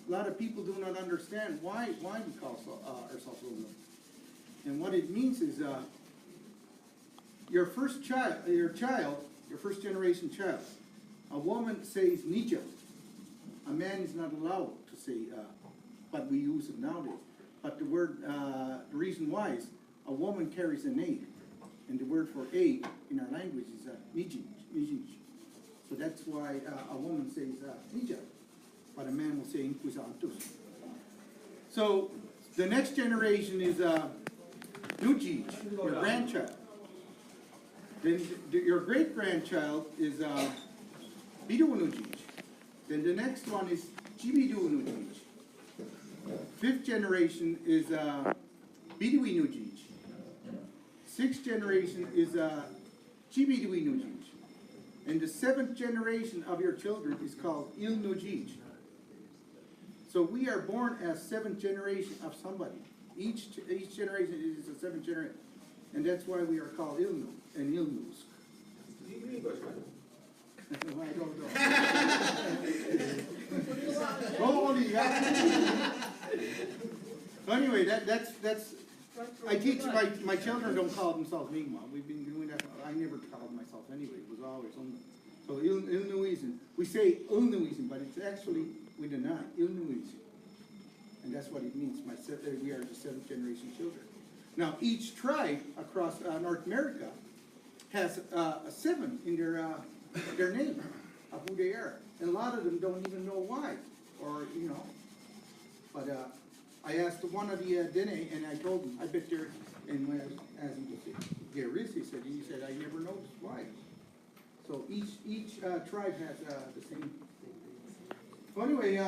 a lot of people do not understand why we call ourselves aluminum. And what it means is, your first generation child, a woman says nija. A man is not allowed to say, but we use it nowadays. But the word, the reason why is, a woman carries an egg, and the word for egg in our language is nijij. So that's why a woman says nija, but a man will say inquizantus. So the next generation is nujij, your grandchild. Then your great-grandchild is biduanujij. Then the next one is jibiduanujij. Fifth generation is biduinujij. Sixth generation is jibiduinujij. And the seventh generation of your children is called ilnujij. So we are born as seventh generation of somebody. Each generation is a seventh generation. And that's why we are called Ilnu and Ilnus. I don't know. So anyway, that's I teach my children don't call themselves Mi'kmaq. We've been doing that. I never called myself anyway. It was always Ilnu. So Ilnuisin. We say Ilnuisin, but it's actually with an I, Ilnuisin. And that's what it means. We are the seventh generation children. Now, each tribe across North America has a 7 in their name of who they are. And a lot of them don't even know why, or, you know. But I asked one of the Dene, and I told him, I bet they're, and when I was asking him, he said, I never noticed why. So each tribe has the same. So anyway,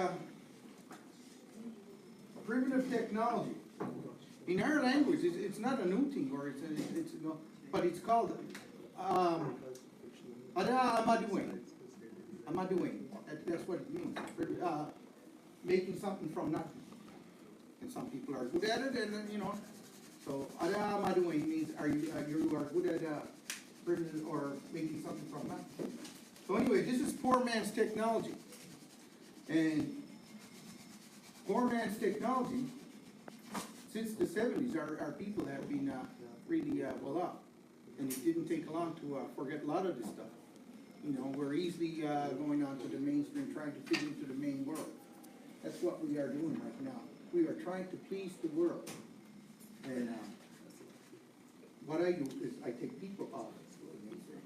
primitive technology. In our language, it's not a new thing, or it's no, but it's called amaduing. Amaduing. That's what it means. Making something from nothing. And some people are good at it, and you know. So amaduing means you are good at or making something from nothing. So anyway, this is poor man's technology, and poor man's technology. Since the 70s, our people have been really well off, and it didn't take long to forget a lot of this stuff. You know, we're easily going on to the mainstream, trying to fit into the main world. That's what we are doing right now. We are trying to please the world. And what I do is I take people off the mainstream.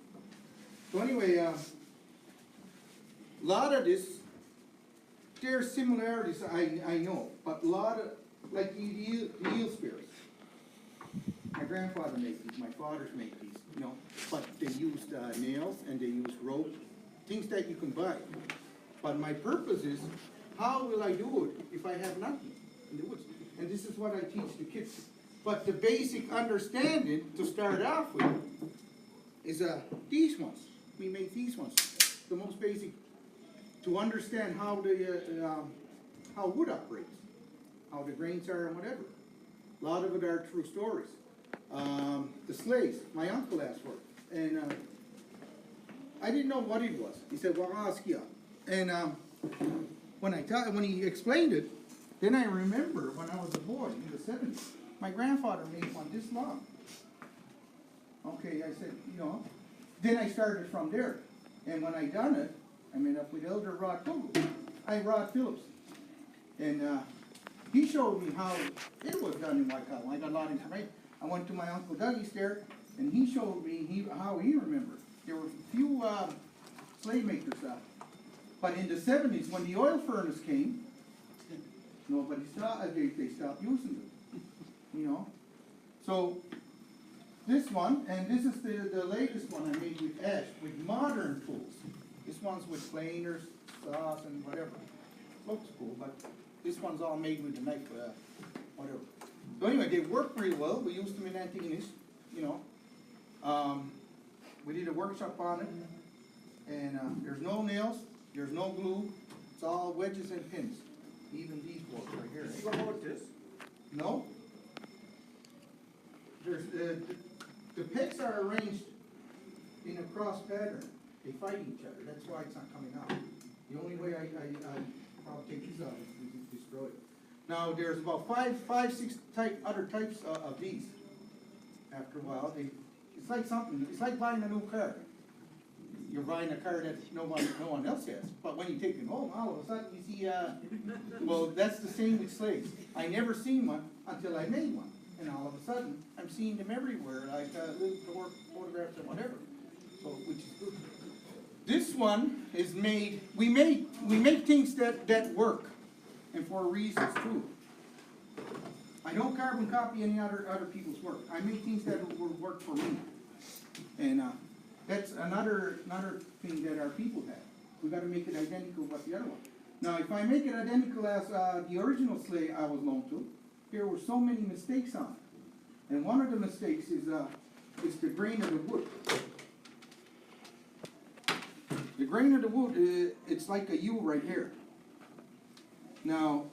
So anyway, a lot of this, there are similarities, I know, but a lot of, like the eel spears. My grandfather made these, my fathers made these, you know, but they used nails and they used rope, things that you can buy. But my purpose is, how will I do it if I have nothing in the woods? And this is what I teach the kids. But the basic understanding to start off with is these ones. We make these ones, the most basic, to understand how the how wood operates, how the grains are and whatever. A lot of it are true stories. The slaves, my uncle asked for it, and I didn't know what it was. He said, "Well, I'll ask you." And when he explained it, then I remember when I was a boy in the 70s, my grandfather made one this long. Okay, I said, you know. Then I started from there, and when I done it, I met up with Elder Rod Phillips, and he showed me how it was done in Waikala. I got a lot of information. I went to my Uncle Dougie's there, and he showed me how he remembered. There were a few slave makers, but in the 70s, when the oil furnace came, nobody stopped. They stopped using it. You know, so this one, and this is the latest one I made with ash, with modern tools. This one's with planers, saws, and whatever. Looks cool, but this one's all made with a knife, whatever. So anyway, they work really well. We used them in Antigonish, you know. We did a workshop on it, and there's no nails, there's no glue. It's all wedges and pins. Even these bolts right here. You want to hold this? No. There's the picks are arranged in a cross pattern. They fight each other. That's why it's not coming out. The only way I probably take these out is Now, there's about six other types of these. After a while, it's like something, it's like buying a new car. You're buying a car that no one else has, but when you take it home, all of a sudden you see, well, that's the same with slaves. I never seen one until I made one, and all of a sudden, I'm seeing them everywhere, like, little photographs and whatever, so, which is good. This one is made, we make things that work, and for reasons too. I don't carbon copy any other people's work. I make things that will work for me. And that's another thing that our people have. We got to make it identical with the other one. Now, if I make it identical as the original sleigh I was loaned to, there were so many mistakes on it. And one of the mistakes is the grain of the wood. The grain of the wood, it's like a U right here. Now,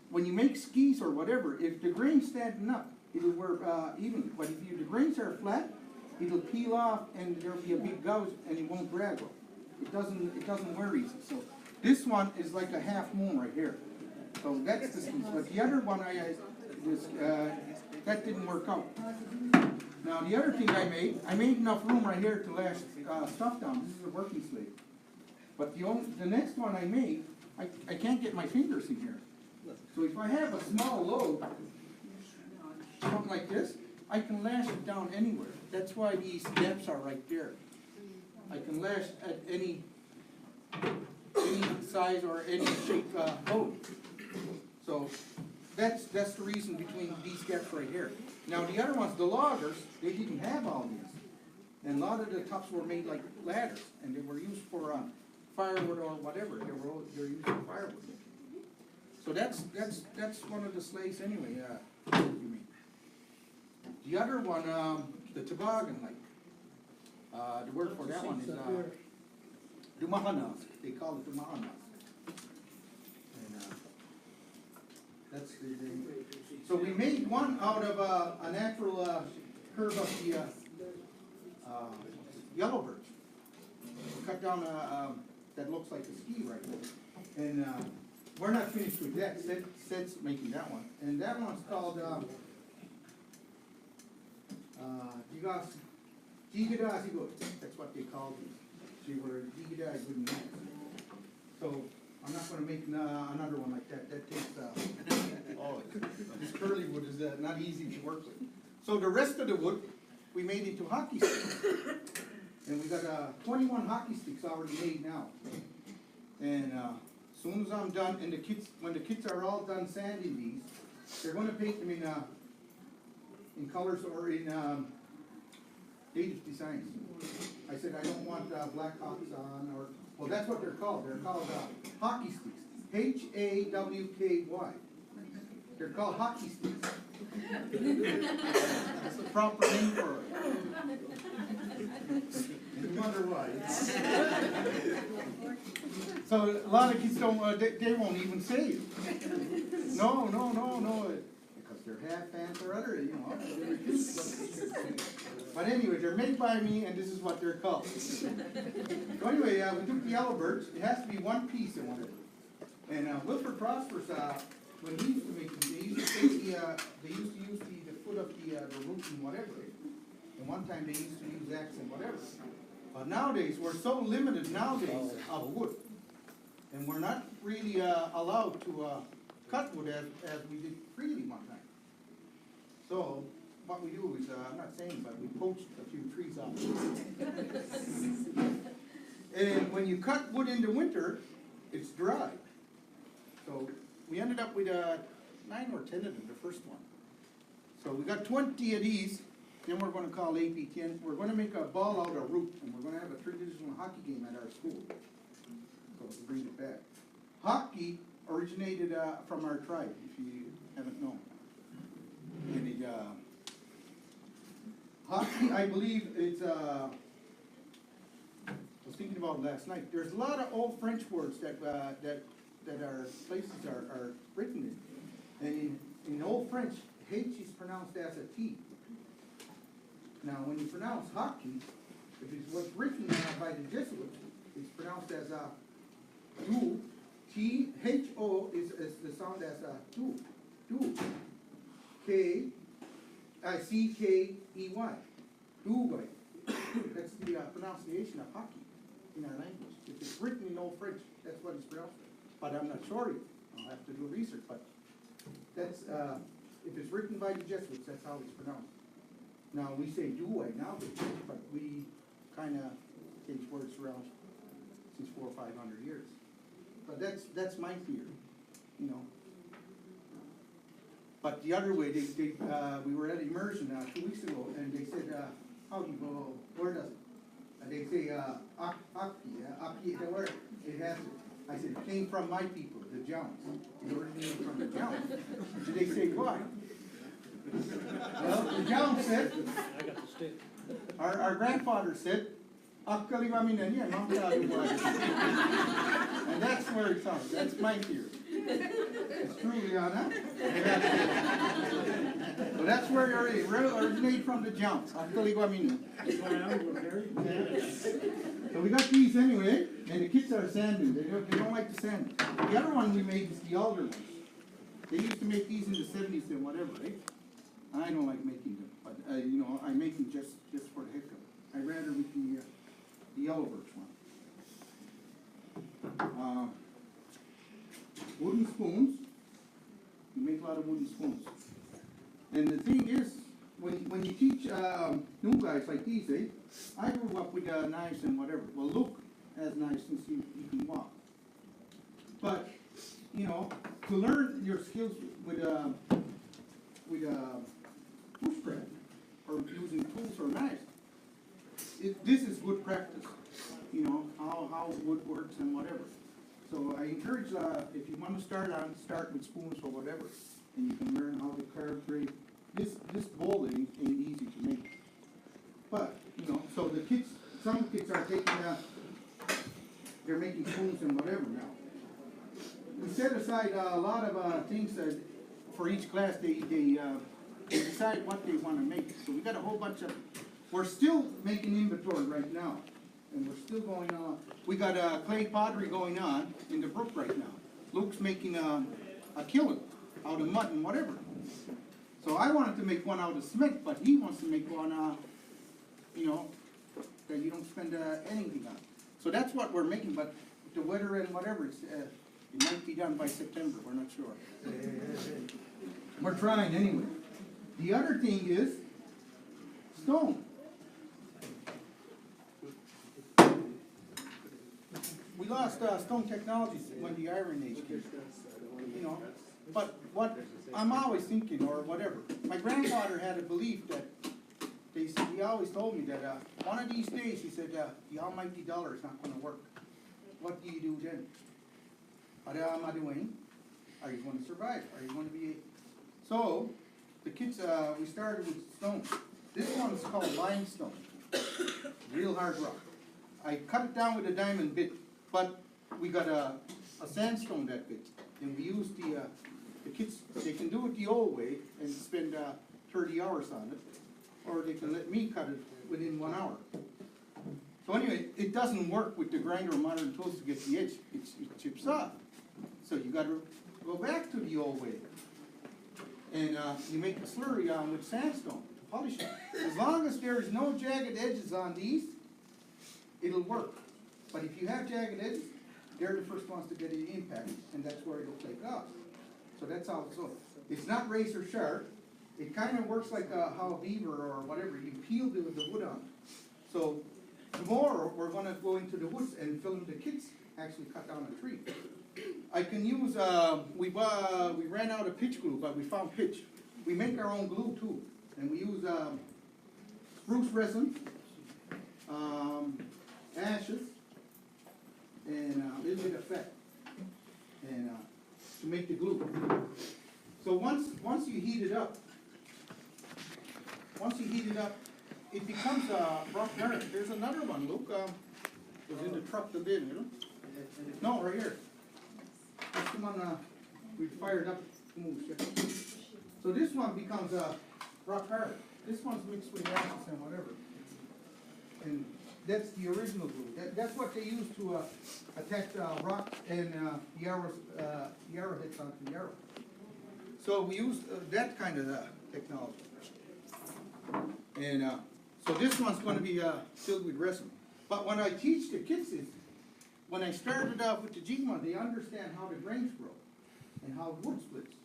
when you make skis or whatever, if the grain's standing up, it'll work evenly. But if the grains are flat, it'll peel off and there'll be a big gouge and it won't grab well. It doesn't wear easy. So this one is like a half moon right here. So that's the skis. But the other one that didn't work out. Now the other thing I made enough room right here to lash stuff down. This is a working sleeve. But the next one I made, I can't get my fingers in here. So if I have a small load, something like this, I can lash it down anywhere. That's why these depths are right there. I can lash at any size or any shape load. So that's the reason between these gaps right here. Now the other ones, the loggers, they didn't have all these. And a lot of the tops were made like ladders, and they were used for firewood or whatever. They're used for firewood. So that's one of the sleighs anyway. You mean. The other one, the toboggan, like the word for that one is dumahanas. They call it dumahanas. And that's the thing. So we made one out of a natural curve of the yellow birch. Cut down that looks like a ski right there. And we're not finished with that. Sed's making that one. And that one's called Jigadazigut. That's what they called these. They were Jigadazigut. So I'm not going to make another one like that. That takes, this curly wood is not easy to work with. So the rest of the wood, we made into hockey sticks. And we got 21 hockey sticks already made now. And as soon as I'm done, and when the kids are all done sanding these, they're going to paint them in colors or in native designs. I said I don't want black hawks on, or well, that's what they're called. They're called hockey sticks. H-A-W-K-Y. They're called hockey sticks. That's the proper name for it. And you wonder why. So a lot of kids don't, they won't even say it. No, because they're half fans or other, you know. They refuse. But anyway, they're made by me, and this is what they're called. So anyway, we took the yellow birch. It has to be one piece in one. And Wilford Prosper's, when he used to make them, they used to use the foot of the root and whatever. And one time they used to use axe and whatever. But nowadays, we're so limited nowadays of wood. And we're not really allowed to cut wood as we did freely one time. So what we do is, I'm not saying, but we poached a few trees off. And when you cut wood in the winter, it's dry. So we ended up with 9 or 10 of them, the first one. So we got 20 of these. Then we're going to call AP10. We're going to make a ball out of root, and we're going to have a traditional hockey game at our school. So to bring it back. Hockey originated from our tribe, if you haven't known. And hockey, I believe it's, I was thinking about it last night. There's a lot of old French words that our places are written in. And in Old French, H is pronounced as a T. Now, when you pronounce hockey, if it's what's written by the Jesuits, it's pronounced as a U. T-H-O is the sound found as dewey. C-K-E-Y. Dewey. That's the pronunciation of hockey in our language. If it's written in Old French, that's what it's pronounced. But I'm not sure. I'll have to do research. But that's if it's written by the Jesuits, that's how it's pronounced. Now we say dewey nowadays, but we kind of change words around since 400 or 500 years. But that's my theory, you know. But the other way, we were at immersion 2 weeks ago, and they said, how do you go, where does it? And they say, Aki, where it has it. I said, it came from my people, the Jones. It originated from the Jones. Did they say why? Well, the Jones said, I got the stick. our grandfather said, and that's where it's from. That's my theory. It's true, Liana. So that's where it originated from, the Jones. So we got these anyway, and the kids are sanding. They don't like the sand. The other one we made is the alder ones. They used to make these in the 70s and whatever, right? I don't like making them, but you know, I make them just for the heck of it. I'd rather with the yellow birch one. Wooden spoons. You make a lot of wooden spoons. And the thing is, when you teach new guys like these, I grew up with knives and whatever. Well, Luke has knives since he can walk. But, you know, to learn your skills with bushcraft, or using tools or knives, this is good practice. You know, how wood works and whatever. So I encourage, if you want to start with spoons or whatever, and you can learn how to carve trade. This bowl ain't easy to make. But, you know, so the kids, some kids are taking, they're making spoons and whatever now. We set aside a lot of things that, for each class, they decide what they want to make. So we got a whole bunch of, we're still making inventory right now. And we're still going on. We got clay pottery going on in the brook right now. Luke's making a kiln out of mud and whatever. So I wanted to make one out of cement, but he wants to make one, you know, that you don't spend anything on. So that's what we're making, but the weather and whatever, it might be done by September, we're not sure. We're trying anyway. The other thing is stone. We lost stone technologies when the Iron Age came, you know. But what I'm always thinking, or whatever, my grandfather had a belief that he always told me that one of these days, he said, the almighty dollar is not going to work. What do you do then? Are you going to survive? Are you going to be? So the kids, we started with stone. This one's called limestone, real hard rock. I cut it down with a diamond bit. But we got a sandstone that big, and we use the kids, they can do it the old way and spend 30 hours on it, or they can let me cut it within 1 hour. So anyway, it doesn't work with the grinder or modern tools to get the edge, it chips off. So you got to go back to the old way. And you make a slurry with sandstone to polish it. As long as there is no jagged edges on these, it'll work. But if you have jagged edges, they're the first ones to get an impact, and that's where it'll take off. So that's how it's going. It's not razor sharp. It kind of works like how a beaver or whatever, you peel the wood on. So tomorrow we're going to go into the woods and film the kids actually cut down a tree. I can use, we ran out of pitch glue, but we found pitch. We make our own glue too, and we use spruce resin, ashes, and a little bit of fat, and to make the glue. So once you heat it up, it becomes rock hard. There's another one, Luke. Was in the truck today, you know? No, right here. That's the one we fired up. So this one becomes rock hard. This one's mixed with ashes and whatever. And that's the original glue. That's what they use to, attach, rocks and, the arrows, the arrowheads onto the arrow. So we use, that kind of, technology. And, so this one's gonna be, filled with resin. But when I teach the kids this, when I started off with the G1, they understand how the grains grow and how wood splits.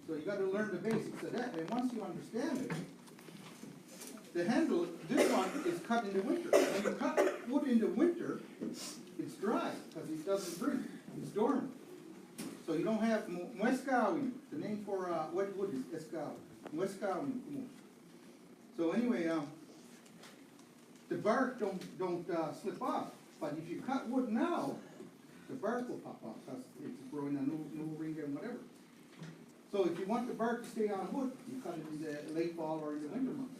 So you gotta learn the basics of that, and once you understand it, the handle, this one is cut in the winter. When you cut wood in the winter, it's dry, because it doesn't breathe, it's dormant. So you don't have muescawin, the name for, wet wood is escawin, muescawin. So anyway, the bark don't slip off, but if you cut wood now, the bark will pop off, because it's growing a new ring and whatever. So if you want the bark to stay on wood, you cut it in the late fall or in the winter months.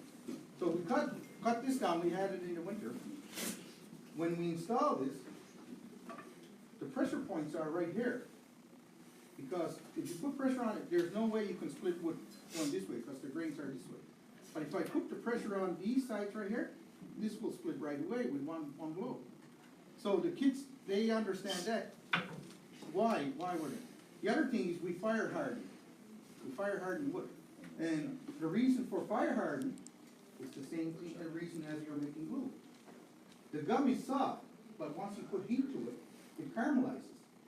So we cut this down, we had it in the winter. When we install this, the pressure points are right here. Because if you put pressure on it, there's no way you can split wood going this way, because the grains are this way. But if I put the pressure on these sides right here, this will split right away with one blow. So the kids, they understand that. Why would it? The other thing is we fire harden. We fire harden wood. And the reason for fire harden is the same reason as you're making glue. The gum is soft, but once you put heat to it, it caramelizes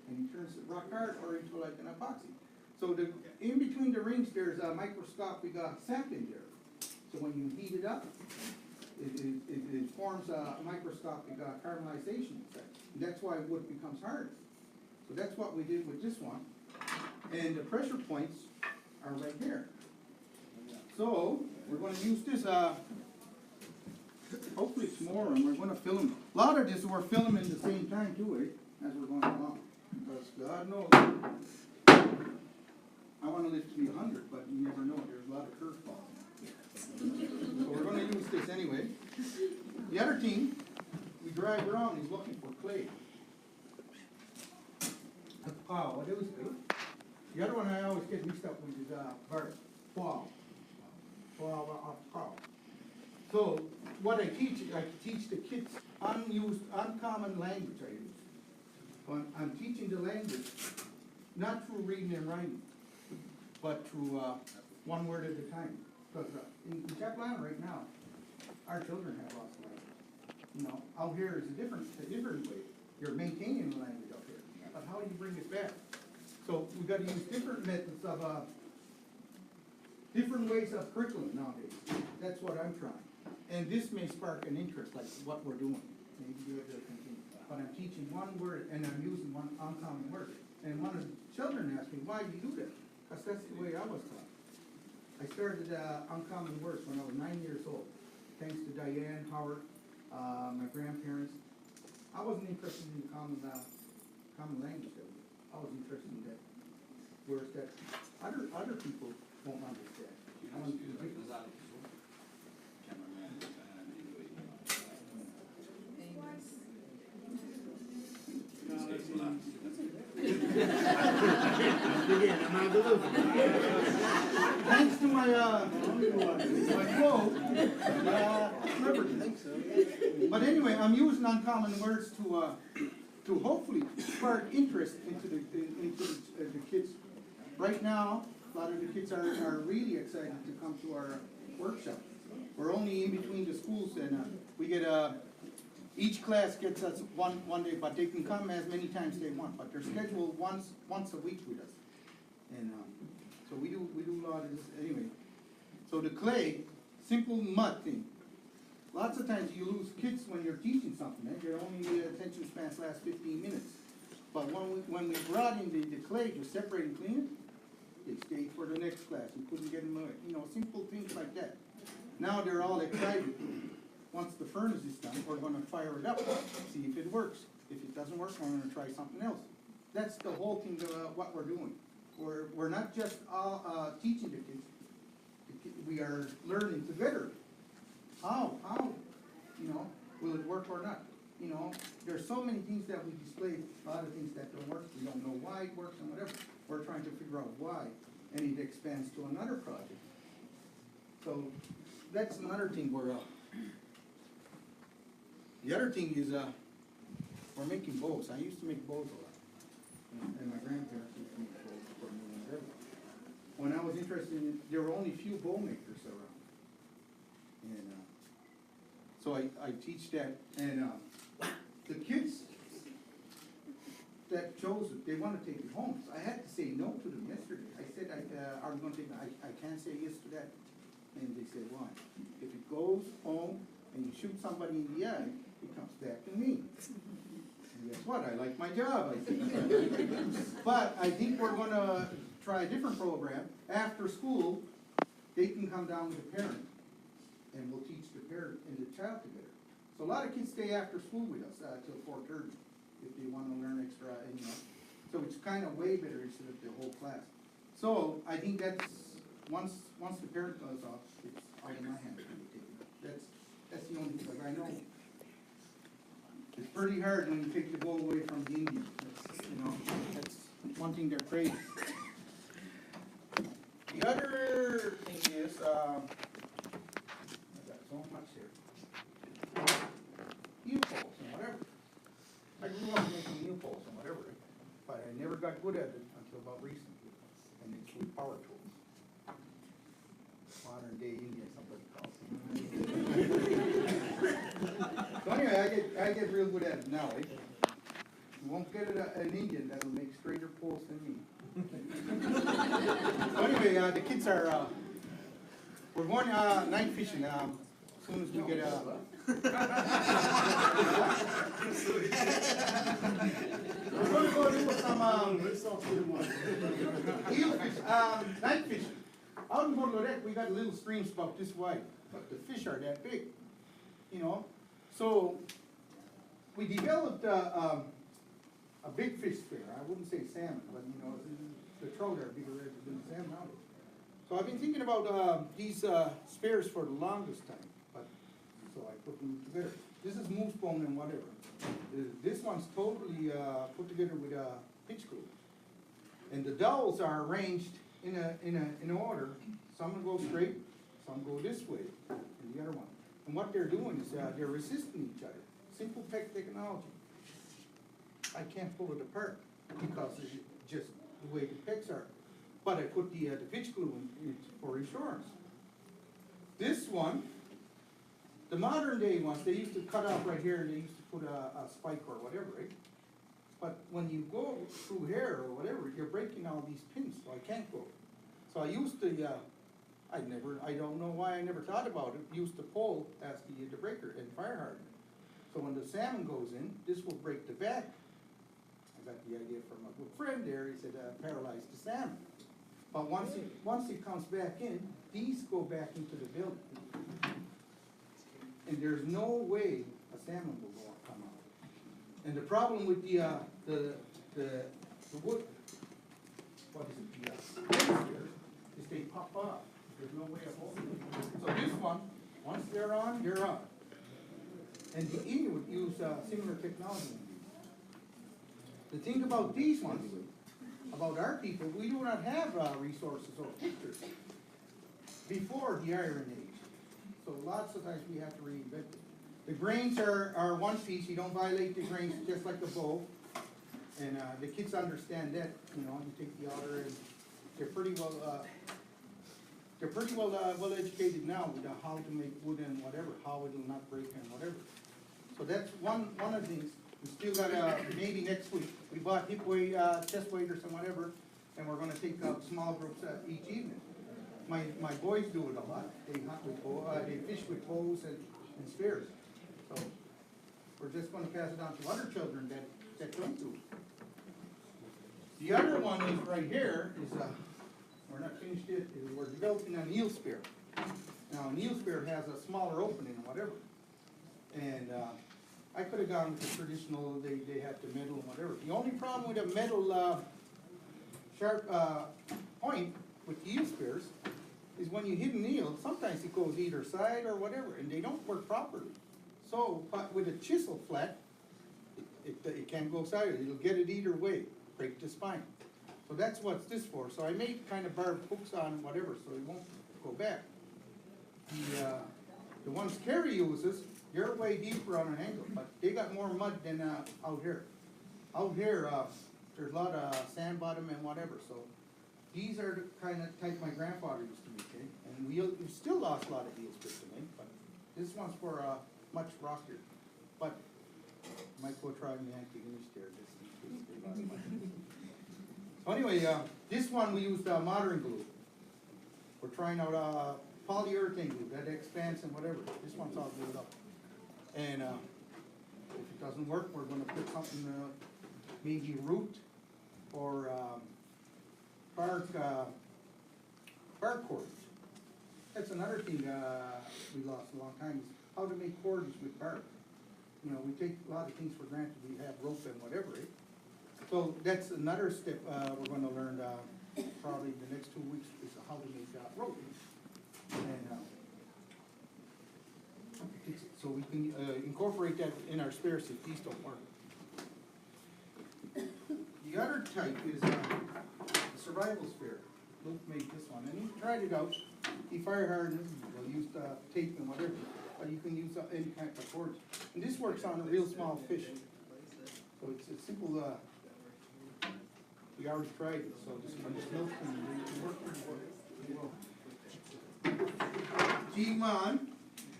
and it turns it rock hard or into like an epoxy. So in between the rings, there's a microscopic sap in there. So when you heat it up, it forms a microscopic caramelization effect. And that's why wood becomes hard. So that's what we did with this one. And the pressure points are right here. So we're going to use this, hopefully it's more, and we're going to film. A lot of this we're filming at the same time too, as we're going along. Because God knows, I want to live to be 100, but you never know, there's a lot of curveballs. So we're going to use this anyway. The other thing we drive around is looking for clay. What do we do? The other one I always get mixed up with is bark. So what I teach the kids uncommon language I use. I'm teaching the language not through reading and writing, but through one word at a time. Because in Chaplana right now, our children have lost language. You know, out here is a different way. You're maintaining the language out here, but how do you bring it back? So we've got to use different methods of, different ways of curriculum nowadays. That's what I'm trying. And this may spark an interest, like what we're doing. Maybe you have to continue. But I'm teaching one word, and I'm using one uncommon word. And one of the children asked me, why do you do that? Because that's the way I was taught. I started uncommon words when I was 9 years old. Thanks to Diane, Howard, my grandparents. I wasn't interested in common language. I was interested in that words that other people won't understand. Thanks to my quote, but anyway, I'm using uncommon words to hopefully spark interest into the kids. Right now, a lot of the kids are really excited to come to our workshop. We're only in between the schools, and we get each class gets us one day, but they can come as many times they want. But they're scheduled once a week with us, and so we do a lot of this anyway. So the clay, simple mud thing. Lots of times you lose kids when you're teaching something. Their only attention spans last 15 minutes. But when we brought in the clay to separate and clean it, they stayed for the next class. We couldn't get them away. You know, simple things like that. Now they're all excited. Once the furnace is done, we're going to fire it up, see if it works. If it doesn't work, we're going to try something else. That's the whole thing of what we're doing. We're not just teaching the kids. We are learning together. How, you know, will it work or not? You know, there's so many things that we display, a lot of things that don't work. We don't know why it works and whatever. We're trying to figure out why, and it expands to another project. So that's another thing we're The other thing is, we're making bows. I used to make bows a lot. And my grandparents used to make bows for me and everything. When I was interested in, there were only few bow makers around. And, so I teach that, and, the kids that chose it, they wanna take it home. So I had to say no to them yesterday. I said, are we gonna take it? I can't say yes to that. And they said, why? If it goes home and you shoot somebody in the eye, it comes back to me. And guess what? I like my job, I said. But I think we're gonna try a different program. After school, they can come down with a parent, and we'll teach the parent and the child together. So a lot of kids stay after school with us, till 4:30, if they wanna learn extra, and, so it's kinda way better instead of the whole class. So I think that's, once the parent goes off, it's out of my hands when you take it. That's the only thing, like I know, it's pretty hard when you take the ball away from the Indians, that's one thing they're crazy. The other thing is, I got so much here. Eel poles and whatever. I grew up making eel poles and whatever, but I never got good at it until about recently, and it's with power tools. Modern day Indian, somebody calls it. So anyway, I get real good at it now, eh? You won't get an Indian that'll make straighter poles than me. So anyway, the kids are, we're going night fishing, as soon as we get we're gonna go do some, eel fish, night fishing. Out in Port Lorette, we got little streams about this wide, but the fish are that big, So, we developed a big fish spear. I wouldn't say salmon, but the trout are bigger than salmon nowadays. So I've been thinking about these spears for the longest time, so I put them together. This is moose bone and whatever. This one's totally put together with pitch glue. And the dowels are arranged in order. Some go straight, some go this way, and the other one. And what they're doing is they're resisting each other. Simple tech technology. I can't pull it apart because it's just the way the pegs are. But I put the pitch glue in for insurance. This one, the modern day ones, they used to cut off right here and they used to put a spike or whatever, right? But when you go through here or whatever, you're breaking all these pins, so I can't go. So I used to, I don't know why I never thought about it, used to pull as the breaker and fire harden. So when the salmon goes in, this will break the back. I got the idea from a good friend there, he said paralyze the salmon. But once it comes back in, these go back into the building. And there's no way a salmon will come out. And the problem with the wood, what is it, the is they pop off. There's no way of holding them. So this one, once they're on, you're on. And the Inuit use similar technology. The thing about these ones, about our people, we do not have resources or pictures before the Iron Age. So lots of times we have to reinvent it. The grains are one piece, you don't violate the grains just like a bow. And the kids understand that, you take the outer and they're pretty well educated now with how to make wood and whatever, how it will not break and whatever. So that's one of the things. We still got maybe next week. We bought hip weight, chest waders and whatever, and we're gonna take out small groups each evening. My boys do it a lot. They hunt with they fish with bows and spears. So we're just gonna pass it on to other children that don't do it. The other one is right here is we're not finished yet. We're developing an eel spear. Now an eel spear has a smaller opening or whatever, and I could have gone with the traditional. They have the metal and whatever. The only problem with a metal sharp point with eel spears is when you hit an eel, sometimes it goes either side or whatever, and they don't work properly. So, but with a chisel flat, it can't go side. It'll get it either way, break the spine. So that's what's this for. So I made kind of barbed hooks on whatever, so it won't go back. The ones Kerry uses, You're way deeper on an angle, but they got more mud than, out here. Out here, there's a lot of sand bottom and whatever, so these are the kind of type my grandfather used to make, eh? And we still lost a lot of eel spears to make, but this one's for, much rockier. But, might go try the anti-English there, just in case they lost mud. So anyway, this one we used, modern glue. We're trying out, polyurethane glue that expands and whatever. This one's all glued up. And, if it doesn't work, we're gonna put something, maybe root or, bark cords. That's another thing, we lost a long time, is how to make cords with bark. You know, we take a lot of things for granted, we have rope and whatever, eh? So that's another step, we're gonna learn, probably the next 2 weeks, is how to make, rope. And, so we can, incorporate that in our spares if these don't work. The other type is, a survival spare. Luke made this one, and he tried it out. He fire hardened it, we'll use, tape and whatever, but you can use any kind of cords. And this works on a real small fish. So it's a simple, we already tried it, so just milk and it worked pretty well. G-Man,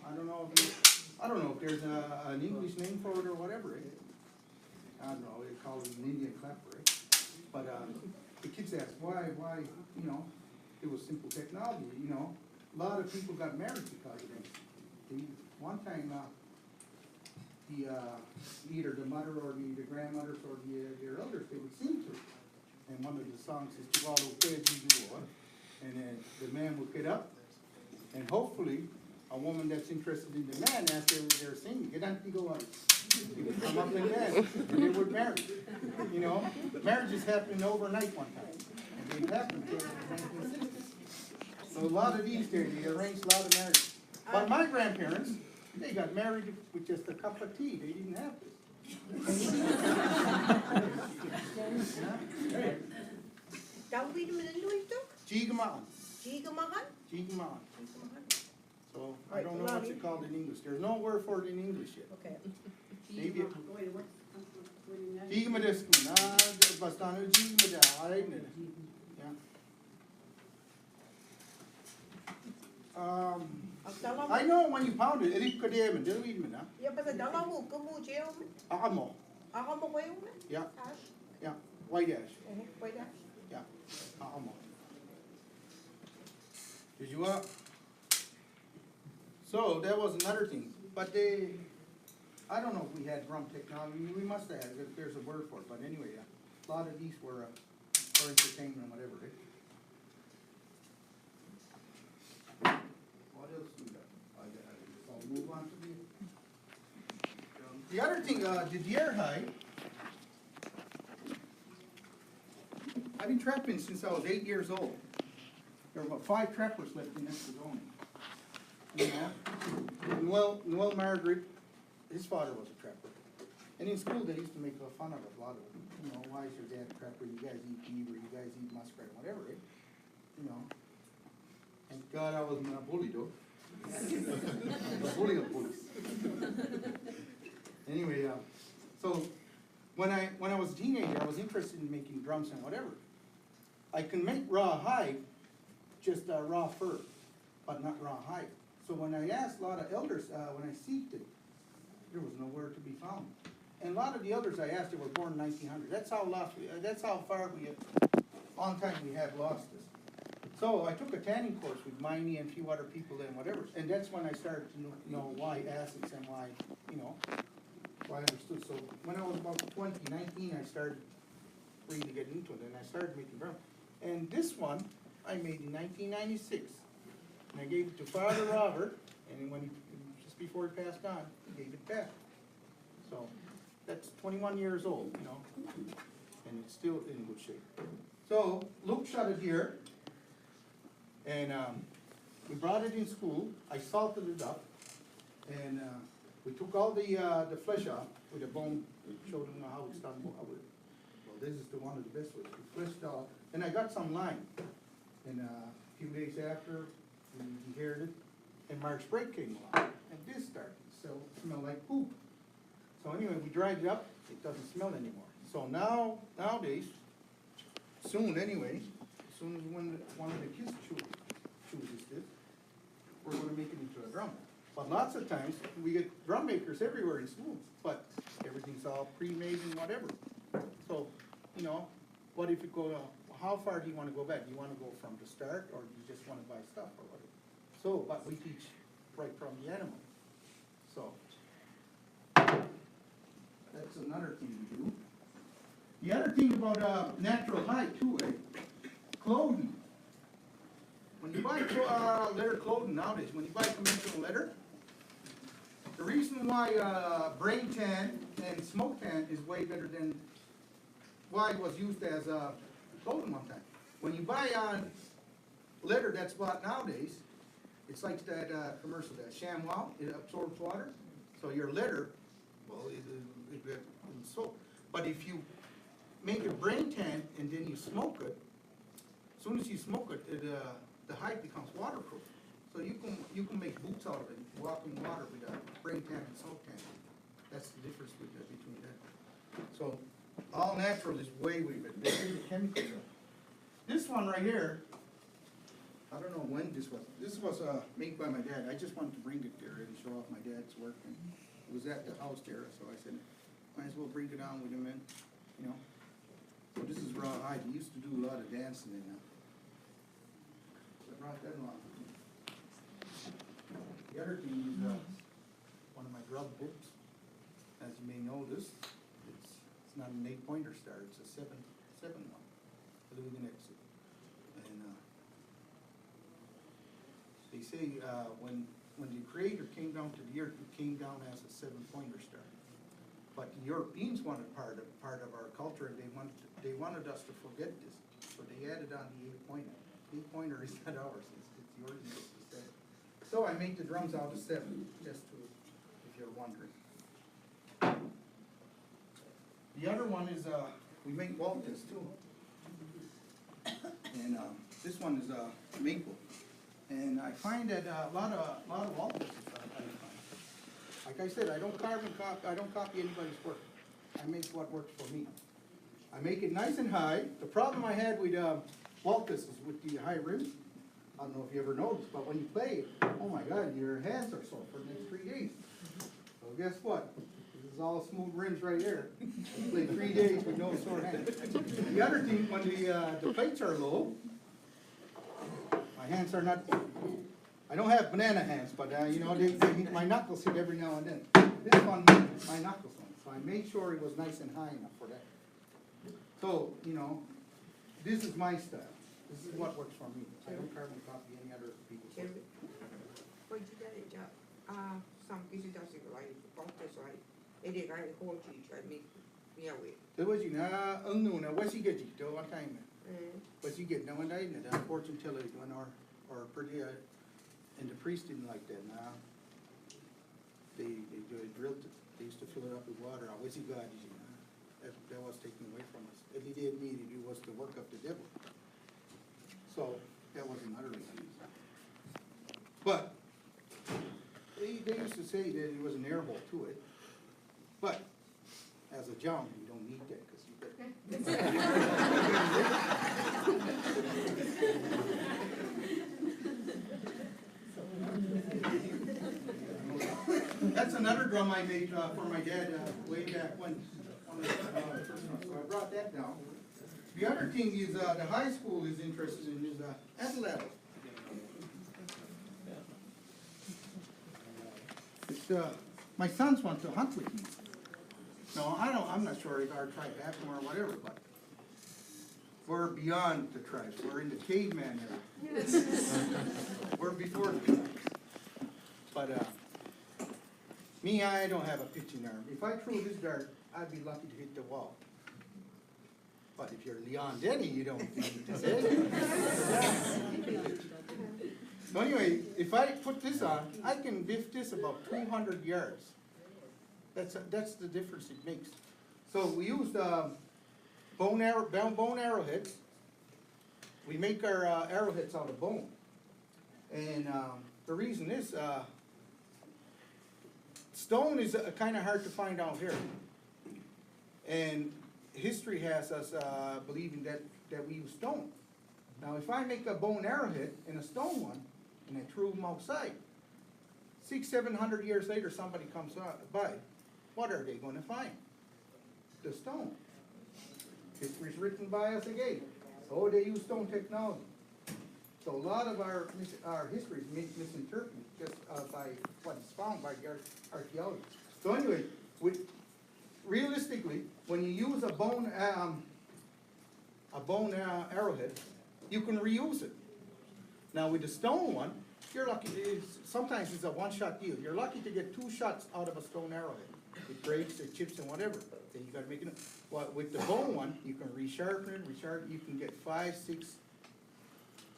I don't know if there's an English name for it or whatever, eh? I don't know, they call it an Indian clapper, eh? But, the kids ask, why, you know, it was simple technology, you know. A lot of people got married because of it. One time, either the mother or the grandmothers or their elders, they would sing to it. And one of the songs is, "Chihuahua, and then the man would get up, and hopefully, a woman that's interested in the man, after they're singing, get on to go out. They would come up and dance, and they would marry. You know, marriages happened overnight one time, and they happened in the 1960s. So a lot of these days, they arranged a lot of marriages. But my grandparents, they got married with just a cup of tea, they didn't have this. Tawid mo na ito? Jigamaan. Jigamahan? Jigamaan. So, I don't know what you call it in English, there's no word for it in English yet. Okay. Maybe Jigamadiskum, bastano Jigamada, alright? Yeah. I know when you pound it, it could even do it, man. Yeah, but the dollar will come with you. Ahamo, Ahamo kayo? yeah, Ash? yeah, white ash, Wait, Ash? yeah, ahamo. Did you up? So that was another thing, but I don't know if we had drum technology, we must have, if there's a word for it, but anyway, a lot of these were for entertainment and whatever, eh? What else do we got? I'll move on to the other thing, the deer hide. I've been trapping since I was 8 years old. There were about 5 trappers left in Escazona. You know, Noel Margaret, his father was a trapper. And in school, they used to make fun of a lot of them. You know, why is your dad a trapper? You guys eat beaver, you guys eat muskrat, whatever, eh? You know. Thank God I wasn't a bully, though. A bully of bullies. Anyway, so when I was a teenager, I was interested in making drums and whatever. I can make raw hide, just raw fur, but not raw hide. So when I asked a lot of elders, when I seeked it, there was nowhere to be found. And a lot of the elders I asked, they were born in 1900. That's how far on time we have lost this. So I took a tanning course with Miney and a few other people and whatever, and that's when I started to know why acids and why, you know, why I understood. So when I was about 19, I started really to get into it, and I started making drum. And this one I made in 1996, and I gave it to Father Robert, and when just before he passed on, he gave it back. So that's 21 years old, you know, and it's still in good shape. So Luke shot it here. And we brought it in school, I salted it up, and we took all the flesh off with a bone, showed them how it's done. Well, this is one of the best ways. We fleshed off, and I got some lime. And a few days after, we heard it, and March break came along, and this started to smell like poop. So anyway, we dried it up, it doesn't smell anymore. So nowadays, soon anyway, as soon as one of the kids chooses this, we're gonna make it into a drum. But lots of times, we get drum makers everywhere in schools, but everything's all pre-made and whatever. So, you know, what if you go, how far do you wanna go back? Do you wanna go from the start, or do you just wanna buy stuff or whatever? So, but we teach right from the animal, so. That's another thing we do. The other thing about, natural hide too, clothing. When you buy, leather clothing nowadays, when you buy conventional leather, the reason why, brain tan and smoke tan is way better than why it was used as, clothing one time. When you buy on leather that's bought nowadays, it's like that, commercial, that ShamWow, it absorbs water, so your leather, well, it soak. But if you make a brain tan and then you smoke it, as soon as you smoke it, the hide becomes waterproof. So you can make boots out of it, walk in water with a brain tan and smoke tan. That's the difference between that. So all natural is way better. They do the chemicals. This one right here, I don't know when this was. This was made by my dad. I just wanted to bring it there and show off my dad's work. And it was at the house there, so I said, might as well bring it on with him, and you know. So this is raw hide. He used to do a lot of dancing in that. So I brought that along. The other thing is one of my grub books. As you may know, it's not an 8-pointer star. It's a 7 one. Louis the Nixon. And they say when the Creator came down to the earth, it came down as a 7-pointer star. But the Europeans wanted part of our culture, and they wanted us to forget this. So they added on the 8-pointer. 8-pointer is not ours, it's yours, and it's the 7. So I make the drums out of 7, just to, if you're wondering. The other one is, we make waltons too. And this one is maple. And I find that a lot of waltons I find. Like I said, I don't copy anybody's work. I make what works for me. I make it nice and high. The problem I had with waltons is with the high rims. I don't know if you ever noticed, but when you play, oh my God, your hands are sore for the next 3 days. So guess what? This is all smooth rims right here. Play 3 days with no sore hands. The other thing, when the plates are low, my hands are not, I don't have banana hands, but you know, my knuckles hit every now and then. This one, my knuckles on, so I made sure it was nice and high enough for that. So, you know, this is my style. This is what works for me. I don't carbon copy any other people's work. Poi ci dai già some pieces that you like, bottles like, and they got a whole cheese, I make me away. Thế bây giờ nó ứng nụ nó what you get to one time. What you get now and then the fortune teller one or pretty and the priest didn't like that. Now they drilled it. They used to fill it up with water. I was God, you know. That was taken away from us. If he did need it, it was the work of the devil. So that was another reason. But they used to say that it was an air hole to it. But as a jump, you don't need that because you That's another drum I made for my dad way back when. So I brought that down. The other thing is the high school is interested in is athletics. My sons want to hunt with me. No, I'm not sure if our tribe has them or whatever, but we're beyond the tribes. We're in the caveman era. We're before the tribes. But me, I don't have a pitching arm. If I threw this dart, I'd be lucky to hit the wall. But if you're Leon Denny, you don't need to say it. So anyway, if I put this on, I can biff this about 200 yards. That's the difference it makes. So we used bone arrowheads. We make our arrowheads out of bone. And the reason is, stone is kinda hard to find out here. And history has us, believing that we use stone. Now, if I make a bone arrowhead and a stone one, and I threw them outside, 600-700 years later, somebody comes by, what are they gonna find? The stone. History's written by us again. Oh, they use stone technology. So a lot of our history is misinterpreted just by what is found by the archaeologists. So anyway, realistically, when you use a bone arrowhead, you can reuse it. Now with the stone one, you're lucky. Sometimes it's a one-shot deal. You're lucky to get 2 shots out of a stone arrowhead. It breaks, it chips, and whatever. Then you got to make it. Well, with the bone one, you can resharpen it. You can get 5-6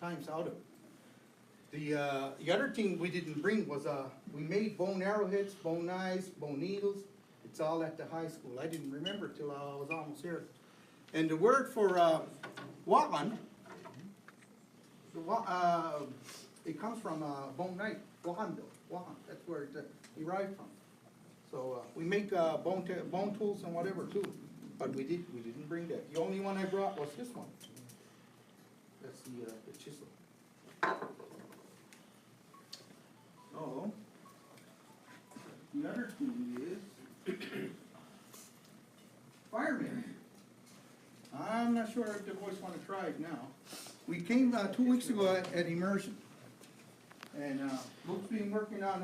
times out of it. The other thing we didn't bring was we made bone arrowheads, bone knives, bone needles. It's all at the high school. I didn't remember till I was almost here. And the word for wahan, it comes from bone knife, wahan. That's where it derived from. So we make bone tools and whatever too, but we didn't bring that. The only one I brought was this one. That's the chisel. So the other thing is fireman. I'm not sure if the boys want to try it now. We came 2 weeks ago at immersion, and Luke's been working on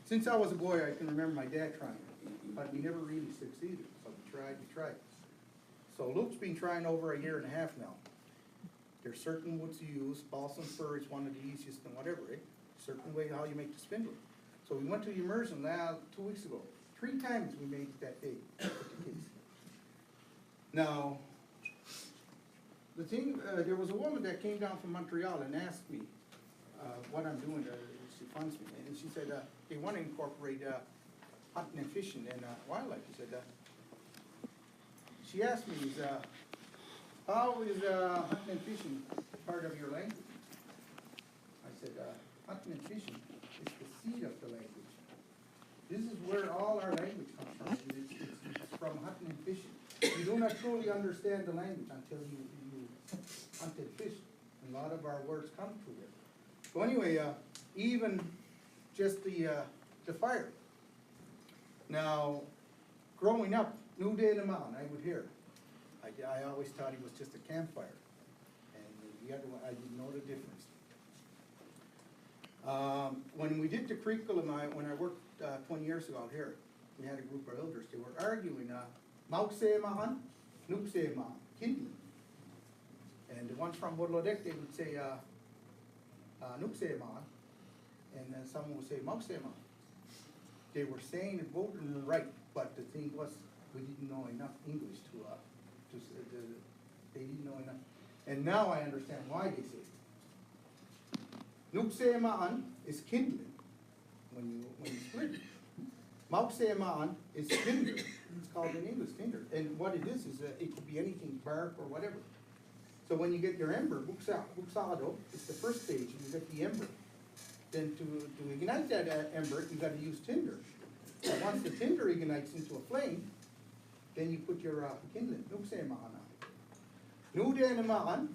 since I was a boy, I can remember my dad trying it, but we never really succeeded. So we tried. So Luke's been trying over 1.5 years now. There's certain woods you use. Balsam fir is one of the easiest and whatever, eh? Certain way how you make the spindle. So we went to the immersion 2 weeks ago. 3 times we made it that day with the kids. Now, the thing, there was a woman that came down from Montreal and asked me what I'm doing. She funds me, and she said they want to incorporate hunting and fishing and wildlife. She asked me, how is hunting and fishing part of your language? I said, hunting and fishing is the seed of the language. This is where all our language comes from. It's from hunting and fishing. You do not truly understand the language until you hunt and fish. And a lot of our words come through it. So anyway, even just the fire. Now, growing up, New Day in the Mountain, I would hear. I always thought it was just a campfire. And the other one, I didn't know the difference. When we did the curriculum, when I worked 20 years ago out here, we had a group of elders. They were arguing, Maukseemahan, Nukseemahan, kindling. And the ones from Woodlodek, they would say Nukseemahan, and then someone would say Maukseemahan. They were saying it both and right, but the thing was, we didn't know enough English they didn't know enough. And now I understand why they say it. Nukseemahan is kindling when you split it. Maukseemahan is tinder. It's called in English tinder. And what it is it could be anything, bark or whatever. So when you get your ember, buksado, it's the first stage, you get the ember. Then to ignite that ember, you got to use tinder. And once the tinder ignites into a flame, then you put your kindling, Nukseemahan on it. Nudenemahan,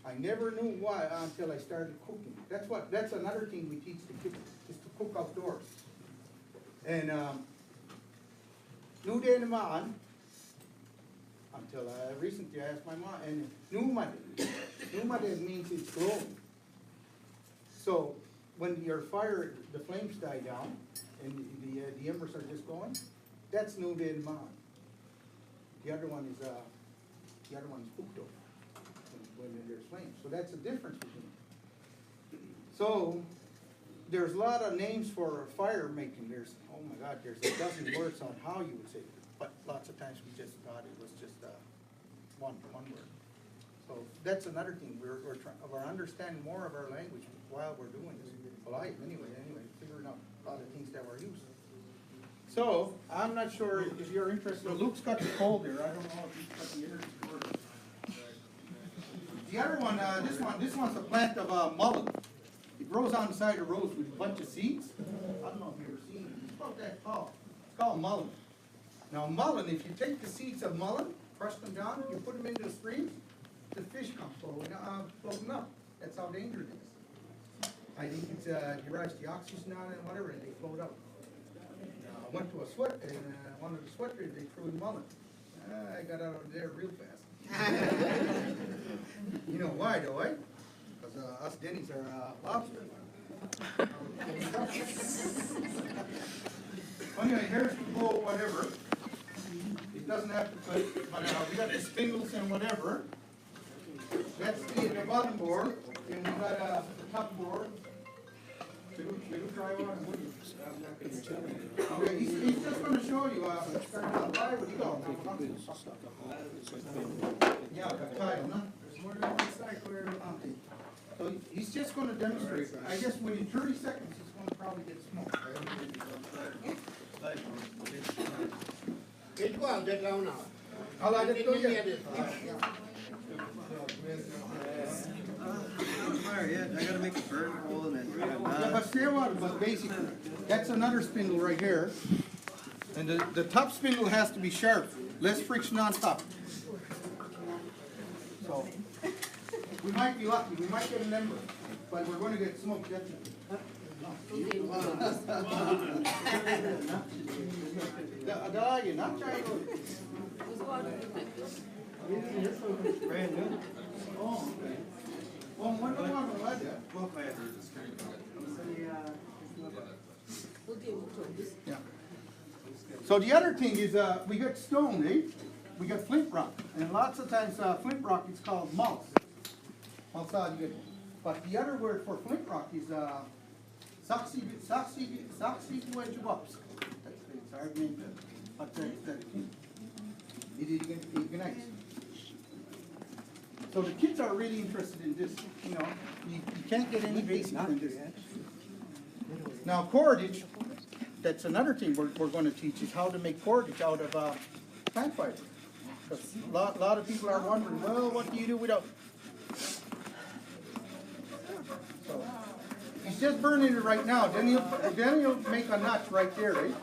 I never knew why until I started cooking. That's another thing we teach the kids, is to cook outdoors. And Nudenemahan, until recently I asked my mom, and Numade means it's glowing. So when your fire, the flames die down, and the embers are just going, that's Nudenemahan. The other one is Pukto, when there's flames. So that's the difference between them. So there's a lot of names for fire making. There's, oh my God, there's a dozen words on how you would say it. But lots of times we just thought it was just one word. So that's another thing. We're understanding more of our language while we're doing this. Well, anyway, figuring out a lot of things that we're using. So I'm not sure if you're interested. So Luke's got the cold there. I don't know if he's got the energy for it. The other one, this one's a plant of mullein. grows on the side of roads with a bunch of seeds. I don't know if you've ever seen it, it's about that tall. It's called mullein. Now mullein, if you take the seeds of mullein, crush them down, you put them into the streams, the fish come floating up. That's how dangerous it is. I think it's, derives the oxygen out and whatever, and they float up. I went to a sweat, and one of the sweaters, they threw in mullein. I got out of there real fast. You know why though, eh? Because us Denny's are lobster. Anyway, here's the bowl, whatever. It doesn't have to put, but we got the spindles and whatever. That's the bottom board, and we got the top board. Should we try one? Okay, he's just going to show you. Why would you go? Yeah, the tile, no? There's more than one side where. So he's just going to demonstrate. I guess within 30 seconds, he's going to probably get smoked. It was that long now. I'll let it go yet. I gotta make a burn hole in it. Yeah, but stay a while, but basically, that's another spindle right here. And the top spindle has to be sharp, less friction on top. So, we might be lucky, we might get a number, but we're gonna get smoked definitely. You're not trying to. Brand new. Oh, okay. Well, when do I want to let that? Yeah. So the other thing is, we got stone, eh? We got flint rock, and lots of times flint rock is called mulch. But the other word for flint rock is saxi wedgewops. It's a hard name, but it ignites. So the kids are really interested in this. You know, you can't get any basics in this. Now cordage, that's another thing we're going to teach is how to make cordage out of plant fiber. Because a lot of people are wondering, well, what do you do without? So he's just burning it right now. Then he'll make a nut right there, right?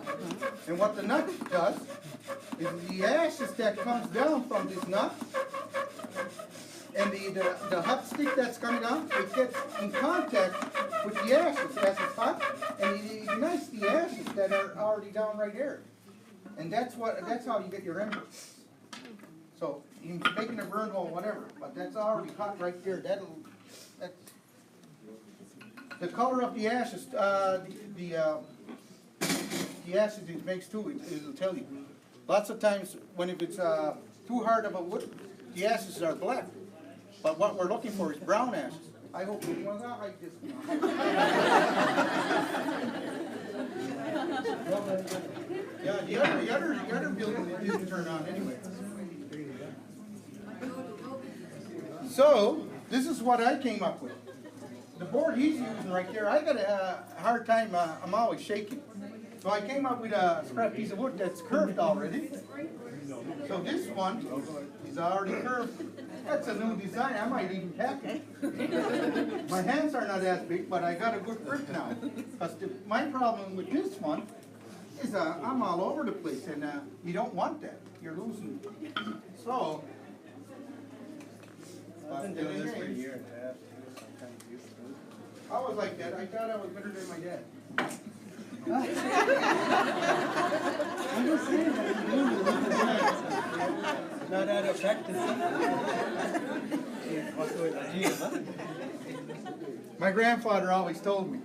And what the nut does is the ashes that comes down from this nut. And the hot stick that's coming out, it gets in contact with the ashes as it's hot, and it ignites the ashes that are already down right there. And that's how you get your embers. So you can make in a burn hole, whatever, but that's already hot right there. That's the color of the ashes. The ashes it makes too. It'll tell you. Lots of times when if it's too hard of a wood, the ashes are black. But what we're looking for is brown ashes. I hope it was not like this. Yeah, the other building it didn't turn on anyway. So this is what I came up with. The board he's using right there, I got a hard time. I'm always shaking. So I came up with a scrap piece of wood that's curved already. So this one is already curved. That's a new design. I might even pack it. My hands are not as big, but I got a good grip now. Because my problem with this one is I'm all over the place, and you don't want that. You're losing. So, I've been doing this for a year and a half. I was like that. I thought I was better than my dad. I'm just saying that. Not out of practice. My grandfather always told me,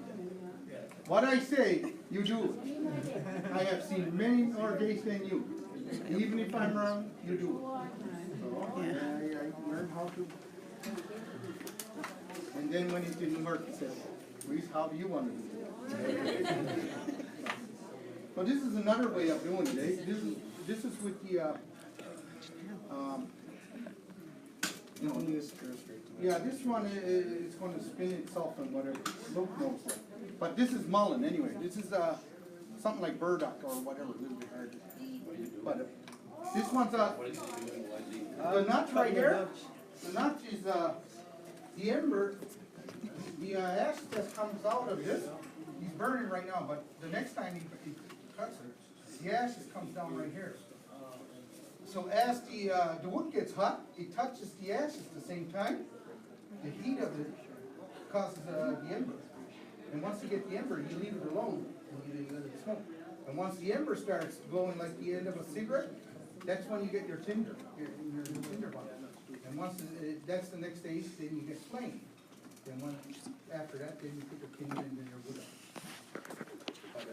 what I say, you do it. I have seen many more days than you. Even if I'm wrong, you do it. So I learned how to. And then when it didn't work, he said, Reese, how do you want to do it? But this is another way of doing it. This is with the, you know, yeah, this one is going to spin itself and whatever. Look, no. But this is mullein anyway. This is something like burdock or whatever, a little bit harder. But this one's the nut right here. The nut is the ember. the ash that comes out of this, he's burning right now, but the next time he cuts it, the ashes comes down right here. So as the wood gets hot, it touches the ashes at the same time. The heat of it causes the ember. And once you get the ember, you leave it alone and you let it smoke. And once the ember starts glowing like the end of a cigarette, that's when you get your tinder, your tinder bun. And once that's the next stage, then you get flame. Then after that, then you put the kindle in your wood up. But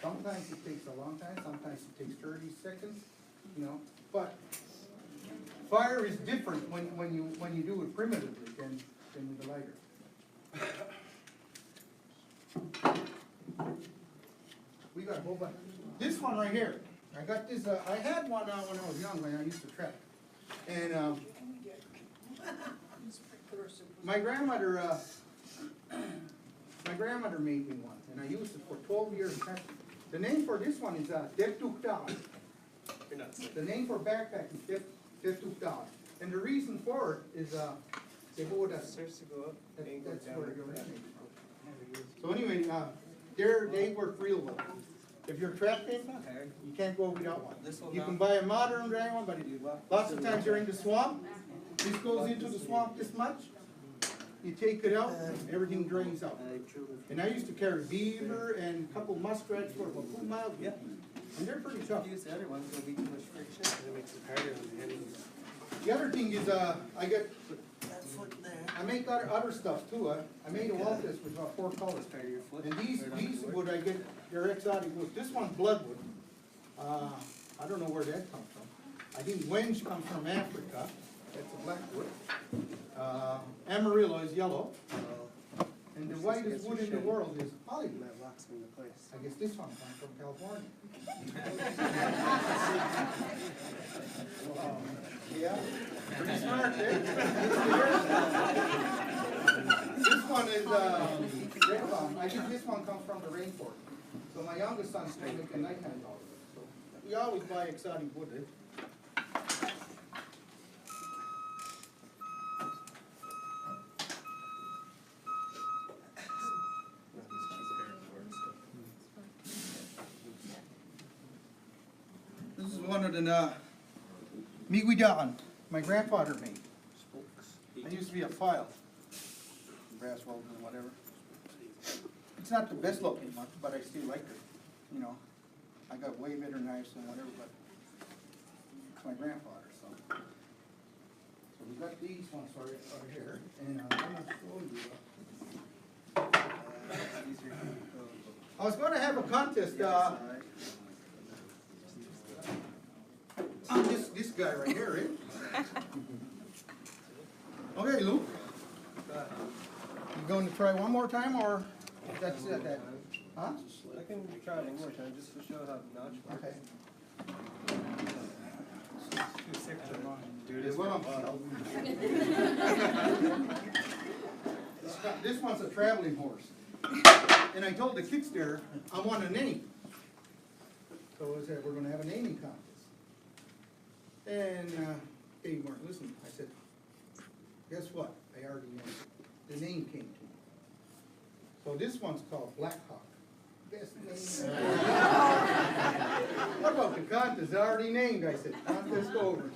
sometimes it takes a long time, sometimes it takes 30 seconds, you know. But fire is different when you do it primitively than with the lighter. We got a whole bunch. This one right here, I got this. I had one when I was young, when I used to trap, and my grandmother made me one, and I used it for 12 years. The name for this one is Def Tuk Dal. The name for backpack is Def Tuk Dal, and the reason for it is they hold us. Starts to go up. That's where it originated from. So anyway, they work real well. If you're trapped in, you can't go without one. You can buy a modern brand one, but lots of times you're in the swamp. This goes into the swamp this much. You take it out, everything drains out. And I used to carry beaver and a couple muskrats for about 2 miles. Yeah. And they're pretty tough. Use the other one, there'll be too much friction, and it makes it harder on the handles. The other thing is, I make other stuff too. I made a wall test with 4 colors. Part of your foot. And these right on the wood I get, they're exotic wood. This one's bloodwood. I don't know where that comes from. I think wenge comes from Africa. That's a black wood. Amarillo is yellow. And the whitest wood in the world is hollywood. That locks into place. I guess this one comes from California. Yeah, pretty smart, eh? This one is red palm. I think this one comes from the rainforest. So my youngest son's still making nighttime out of it. So we always buy exotic wood, eh? This is one of the Miguidan my grandfather made. I used to be a file, brass welding or whatever. It's not the best looking one, but I still like it. You know, I got way better knives than whatever, but it's my grandfather, so. So we got these ones right here, and I'm gonna show you. I was gonna have a contest, this guy right here, eh? Okay, Luke. You going to try one more time, or that's it? Huh? I can try it one more time, just to show how the notch works. Okay. Too sick to do this. Well, this one's a traveling horse. And I told the kids there, I want a name. So I said, we're gonna have a naming contest. And they weren't listening. I said, guess what? I already know. The name came to me. So this one's called Black Hawk. Best name ever. What about the contest? I already named. I said, contest over.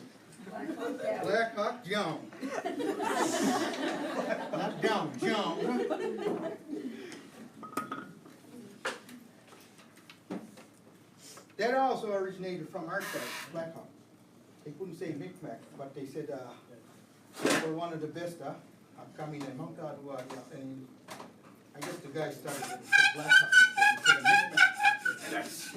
Black Hawk John. Not John, John. That also originated from our side, Black Hawk. They couldn't say Micmac, but they said we're one of the best upcoming in Mount Ottawa. And I guess the guy started with Black Hawk instead of Micmac. Yes.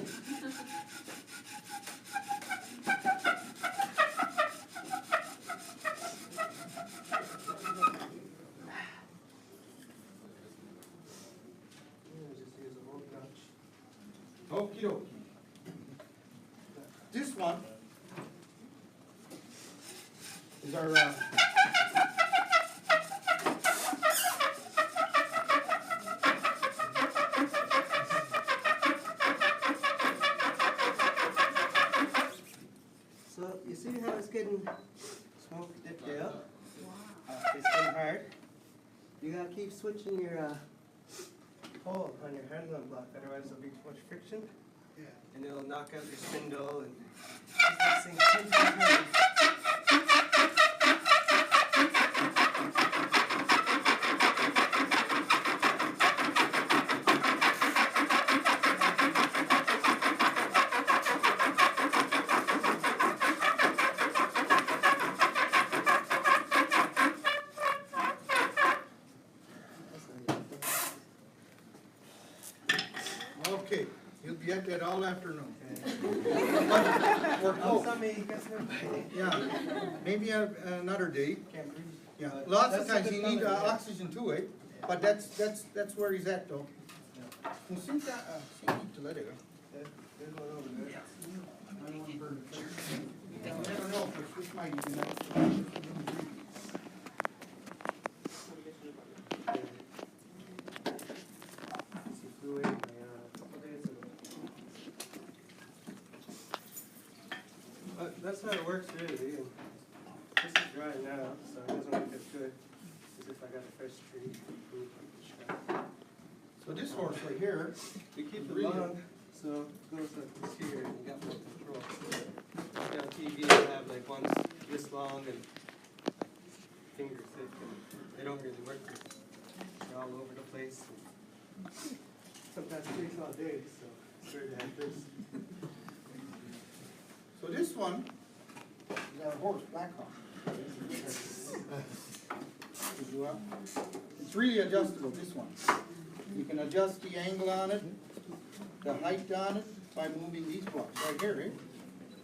Okie dokie. This one is our So you see how it's getting smoke dipped out? It's getting hard. You gotta keep switching your pole on your handle block, otherwise there'll be too much friction. Yeah. And it'll knock out your spindle and keep that thing tight. Okay, you'll be at that all afternoon. Oh, somebody gets hurt by it. Yeah, maybe another day. Can't breathe. Yeah, But lots of that's a times you good need color, yeah. oxygen too, eh? But that's where he's at though. Well, since that, to let it go. There's one over there. I don't wanna burn the fence. You never know, if this might even. She flew in a couple days ago. But that's how it works really. And this is dry now, so it doesn't look as good as if I got a fresh tree. So this horse right here, We keep it Really? long, so it goes like this here, and you got more control. Like on TV, you have like ones this long and finger thick, and they don't really work. They're all over the place. And sometimes it takes all day, so it's better to have this. so this one is our horse, Blackhawk. It's really adjustable, this one. You can adjust the angle on it, the height on it, by moving these blocks right here, eh?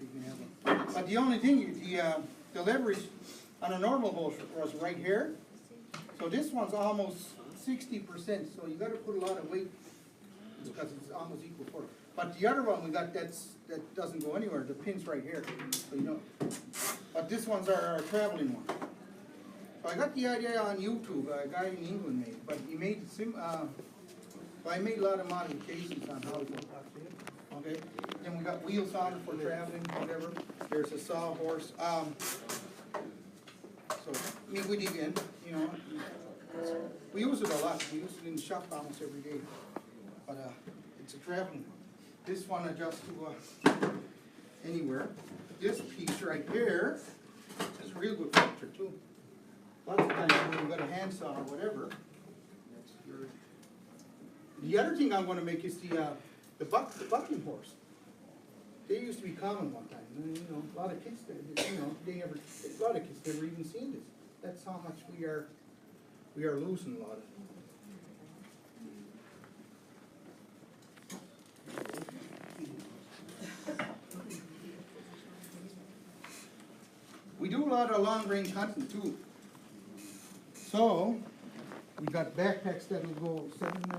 You can have it. But the only thing, the leverage on a normal horse was right here. So this one's almost 60%, so you gotta put a lot of weight, because it's almost equal for it. But the other one we got, that doesn't go anywhere, the pin's right here, so you know. But this one's our traveling one. So I got the idea on YouTube, a guy in England made, but he made I made a lot of modifications on how to, okay? Then we got wheels on it for traveling, whatever. There's a sawhorse, so, I mean, we dig in, you know. We use it a lot, we use it in the shop almost every day. But, it's a traveling one. This one adjusts to, anywhere. This piece right here is real good structure too. Lots of times when you've got a handsaw or whatever, that's your. The other thing I'm gonna make is the bucking horse. They used to be common one time, and, you know, a lot of kids, a lot of kids never even seen this. That's how much we are losing a lot of. We do a lot of long range hunting too. So, we got backpacks that'll go 7 mile,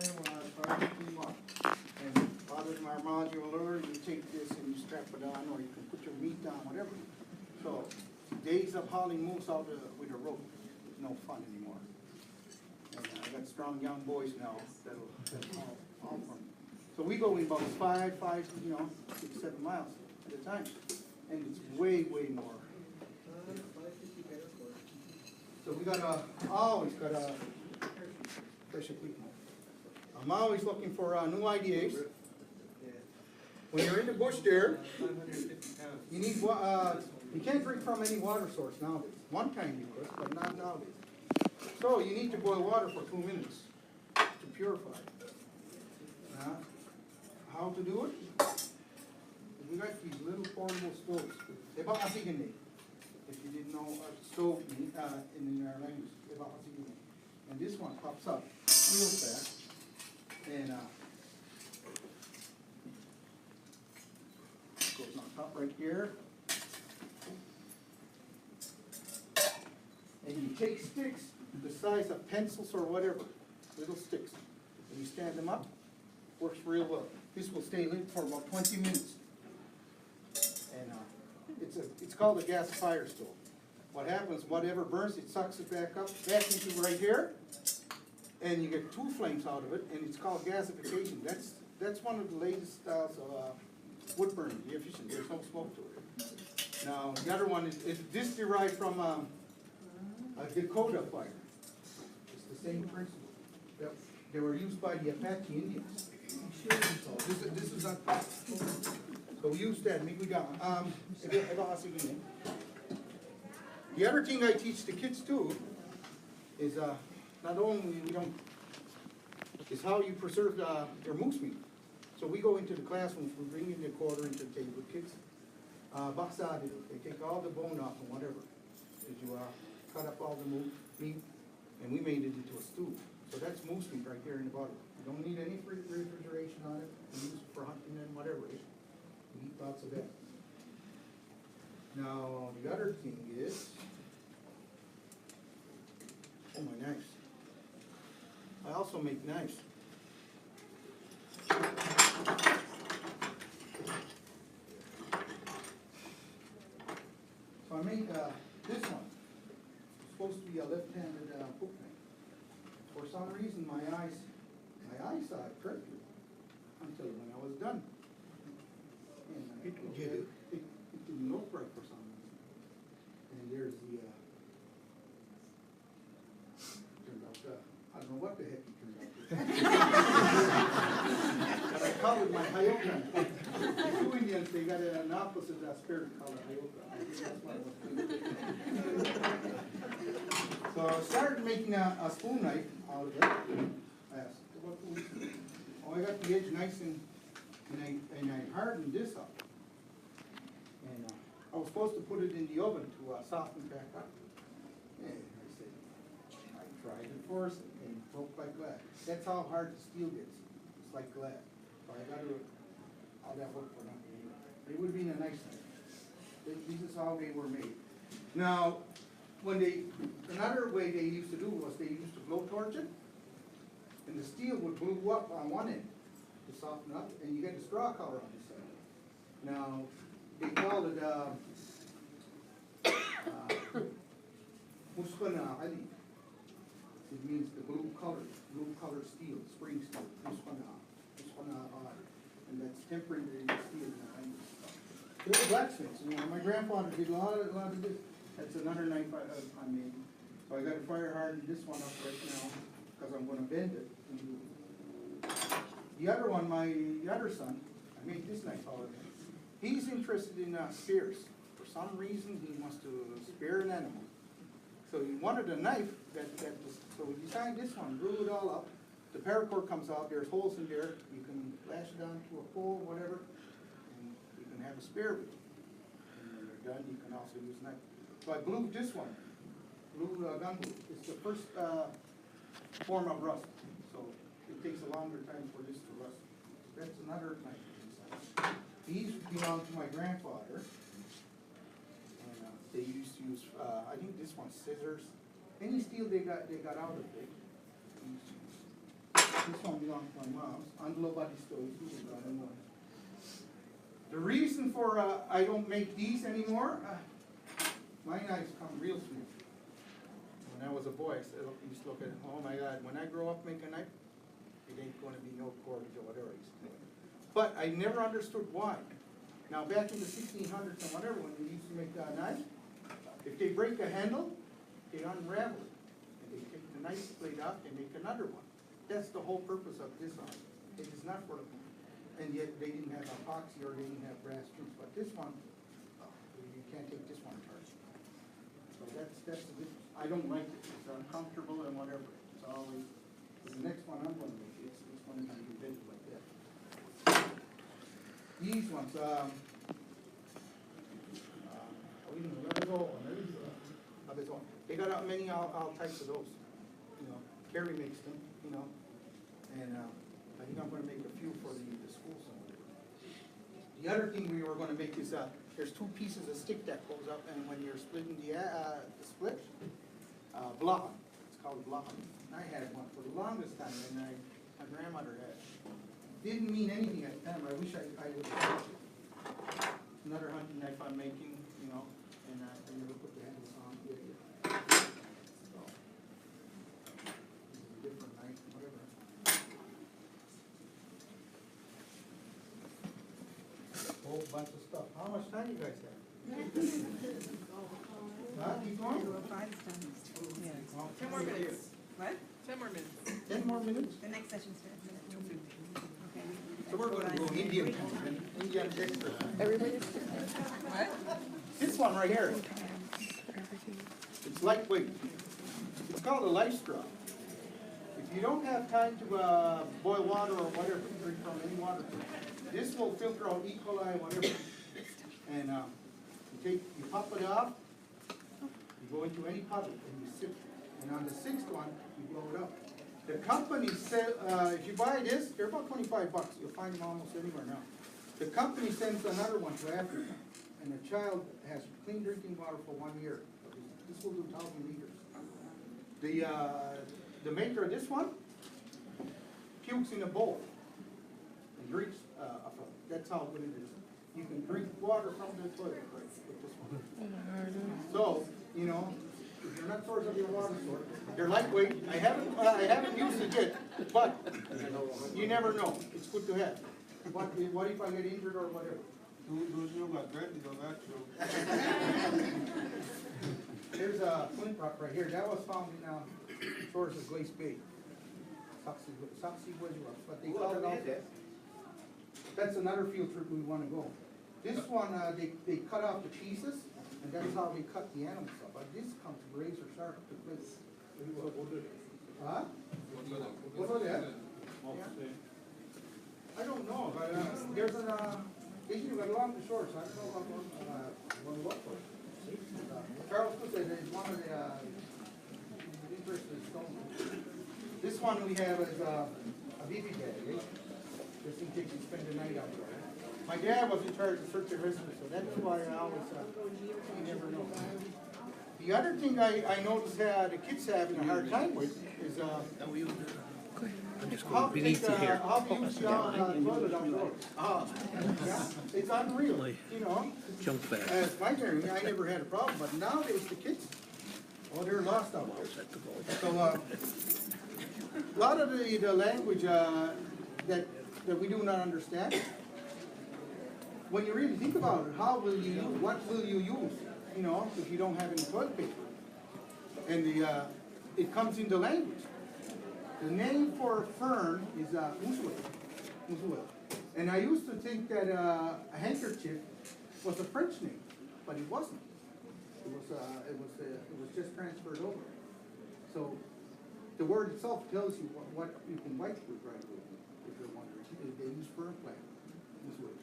5 miles. And other than our modular, you take this and you strap it on, or you can put your meat on, whatever. So, days of hauling moose out with a rope is no fun anymore. And I got strong young boys now that'll haul for me. So we go in about 5, 6, 7 miles at a time. And it's way, way more. So we always got a pressure quick. I'm always looking for new ideas. When you're in the bush there, 550 pounds. you need, you can't drink from any water source nowadays. One time you could, but not nowadays. So you need to boil water for 2 minutes to purify it. How to do it? We got these little portable stoves. They're about asigane. If you didn't know stove in our language, they're about asigane. And this one pops up real fast. And goes on top right here. And you take sticks the size of pencils or whatever, little sticks, and you stand them up, works real well. This will stay lit for about 20 minutes. And it's called a gasifier stove. What happens, whatever burns, it sucks it back up, back into right here, and you get 2 flames out of it, and it's called gasification. That's one of the latest styles of wood burning, the efficient, there's no smoke to it. Now, the other one is this derived from a Dakota fire. It's the same principle. That they were used by the Apache Indians. This is not, so we use that, make we got, the other thing I teach the kids too is, not only we don't, is how you preserve your moose meat. So we go into the classrooms, we bring in the quarter into the table with kids. Baksad, they take all the bone off and whatever. Did you cut up all the meat, and we made it into a stew. So that's moose meat right here in the bottle. You don't need any refrigeration on it. We use it for hunting and whatever. We eat lots of that. Now, the other thing is, oh, my knives. I also make knives. So I made this one. It's supposed to be a left-handed book knife. For some reason, my eyesight tripped me until when I was done. And it didn't look right for some reason. And there's the, turned out, I don't know what the heck it turned out to. But I colored my Hyoka. The two Indians, they got an opposite spirit called Hyoka. I think that's what it was doing. So I started making a spoon knife out of it. I asked, what food? Oh, I got the edge nice and I hardened this up. And I was supposed to put it in the oven to soften back up. And I said, I tried it first and it broke like glass. That's how hard the steel gets. It's like glass. So I got to, all that work for nothing. It would have been a nice knife. This is how they were made. Now, another way they used to do was they used to blowtorch it, and the steel would blow up on one end to soften up, and you get the straw color on this side. Now, they call it Muskana Ali. It means the blue color steel, spring steel, Muskana, and that's temporary steel. They were blacksmiths. You know, my grandfather did a lot of this. That's another knife I made. So I got to fire harden this one up right now because I'm going to bend it. The other one, the other son, I made this knife out of it. He's interested in spears. For some reason, he wants to spear an animal. So he wanted a knife so we designed this one, glue it all up. The paracord comes out, there's holes in there. You can lash it down to a pole, whatever, and you can have a spear with it. And when you're done, you can also use a knife. So I glued this one, gun glue. It's the first form of rust. So it takes a longer time for this to rust. That's another knife inside. These belong to my grandfather. And they used to use, I think this one's scissors. Any steel they got out of it. This one belongs to my mom's. Anglo body stove. The reason for I don't make these anymore, my knives come real smooth. When I was a boy, I used to look at it, oh my God, when I grow up making a knife, it ain't going to be no cordage or whatever I used to do. But I never understood why. Now back in the 1600s and whatever, when they used to make knives, if they break a handle, they unravel it. And they take the knife blade out and make another one. That's the whole purpose of this arm. It is not for the, and yet they didn't have epoxy or they didn't have brass tubes. But this one, you can't take this one apart. So that's the difference. I don't like it. It's uncomfortable and whatever. It's always, the next one I'm going to make, this one is going to be bent like that. These ones, they got out many all types of those. You know, Carrie makes them, you know, and I think I'm going to make a few for the school somewhere. The other thing we were going to make is there's two pieces of stick that goes up, and when you're splitting the split, blahan. It's called blahan. I had one for the longest time, and my grandmother had it. Didn't mean anything at the time. I wish I would have it. Another hunting knife I'm making, you know, and I never put the handles on. So, different knife, whatever. Whole bunch of stuff. How much time you guys have? Huh? Keep going? 10 more minutes. What? 10 10 more minutes. 10 more minutes? The next session's 2:50. Okay. So we're gonna go Indian time, Indian extra. What? This one right here. It's lightweight. It's called a life straw. If you don't have time to boil water or whatever, drink from any water, this will filter out E. coli, whatever. And you pop it off, you go into any puddle and you sip. And on the 6th one, you blow it up. The company said, if you buy this, they're about 25 bucks. You'll find them almost anywhere now. The company sends another one to Africa, and the child has clean drinking water for 1 year. This will do 1,000 liters. The maker of this one pukes in a bowl and drinks from it. That's how good it is. You can drink water from the toilet right with this one. So, you know, if you're not source of your water source, they're lightweight. I haven't used it yet, but you never know. It's good to have. What if I get injured or whatever? There's a flint rock right here. That was found in shores of Glace Bay. Saxigwezi rocks, but they call it out there. That's another field trip we want to go. This one, they cut off the pieces, and that's how they cut the animals up. But this comes razor sharp to this. Huh? What was that? I don't know, but there's an, they usually got along the shore, so I don't know what to look for. Charles Cook said it's one of the interesting stones. This one we have is a BB bag, eh? Just in case you spend the night out there. My dad was in charge of search and rescue, so that's why I always, you never know. The other thing I noticed the kids having a hard time with is, how to use the toilet outdoors. Yeah, it's unreal, you know. Junk bag. As my parents, I never had a problem, but nowadays the kids, oh, they're lost out there. So, a lot of the language that we do not understand, when you really think about it, what will you use, you know, if you don't have any toilet paper? And it comes into language. The name for a fern is Usuel. And I used to think that a handkerchief was a French name, but it wasn't. It was just transferred over. So the word itself tells you what you can wipe with right with, if you're wondering. They use fern plant, Usuel.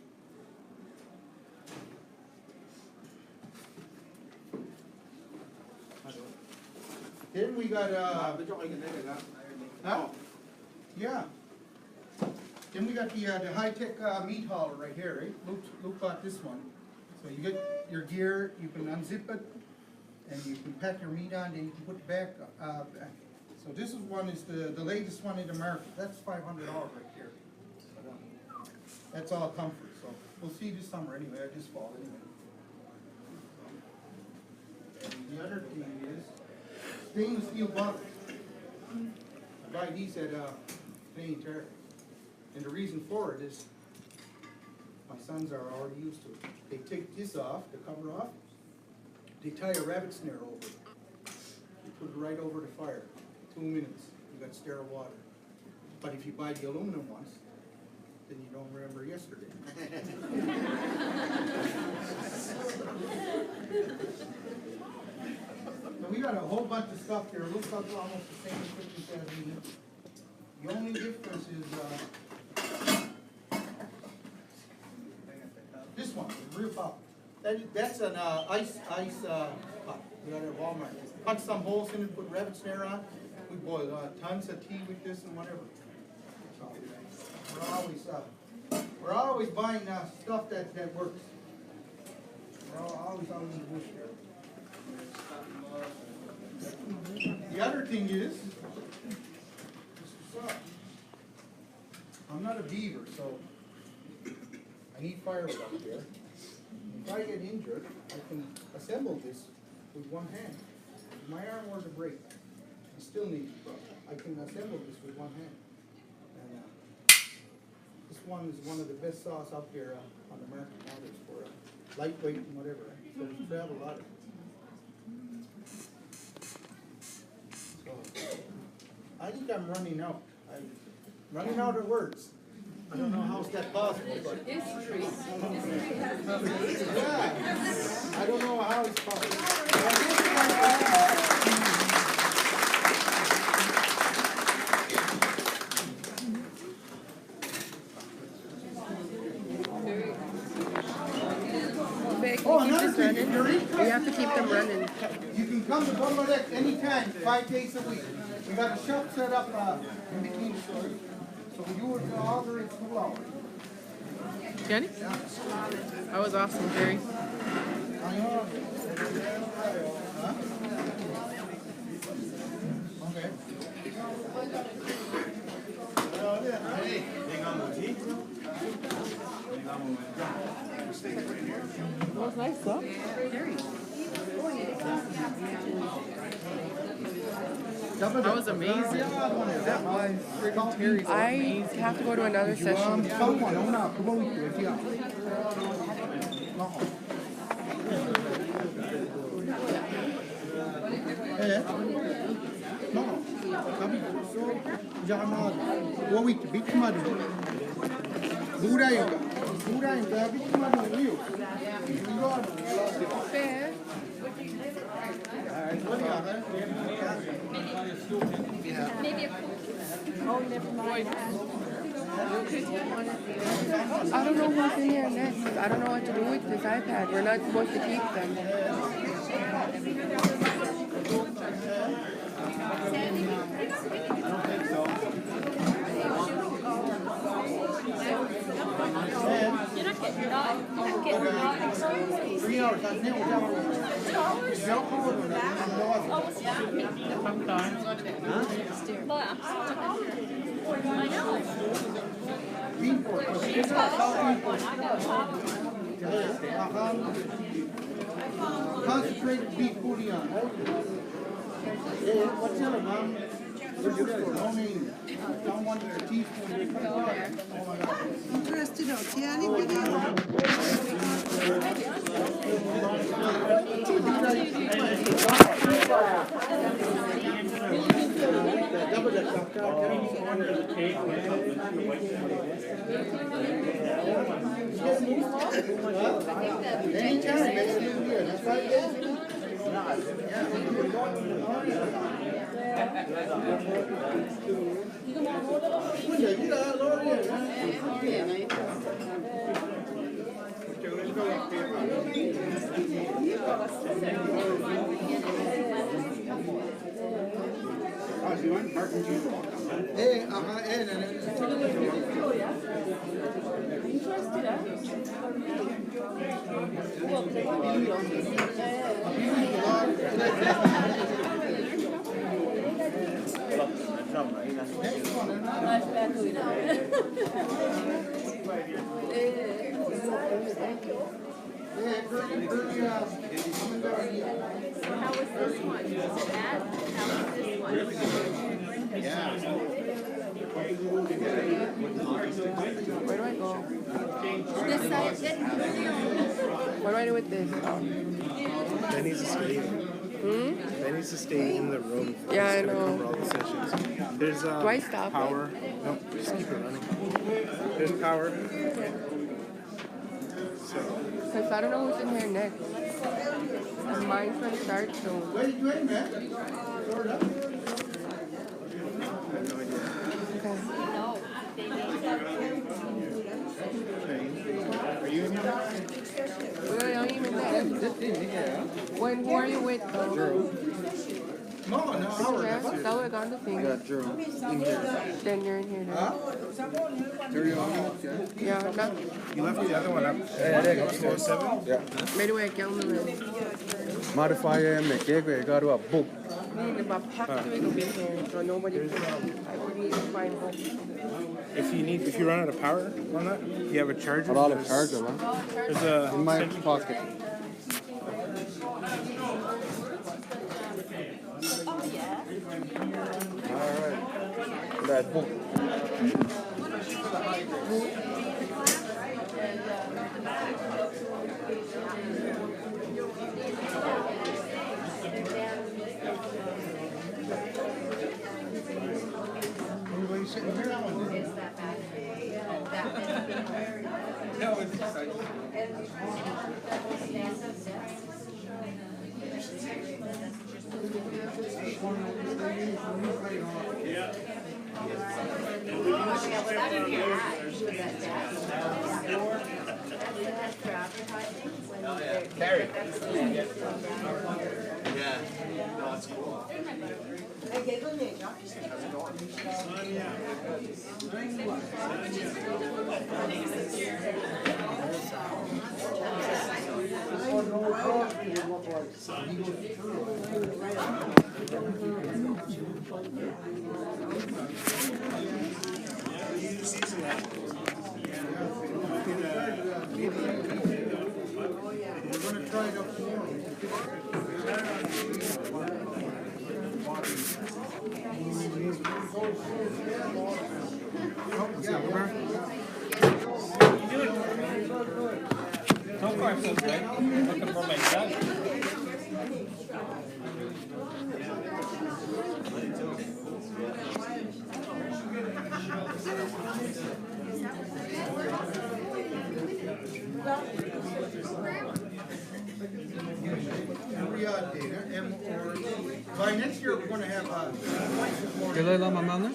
Then we got huh? Yeah. Then we got the high-tech meat hauler right here, right? Luke got this one. So you get your gear, you can unzip it, and you can pack your meat on, then you can put it back. So this one is the latest one in the market. That's $500 right here. That's all comfort. So we'll see this summer anyway, or this fall anyway. And the other thing is stainless steel bottles. I buy these at Canadian Tire. And the reason for it is my sons are already used to it. They take this off, the cover off, they tie a rabbit snare over it. They put it right over the fire. 2 minutes, you got sterile water. But if you buy the aluminum ones, then you don't remember yesterday. So we got a whole bunch of stuff here. It looks like almost the same equipment as we need. The only difference is this one, the real pop. That's an ice pot. We got it at Walmart. Punch some holes in it, put rabbit snare on. We boil tons of tea with this and whatever. So we're always buying stuff that works. We're always in the bush here. The other thing is, I'm not a beaver, so I need firewood up there. If I get injured, I can assemble this with one hand. If my arm were to break, I still need it. I can assemble this with one hand. And this one is one of the best saws out there on the market nowadays for lightweight and whatever. So we travel a lot. I I think I'm running out. I'm running out of words. I don't know how is that possible, but. History. Yeah, I don't know how it's possible. Oh, another thing, if you're You interested, have to keep them running. you can come to Bumbadeck anytime, 5 days a week. We got a shop set up, in between the stores. So we do it all during school hours. Jenny? That was awesome, Jerry. I know. Huh? Okay. That was nice, huh? That was amazing. That was freaking Terry's. I have to go to another session. Someone, oh no, come on, with you. No, kami jangan wawit bikma dulu. Budaya bikma dulu. Fair. I don't know who's in here next. I don't know what to do with this iPad. We're not supposed to keep them. Concentrated beef bouillon. What's the other, Mom? No name. Don't want a teaspoon. Oh my God. Interested, don't see anybody? Anytime, basically, yeah, that's right. Where do I go? This side, then What do I do with this? That needs to stay. That needs to stay in the room. Yeah, I It's gonna know. cover all the sessions. There's Do I stop power. No, just keep it running. There's power. So Because I don't know who's in here next. And mine's going to start soon. What are you doing, man? Sort up. I have no idea. Okay. Are you in here? Well, I don't even know. When, who are you with, though? No, Howard. Yeah, that would have gone to thing. Drew in here. Then you're in here now. Drew, Yeah, not. you left the other one up. Upstairs 7? Yeah. By the way, I can't remember. Modifier me que got a book. But Paxton will be here, so nobody can. I would need to find both. If you run out of power on that, you have a charger. There's a In my pocket. Alright. That book. sitting here on it. Is that bad? That No, it's just like, Carrie. yeah. No, it's cool. We're gonna try it up tomorrow. So far, so good. Looking for my son. Every odd day, or by next year, we're gonna have Kailan mamang na?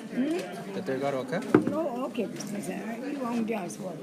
Tatagaro ka? Oo, okay. Yung ang Diyos ko.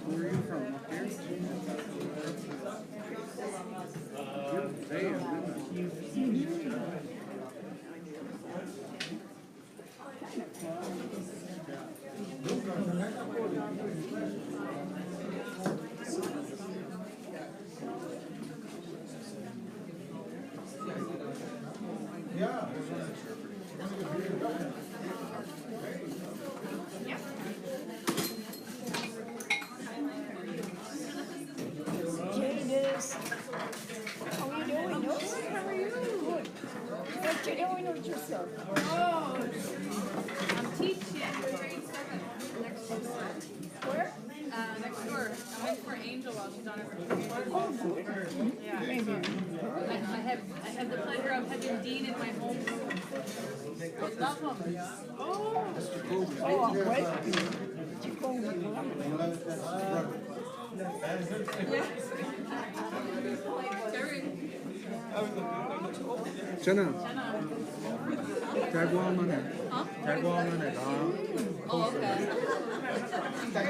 Where are you from? Up here? yeah. Jadis. How are you doing? Good. How are you? Good. What you doing with yourself? Oh, I'm teaching grade 7 next door. Where? Next door. I'm waiting for Angel while she's on her vacation. Oh, good. Yeah. Maybe. I have the pleasure of having Dean in my home. I love him. Oh, what? Very. Jenna. Tag one man. Huh? Tag one man. Oh, okay. Tag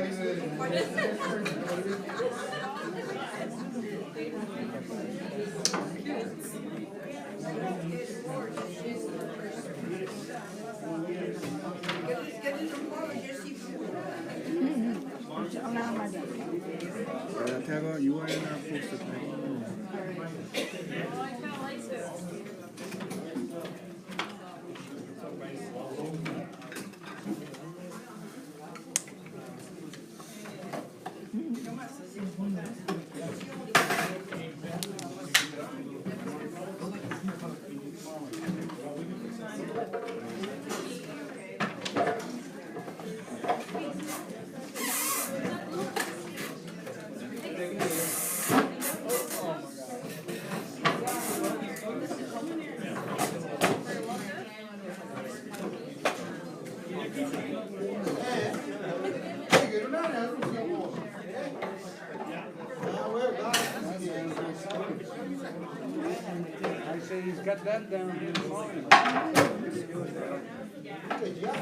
you are in our post. Oh, I kind of like this. I say he's got that down here fine. Good job.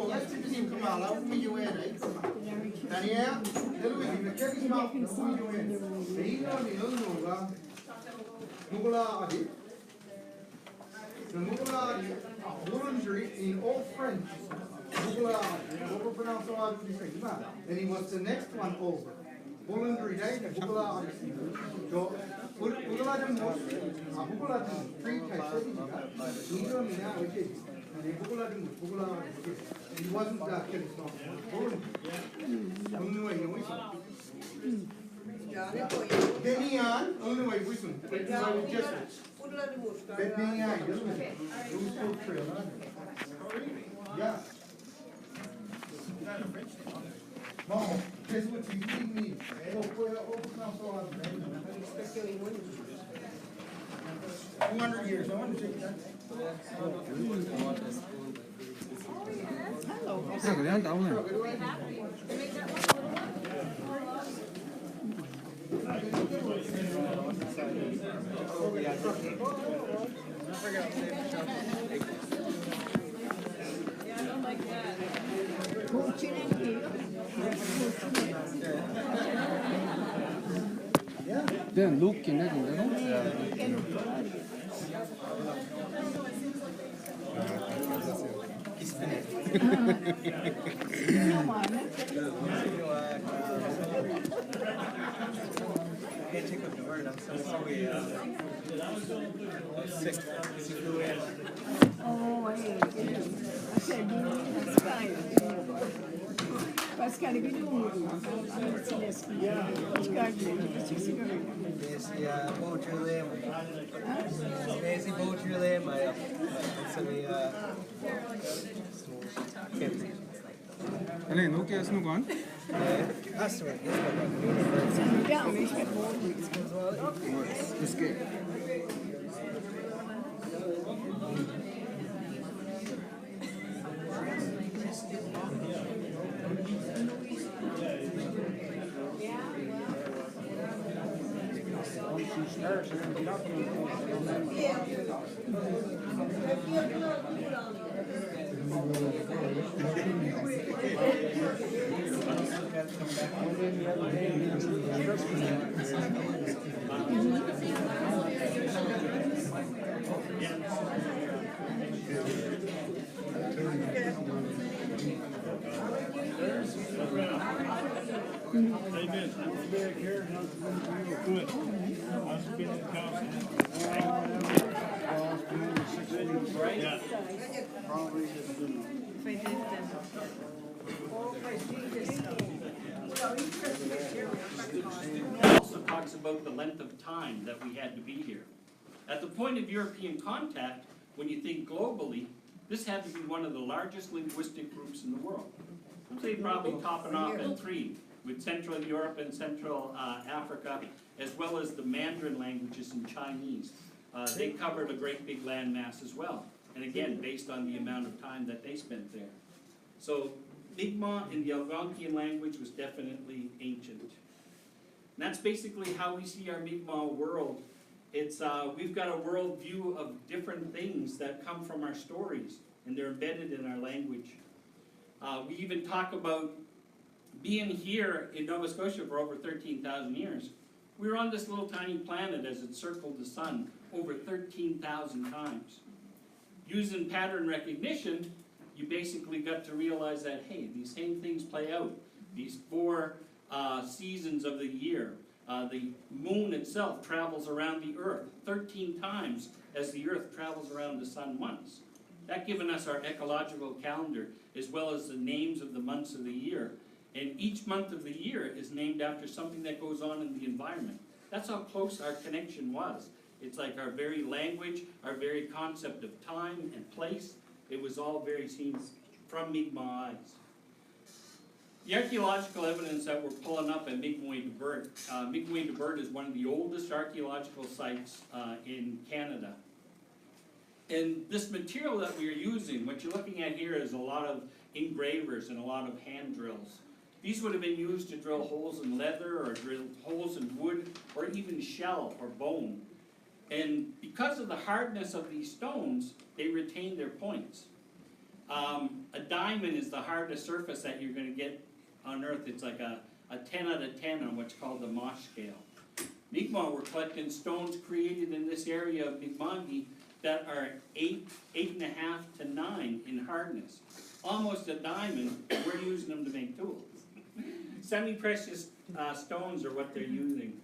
let's see come out, I'll come you in, eh? Daniel, little bit, you check him out, come you in. They know me, no, Mugula Adi. The Mugula Adi, voluntary in Old French. Mugula Adi, overpronounced all the things. Then he was the next one over. Voluntary, right? Mugula Adi. So, Mugula Adi was, Mugula Adi, three types. You know me now, which is. Mugula Adi, he wasn't that kid, it's not. Only way, you know, Benian, only way we can. Just. Benian, you still trail. Yeah. No, guess what you need me? Open up all 200 years, I want to take that. Ja, 그냥 나오네. Den looking at Can't take up the word, I'm so sorry. Sick. Oh, I said, that's fine. Pascal, que tu Nancy Beaujolais, my Alleen, hoe keer is het nog aan? Also talks about the length of time that we had to be here. At the point of European contact, when you think globally, this had to be one of the largest linguistic groups in the world. I'd say probably topping off at 3, with Central Europe and Central Africa, as well as the Mandarin languages and Chinese. They covered a great big landmass as well, and again, based on the amount of time that they spent there. So Mi'kmaq in the Algonquian language was definitely ancient. And that's basically how we see our Mi'kmaq world. It's, we've got a world view of different things that come from our stories, and they're embedded in our language. We even talk about being here in Nova Scotia for over 13,000 years. We were on this little tiny planet as it circled the sun over 13,000 times. Using pattern recognition, you basically got to realize that, hey, these same things play out. These 4 seasons of the year. The moon itself travels around the earth 13 times as the earth travels around the sun once. That given us our ecological calendar, as well as the names of the months of the year. And each month of the year is named after something that goes on in the environment. That's how close our connection was. It's like our very language, our very concept of time and place. It was all very seen from Mi'kmaq eyes. The archaeological evidence that we're pulling up at Mi'kmaq-Debert, Mi'kmaq-Debert is one of the oldest archaeological sites in Canada. And this material that we are using, what you're looking at here is a lot of engravers and a lot of hand drills. These would have been used to drill holes in leather or drill holes in wood or even shell or bone. And because of the hardness of these stones, they retain their points. A diamond is the hardest surface that you're gonna get on Earth. It's like a 10 out of 10 on what's called the Mosh scale. Mi'kmaq were collecting stones created in this area of Mi'kma'ki that are 8.5 to 9 in hardness. Almost a diamond, we're using them to make tools. Semi-precious stones are what they're using.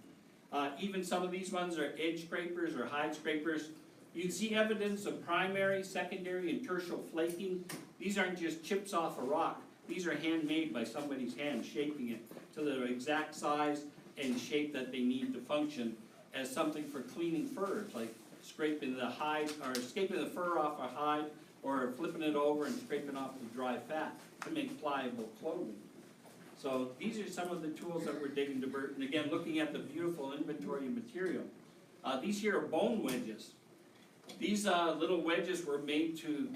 Even some of these ones are edge scrapers or hide scrapers. You can see evidence of primary, secondary, and tertiary flaking. These aren't just chips off a rock. These are handmade by somebody's hand, shaping it to the exact size and shape that they need to function as something for cleaning fur. It's like scraping the hide, or scraping the fur off a hide, or flipping it over and scraping off the dry fat to make pliable clothing. So these are some of the tools that we're digging to Burton. Again, looking at the beautiful inventory of material. These here are bone wedges. These little wedges were made to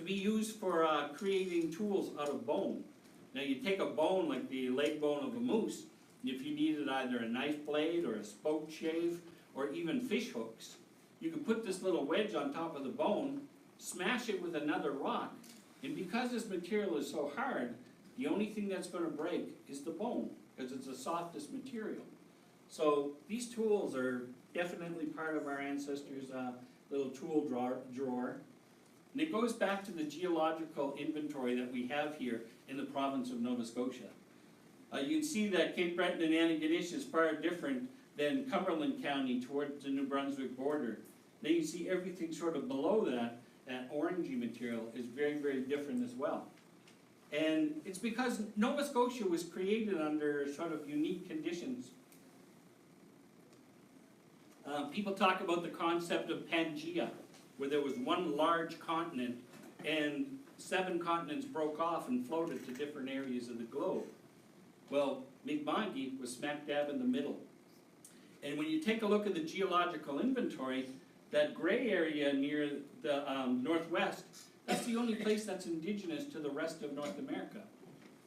be used for creating tools out of bone. Now you take a bone like the leg bone of a moose, and if you needed either a knife blade or a spoke shave or even fish hooks, you can put this little wedge on top of the bone, smash it with another rock, and because this material is so hard, the only thing that's going to break is the bone, because it's the softest material. So these tools are definitely part of our ancestors' little tool drawer. And it goes back to the geological inventory that we have here in the province of Nova Scotia. You can see that Cape Breton and Antigonish is far different than Cumberland County towards the New Brunswick border. Then you see everything sort of below that, that orangey material is very, very different as well. And it's because Nova Scotia was created under sort of unique conditions. People talk about the concept of Pangea, where there was one large continent and 7 continents broke off and floated to different areas of the globe. Well, Mi'kma'ki was smack dab in the middle. And when you take a look at the geological inventory, that gray area near the northwest, that's the only place that's indigenous to the rest of North America.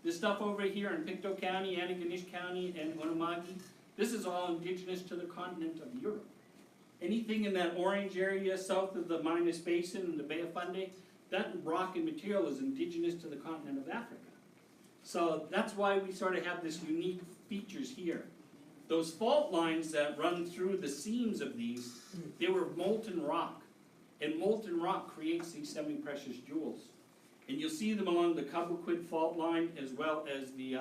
This stuff over here in Pictou County, Antigonish County, and Unama'ki, this is all indigenous to the continent of Europe. Anything in that orange area south of the Minas Basin and the Bay of Fundy, that rock and material is indigenous to the continent of Africa. So that's why we sort of have this unique features here. Those fault lines that run through the seams of these, they were molten rock. And molten rock creates these semi-precious jewels. And you'll see them along the Cobequid fault line as well as the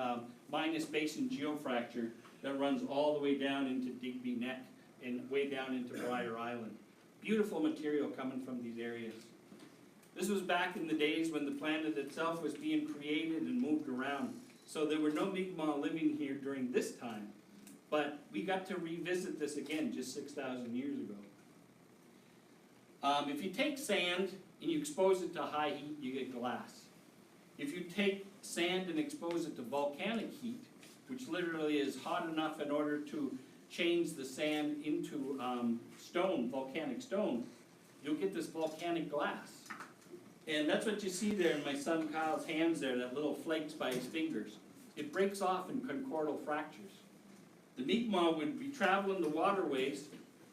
Minas Basin geofracture that runs all the way down into Digby Neck and way down into Briar Island. Beautiful material coming from these areas. This was back in the days when the planet itself was being created and moved around. So there were no Mi'kmaq living here during this time. But we got to revisit this again just 6,000 years ago. If you take sand and you expose it to high heat, you get glass. If you take sand and expose it to volcanic heat, which literally is hot enough in order to change the sand into stone, volcanic stone, you'll get this volcanic glass. And that's what you see there in my son Kyle's hands there, that little flakes by his fingers. It breaks off in conchordal fractures. The Mi'kmaq would be traveling the waterways,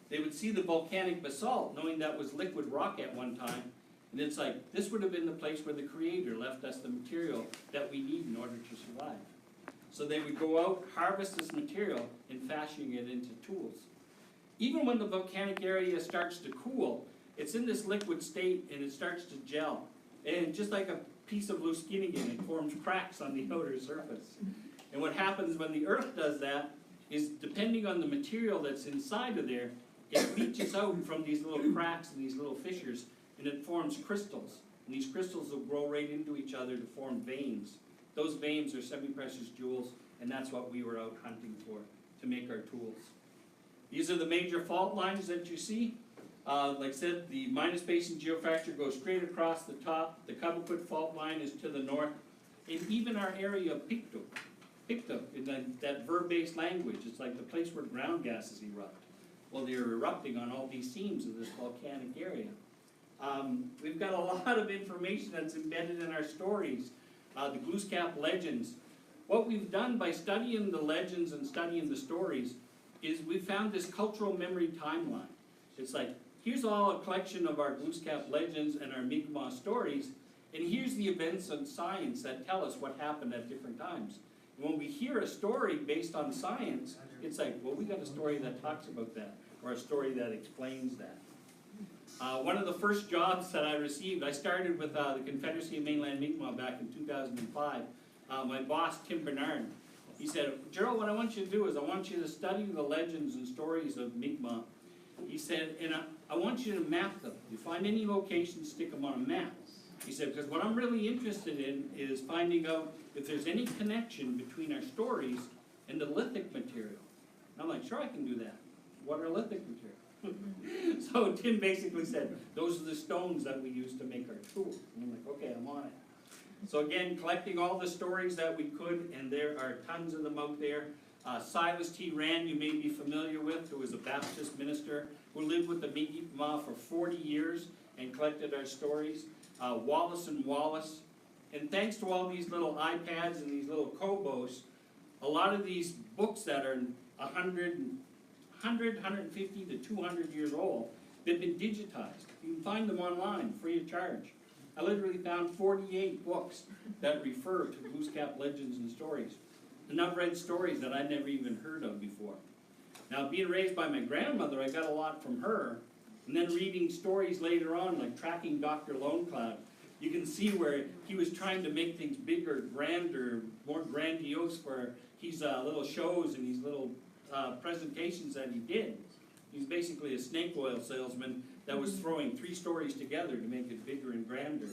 they would see the volcanic basalt, knowing that was liquid rock at one time, and it's like, this would have been the place where the Creator left us the material that we need in order to survive. So they would go out, harvest this material, and fashion it into tools. Even when the volcanic area starts to cool, it's in this liquid state and it starts to gel. And just like a piece of loose skin again, it forms cracks on the outer surface. And what happens when the earth does that is, depending on the material that's inside of there, it leaches out from these little cracks and these little fissures, and it forms crystals. And these crystals will grow right into each other to form veins. Those veins are semi-precious jewels, and that's what we were out hunting for, to make our tools. These are the major fault lines that you see. Like I said, the Minas Basin geofracture goes straight across the top. The Cobequid fault line is to the north. And even our area of Pictou, in that verb-based language, it's like the place where ground gases erupt. Well, they're erupting on all these seams of this volcanic area. We've got a lot of information that's embedded in our stories, the Glooscap legends. What we've done by studying the legends and studying the stories is we found this cultural memory timeline. It's like here's all a collection of our Glooscap legends and our Mi'kmaq stories, and here's the events of science that tell us what happened at different times. And when we hear a story based on science, it's like, well, we got a story that talks about that, or a story that explains that. One of the first jobs that I received, I started with the Confederacy of Mainland Mi'kmaq back in 2005. My boss, Tim Bernard, he said, Gerald, what I want you to do is I want you to study the legends and stories of Mi'kmaq. He said, and I want you to map them. You find any locations, stick them on a map. He said, because what I'm really interested in is finding out if there's any connection between our stories and the lithic material. And I'm like, sure, I can do that. What are lithic material? So Tim basically said, those are the stones that we use to make our tools. And I'm like, okay, I'm on it. So again, collecting all the stories that we could, and there are tons of them out there. Silas T. Rand, you may be familiar with, who was a Baptist minister, who lived with the Mi'kmaq for 40 years and collected our stories. Wallace and Wallace. And thanks to all these little iPads and these little Kobos, a lot of these books that are 150 to 200 years old, they've been digitized. You can find them online, free of charge. I literally found 48 books that refer to Glooscap legends and stories. And I've read stories that I'd never even heard of before. Now, being raised by my grandmother, I got a lot from her. And then reading stories later on, like Tracking Dr. Lone Cloud, you can see where he was trying to make things bigger, grander, more grandiose for his little shows and these little presentations that he did. He's basically a snake oil salesman that was throwing 3 stories together to make it bigger and grander.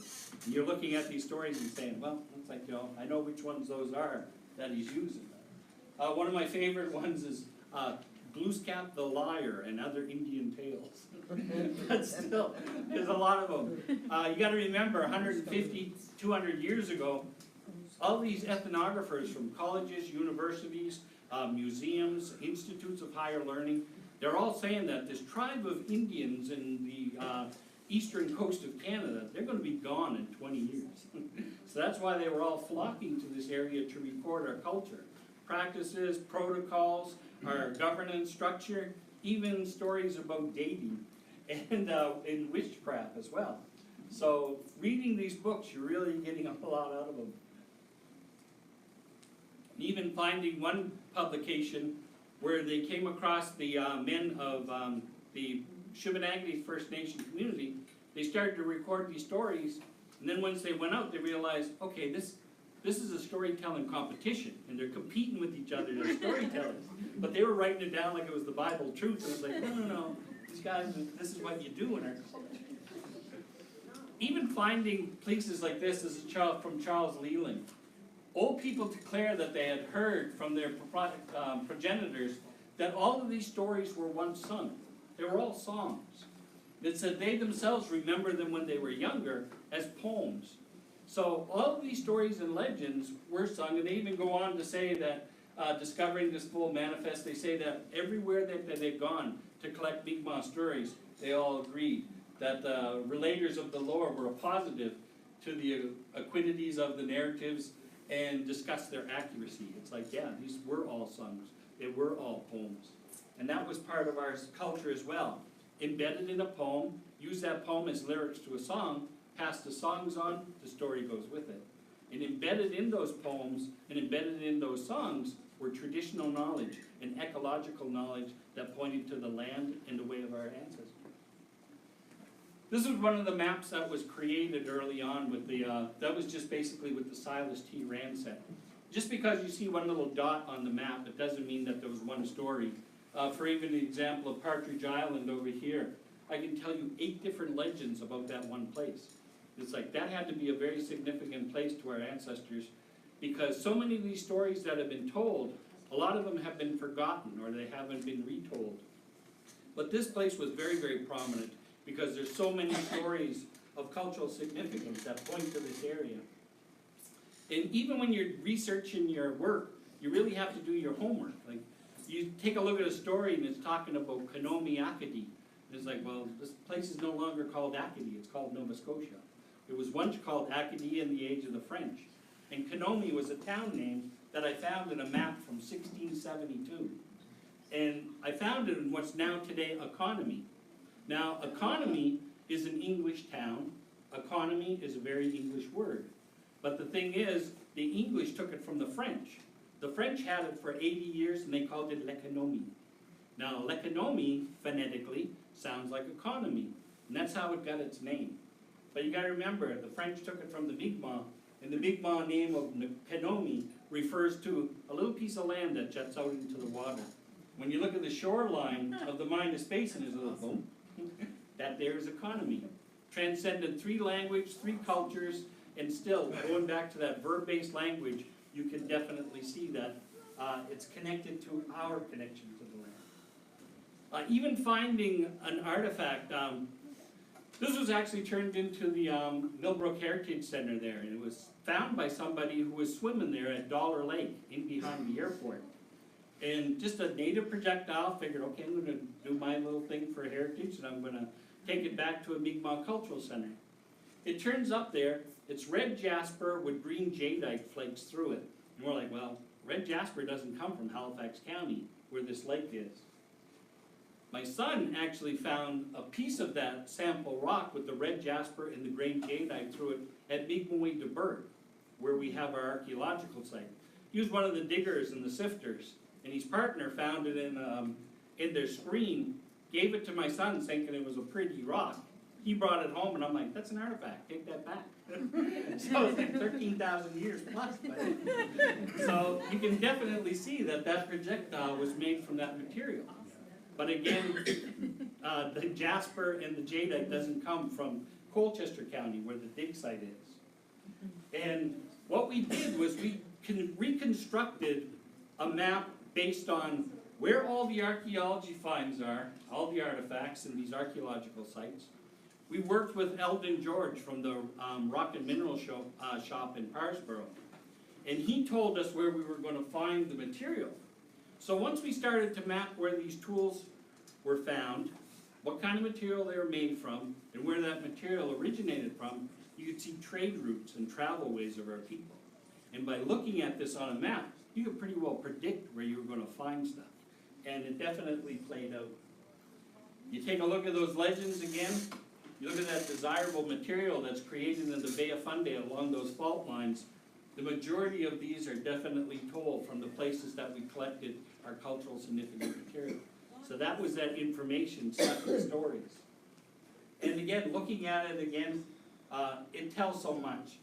And you're looking at these stories and saying, well, looks like, you know, I know which ones those are that he's using. One of my favorite ones is Glooscap the Liar and Other Indian Tales. But still, there's a lot of them. You gotta remember, 150, 200 years ago, all these ethnographers from colleges, universities, museums, institutes of higher learning, they're all saying that this tribe of Indians in the eastern coast of Canada, they're going to be gone in 20 years. So that's why they were all flocking to this area to record our culture. Practices, protocols, our governance structure, even stories about dating and witchcraft as well. So reading these books, you're really getting a lot out of them. Even finding one publication where they came across the men of the Shubenacadie First Nation community. They started to record these stories, and then once they went out, they realized, okay, this is a storytelling competition, and they're competing with each other as storytellers. But they were writing it down like it was the Bible truth, and it was like, no, these guys, this is what you do in our culture. Even finding places like this is from Charles Leland. Old people declare that they had heard from their progenitors that all of these stories were once sung. They were all songs. It said they themselves remember them when they were younger as poems. So all of these stories and legends were sung, and they even go on to say that, discovering this full manifest, they say that everywhere that they've gone to collect Mi'kmaq stories, they all agreed that the relators of the lore were positive to the equidities of the narratives and discuss their accuracy. It's like, yeah, these were all songs. They were all poems. And that was part of our culture as well. Embedded in a poem, use that poem as lyrics to a song, pass the songs on, the story goes with it. And embedded in those poems and embedded in those songs were traditional knowledge and ecological knowledge that pointed to the land and the way of our ancestors. This was one of the maps that was created early on with the, that was just basically with the Silas T. Rand set. Just because you see one little dot on the map, it doesn't mean that there was one story. For even the example of Partridge Island over here, I can tell you 8 different legends about that one place. It's like that had to be a very significant place to our ancestors, because so many of these stories that have been told, a lot of them have been forgotten or they haven't been retold. But this place was very, very prominent because there's so many stories of cultural significance that point to this area. And even when you're researching your work, you really have to do your homework. Like, you take a look at a story and it's talking about Kanomi Acadie. It's like, well, this place is no longer called Acadie, it's called Nova Scotia. It was once called Acadie in the age of the French. And Kanomi was a town name that I found in a map from 1672. And I found it in what's now today Economy. Now, economy is an English town. Economy is a very English word. But the thing is, the English took it from the French. The French had it for 80 years and they called it l'économie. Now, l'économie, phonetically, sounds like economy. And that's how it got its name. But you gotta remember, the French took it from the Mi'kmaq, and the Mi'kmaq name of l'économie refers to a little piece of land that juts out into the water. When you look at the shoreline of the Minas Basin, there's a little boom. That there is economy. Transcended 3 languages, 3 cultures, and still, going back to that verb-based language, you can definitely see that it's connected to our connection to the land. Even finding an artifact, this was actually turned into the Millbrook Heritage Center there, and it was found by somebody who was swimming there at Dollar Lake, in behind the airport. And just a native projectile, figured, okay, I'm gonna do my little thing for heritage, and I'm gonna take it back to a Mi'kmaq Cultural Center. It turns up there, it's red jasper with green jadeite flakes through it. And we're like, well, red jasper doesn't come from Halifax County, where this lake is. My son actually found a piece of that sample rock with the red jasper and the green jadeite through it at Mi'kmaq de Burt, where we have our archaeological site. He was one of the diggers and the sifters, and his partner found it in their screen, gave it to my son thinking it was a pretty rock. He brought it home and I'm like, that's an artifact, take that back. So it's like 13,000 years plus. So you can definitely see that that projectile was made from that material. But again, the jasper and the jadeite doesn't come from Colchester County where the dig site is. And what we did was we reconstructed a map based on where all the archaeology finds are, all the artifacts in these archaeological sites. We worked with Eldon George from the Rock and Mineral Shop in Parsboro, and he told us where we were going to find the material. So once we started to map where these tools were found, what kind of material they were made from, and where that material originated from, you could see trade routes and travel ways of our people. And by looking at this on a map, you could pretty well predict where you were going to find stuff. And it definitely played out. You take a look at those legends again, you look at that desirable material that's created in the Bay of Fundy along those fault lines, the majority of these are definitely told from the places that we collected our cultural significant material. So that was that information stuck in stories. And again, looking at it again, it tells so much.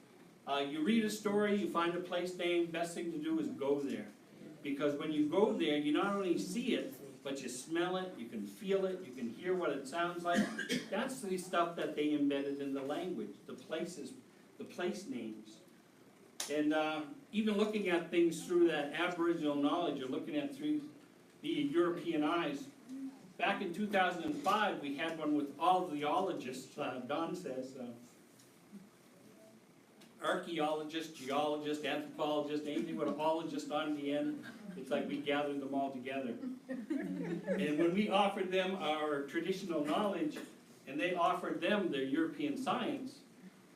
You read a story, you find a place name, best thing to do is go there. Because when you go there, you not only see it, but you smell it, you can feel it, you can hear what it sounds like. That's the stuff that they embedded in the language, the places, the place names. And even looking at things through that Aboriginal knowledge, you're looking at through the European eyes. Back in 2005, we had one with all the geologists, Don says, archaeologist, geologist, anthropologist, anything with ologist on the end. It's like we gathered them all together. And when we offered them our traditional knowledge, and they offered them their European science,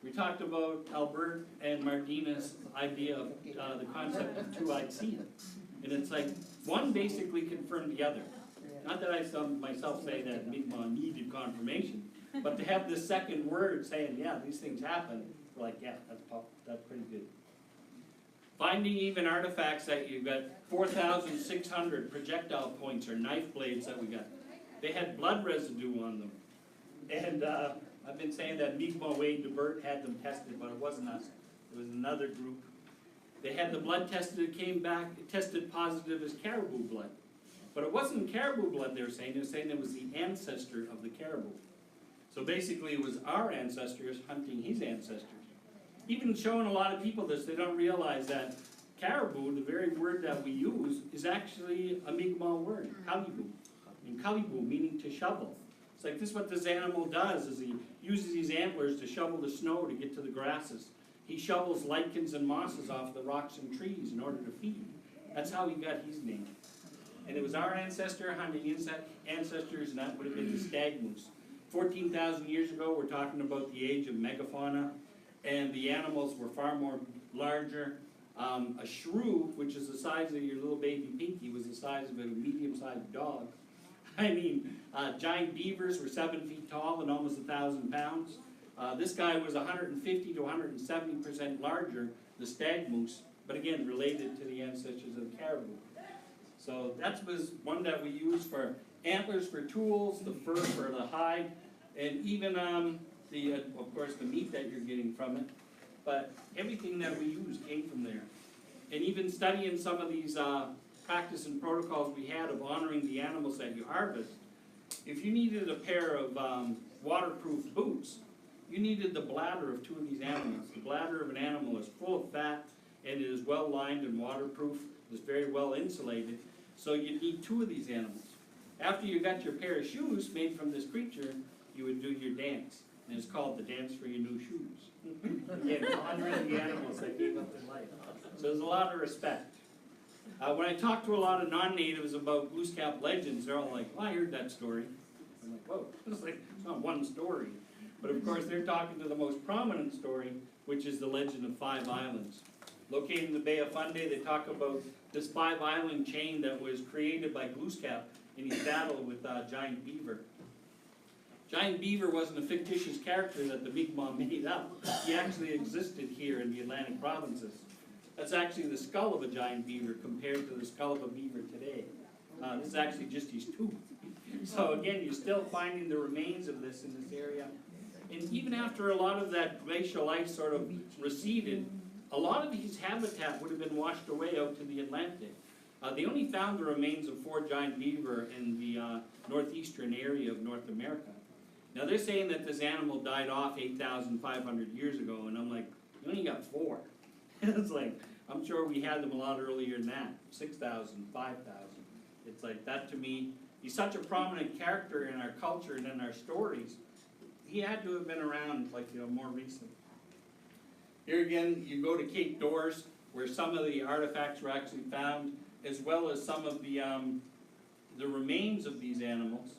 we talked about Albert and Martina's idea of the concept of two-eyed seeing. And it's like, one basically confirmed the other. Not that I myself say that Mi'kmaq needed confirmation, but to have the second word saying, yeah, these things happen, we're like, yeah, that's pretty good. Finding even artifacts that you've got 4,600 projectile points or knife blades that we got. They had blood residue on them. And I've been saying that Mi'kmaq Wade de Burt had them tested, but it wasn't us. It was another group. They had the blood tested, it came back, it tested positive as caribou blood. But it wasn't caribou blood they were saying it was the ancestor of the caribou. So basically it was our ancestors hunting his ancestors. Even showing a lot of people this, they don't realize that caribou, the very word that we use, is actually a Mi'kmaq word, kalibu. And kalibu meaning to shovel. It's like this is what this animal does, is he uses his antlers to shovel the snow to get to the grasses. He shovels lichens and mosses off the rocks and trees in order to feed. That's how he got his name. And it was our ancestor hunting ancestors, and that would have been the stag moose. 14,000 years ago, we're talking about the age of megafauna, and the animals were far more larger. A shrew, which is the size of your little baby pinky, was the size of a medium-sized dog. I mean, giant beavers were 7 feet tall and almost 1,000 pounds. This guy was 150 to 170% larger, the stag moose, but again, related to the ancestors of the caribou. So that was one that we used for antlers for tools, the fur for the hide, and even of course, the meat that you're getting from it. But everything that we used came from there. And even studying some of these practice and protocols we had of honoring the animals that you harvest, if you needed a pair of waterproof boots, you needed the bladder of 2 of these animals. The bladder of an animal is full of fat and it is well lined and waterproof. It's very well insulated. So you need 2 of these animals. After you got your pair of shoes made from this creature, you would do your dance. And it's called the dance for your new shoes. Again, honoring the animals that gave up their life. So there's a lot of respect. When I talk to a lot of non-natives about Glooscap legends, they're all like, well, I heard that story. I'm like, whoa, it's like, it's not one story. But of course, they're talking to the most prominent story, which is the legend of 5 islands. Located in the Bay of Fundy, they talk about this 5-island chain that was created by Glooscap in his battle with Giant Beaver. Giant Beaver wasn't a fictitious character that the Mi'kmaq made up. He actually existed here in the Atlantic provinces. That's actually the skull of a giant beaver compared to the skull of a beaver today. This is actually just his tooth. So again, you're still finding the remains of this in this area. And even after a lot of that glacial ice sort of receded, a lot of his habitat would have been washed away out to the Atlantic. They only found the remains of 4 giant beaver in the northeastern area of North America. Now they're saying that this animal died off 8,500 years ago, and I'm like, you only got 4. It's like, I'm sure we had them a lot earlier than that, 6,000, 5,000. It's like, that to me, he's such a prominent character in our culture and in our stories. He had to have been around, like, more recent. Here again, you go to Cape Dores, where some of the artifacts were actually found, as well as some of the remains of these animals.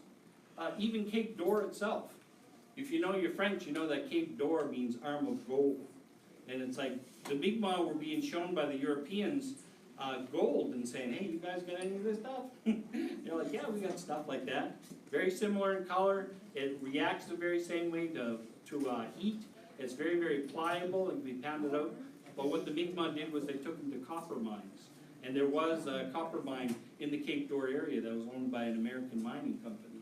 Even Cape Dore itself. If you know your French, you know that Cape Dore means arm of gold. And it's like, the Mi'kmaq were being shown by the Europeans gold and saying, hey, you guys got any of this stuff? They're like, yeah, we got stuff like that. Very similar in color. It reacts the very same way to heat. It's very, very pliable and can be pounded out. But what the Mi'kmaq did was they took them to copper mines. And there was a copper mine in the Cape Dore area that was owned by an American mining company.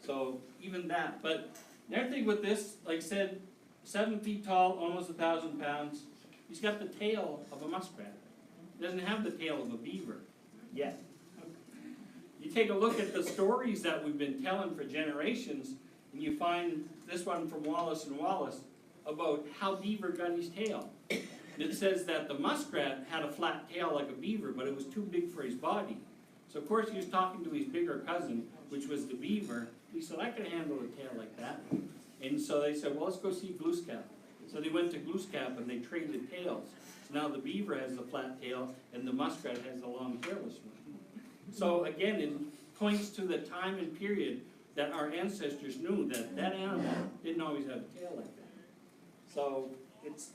So even that. But the other thing with this, like I said, 7 feet tall, almost 1,000 pounds. He's got the tail of a muskrat. He doesn't have the tail of a beaver yet. You take a look at the stories that we've been telling for generations, and you find this one from Wallace and Wallace about how beaver got his tail. And it says that the muskrat had a flat tail like a beaver, but it was too big for his body. So of course he was talking to his bigger cousin, which was the beaver. He said, I can handle a tail like that. And so they said, well, let's go see Glooscap. So they went to Glooscap and they traded tails. So now the beaver has the flat tail and the muskrat has the long tailless one. So again, it points to the time and period that our ancestors knew that that animal didn't always have a tail like that. So it's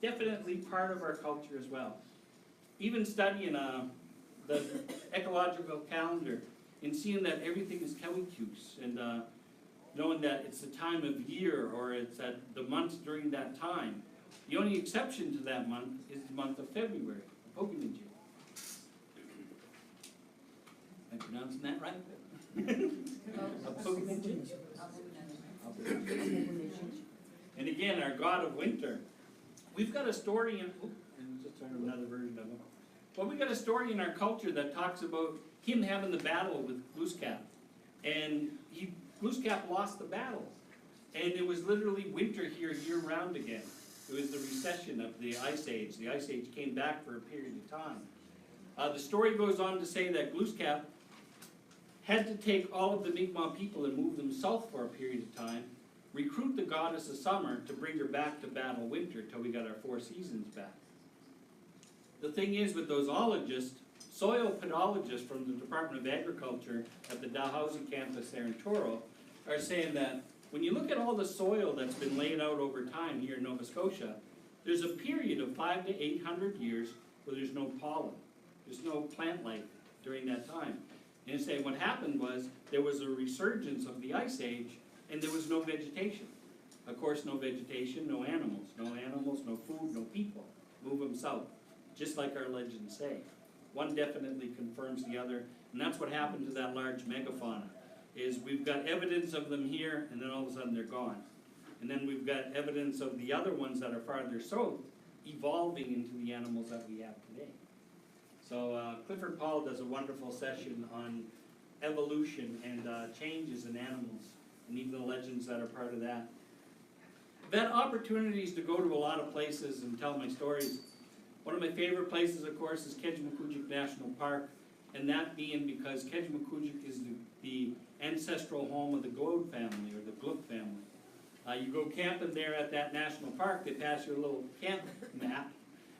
definitely part of our culture as well. Even studying the ecological calendar and seeing that everything is Kawicuse and knowing that it's the time of year or it's at the months during that time. The only exception to that month is the month of February, Pokinajin. Am I pronouncing that right? Pokinajin. And again, our god of winter. We've got a story in, just trying another version of it. Well, we got a story in our culture that talks about him having the battle with Glooscap. And Glooscap lost the battle. And it was literally winter here year-round again. It was the recession of the Ice Age. The Ice Age came back for a period of time. The story goes on to say that Glooscap had to take all of the Mi'kmaq people and move them south for a period of time, recruit the goddess of summer to bring her back to battle winter till we got our 4 seasons back. The thing is with those ologists, soil pedologists from the Department of Agriculture at the Dalhousie campus there in Truro are saying that when you look at all the soil that's been laid out over time here in Nova Scotia, there's a period of 500 to 800 years where there's no pollen. There's no plant life during that time. And say what happened was, there was a resurgence of the Ice Age, and there was no vegetation. Of course, no vegetation, no animals, no food, no people. Move them south, just like our legends say. One definitely confirms the other, and that's what happened to that large megafauna, is we've got evidence of them here, and then all of a sudden they're gone. And then we've got evidence of the other ones that are farther south, evolving into the animals that we have today. So Clifford Paul does a wonderful session on evolution and changes in animals, and even the legends that are part of that. I've had opportunities to go to a lot of places and tell my stories. One of my favorite places, of course, is Kejimkujik National Park, and that being because Kejimkujik is the ancestral home of the Glode family, or the Gluck family. You go camping there at that national park, they pass you a little camp map,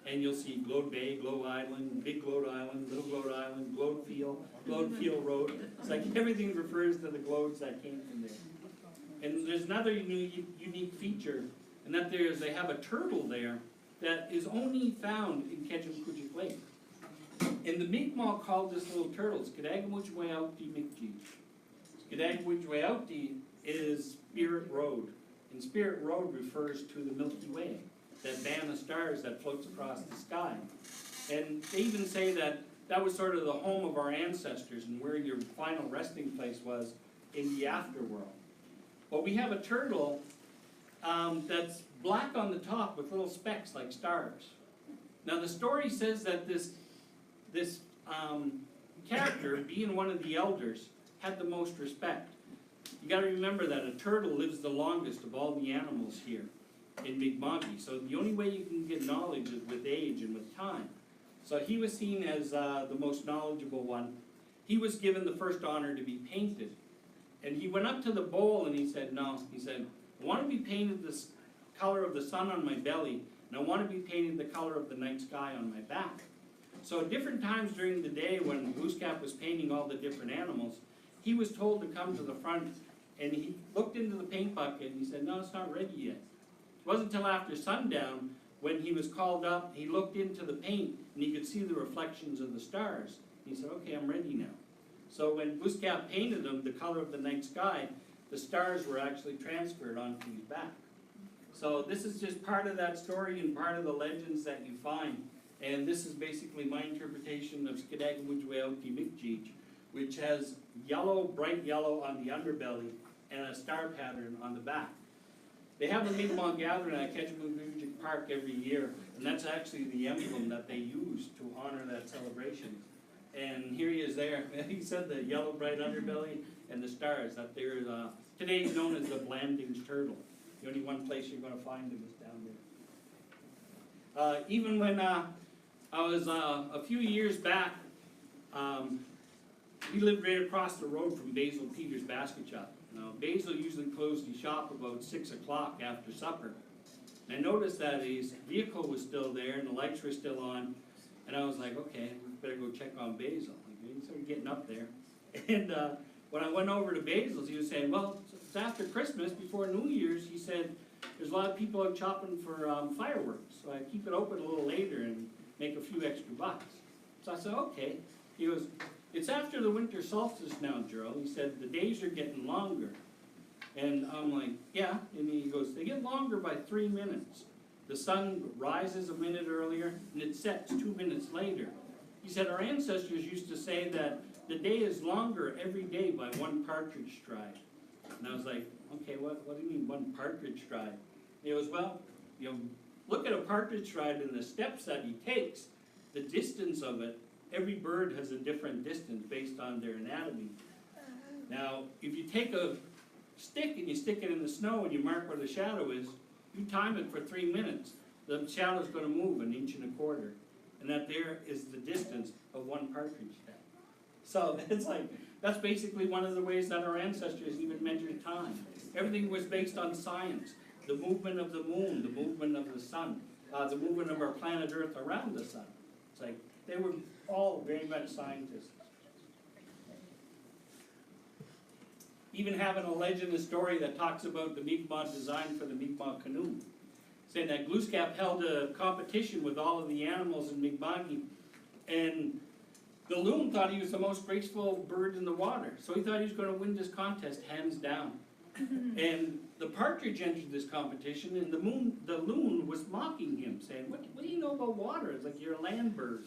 and you'll see Glode Bay, Glode Island, Big Glode Island, Little Glode Island, Glode Field Road. It's like everything refers to the Glodes that came from there. And there's another unique feature, and that they have a turtle there that is only found in Kejimkujik Lake. And the Mi'kmaq called this little turtle Skidagwitchwayouti Mikji. Skidagwitchwayouti is Spirit Road, and Spirit Road refers to the Milky Way, that band of stars that floats across the sky. And they even say that that was sort of the home of our ancestors and where your final resting place was in the afterworld. But we have a turtle that's black on the top with little specks like stars. Now the story says that this character, being one of the elders, had the most respect. You gotta remember that a turtle lives the longest of all the animals here in Mi'kma'ki. So the only way you can get knowledge is with age and with time. So he was seen as the most knowledgeable one. He was given the first honor to be painted. And he went up to the bowl and he said, no, he said, I want to be painted the color of the sun on my belly, and I want to be painted the color of the night sky on my back. So at different times during the day when Glooskap was painting all the different animals, he was told to come to the front, and he looked into the paint bucket and he said, no, it's not ready yet. It wasn't until after sundown when he was called up, he looked into the paint and he could see the reflections of the stars. He said, okay, I'm ready now. So when Glooskap painted him the color of the night sky, the stars were actually transferred onto his back. So this is just part of that story and part of the legends that you find. And this is basically my interpretation of Skidagwitchwayouti Mikji, which has yellow, bright yellow on the underbelly and a star pattern on the back. They have a Mi'kmaq gathering at Kejimkujik Park every year, and that's actually the emblem that they use to honor that celebration. And here he is there. He said the yellow, bright underbelly and the stars. That there, today he's known as the Blandings turtle. The only one place you're going to find him is down there. Even when I was a few years back, we lived right across the road from Basil Peters' Basket Shop. Now, Basil usually closed his shop about 6 o'clock after supper. And I noticed that his vehicle was still there and the lights were still on. And I was like, okay, we better go check on Basil. He started getting up there. And when I went over to Basil's, he was saying, well, it's after Christmas, before New Year's. He said, there's a lot of people out shopping for fireworks. So I keep it open a little later and make a few extra bucks. So I said, okay. He goes, it's after the winter solstice now, Gerald. He said, the days are getting longer. And I'm like, yeah. And he goes, they get longer by 3 minutes. The sun rises a minute earlier and it sets 2 minutes later. He said, our ancestors used to say that the day is longer every day by 1 partridge stride. And I was like, okay, what do you mean 1 partridge stride? He goes, well, you know, look at a partridge stride and the steps that he takes, the distance of it. Every bird has a different distance based on their anatomy. Now, if you take a stick and you stick it in the snow and you mark where the shadow is, you time it for 3 minutes, the shadow's going to move 1 1/4 inches. And that there is the distance of 1 partridge step. So it's like, that's basically one of the ways that our ancestors even measured time. Everything was based on science. The movement of the moon, the movement of the sun, the movement of our planet Earth around the sun. It's like, they were all very much scientists. Even having a legend, a story that talks about the Mi'kmaq design for the Mi'kmaq canoe. Saying that Glooskap held a competition with all of the animals in Mi'kma'ki, and The loon thought he was the most graceful bird in the water, so he thought he was gonna win this contest hands down. And the partridge entered this competition, and the loon was mocking him, saying, what do you know about water? It's like, you're a land bird.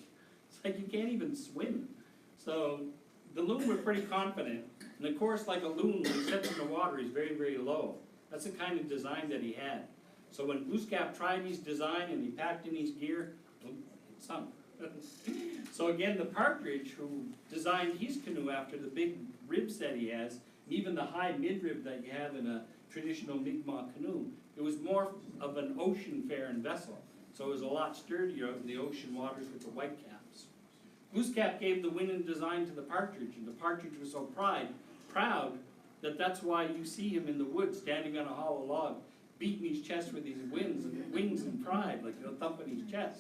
It's like, you can't even swim. So the loon was pretty confident, and of course, like a loon, when he sits in the water, he's very, very low. That's the kind of design that he had. So when Glooskap tried his design and he packed in his gear, it sunk. So again, the partridge, who designed his canoe after the big ribs that he has, and even the high midrib that you have in a traditional Mi'kmaq canoe, it was more of an ocean-faring vessel. So it was a lot sturdier out in the ocean waters with the whitecaps. Glooskap gave the winning design to the partridge, and the partridge was so proud that that's why you see him in the woods standing on a hollow log, beating his chest with his wings and pride, like thumping his chest.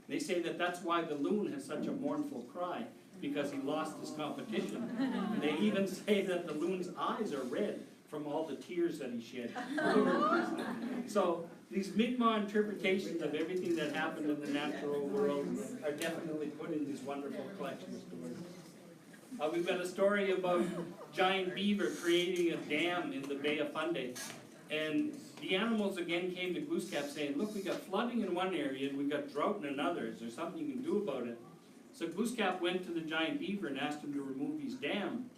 They say that that's why the loon has such a mournful cry, because he lost this competition. And they even say that the loon's eyes are red from all the tears that he shed. So these Mi'kmaq interpretations of everything that happened in the natural world are definitely put in these wonderful collection of stories. We've got a story about giant beaver creating a dam in the Bay of Fundy. And the animals again came to Glooskap saying, look, we got flooding in one area and we got drought in another. Is there something you can do about it? So Glooskap went to the giant beaver and asked him to remove his dam.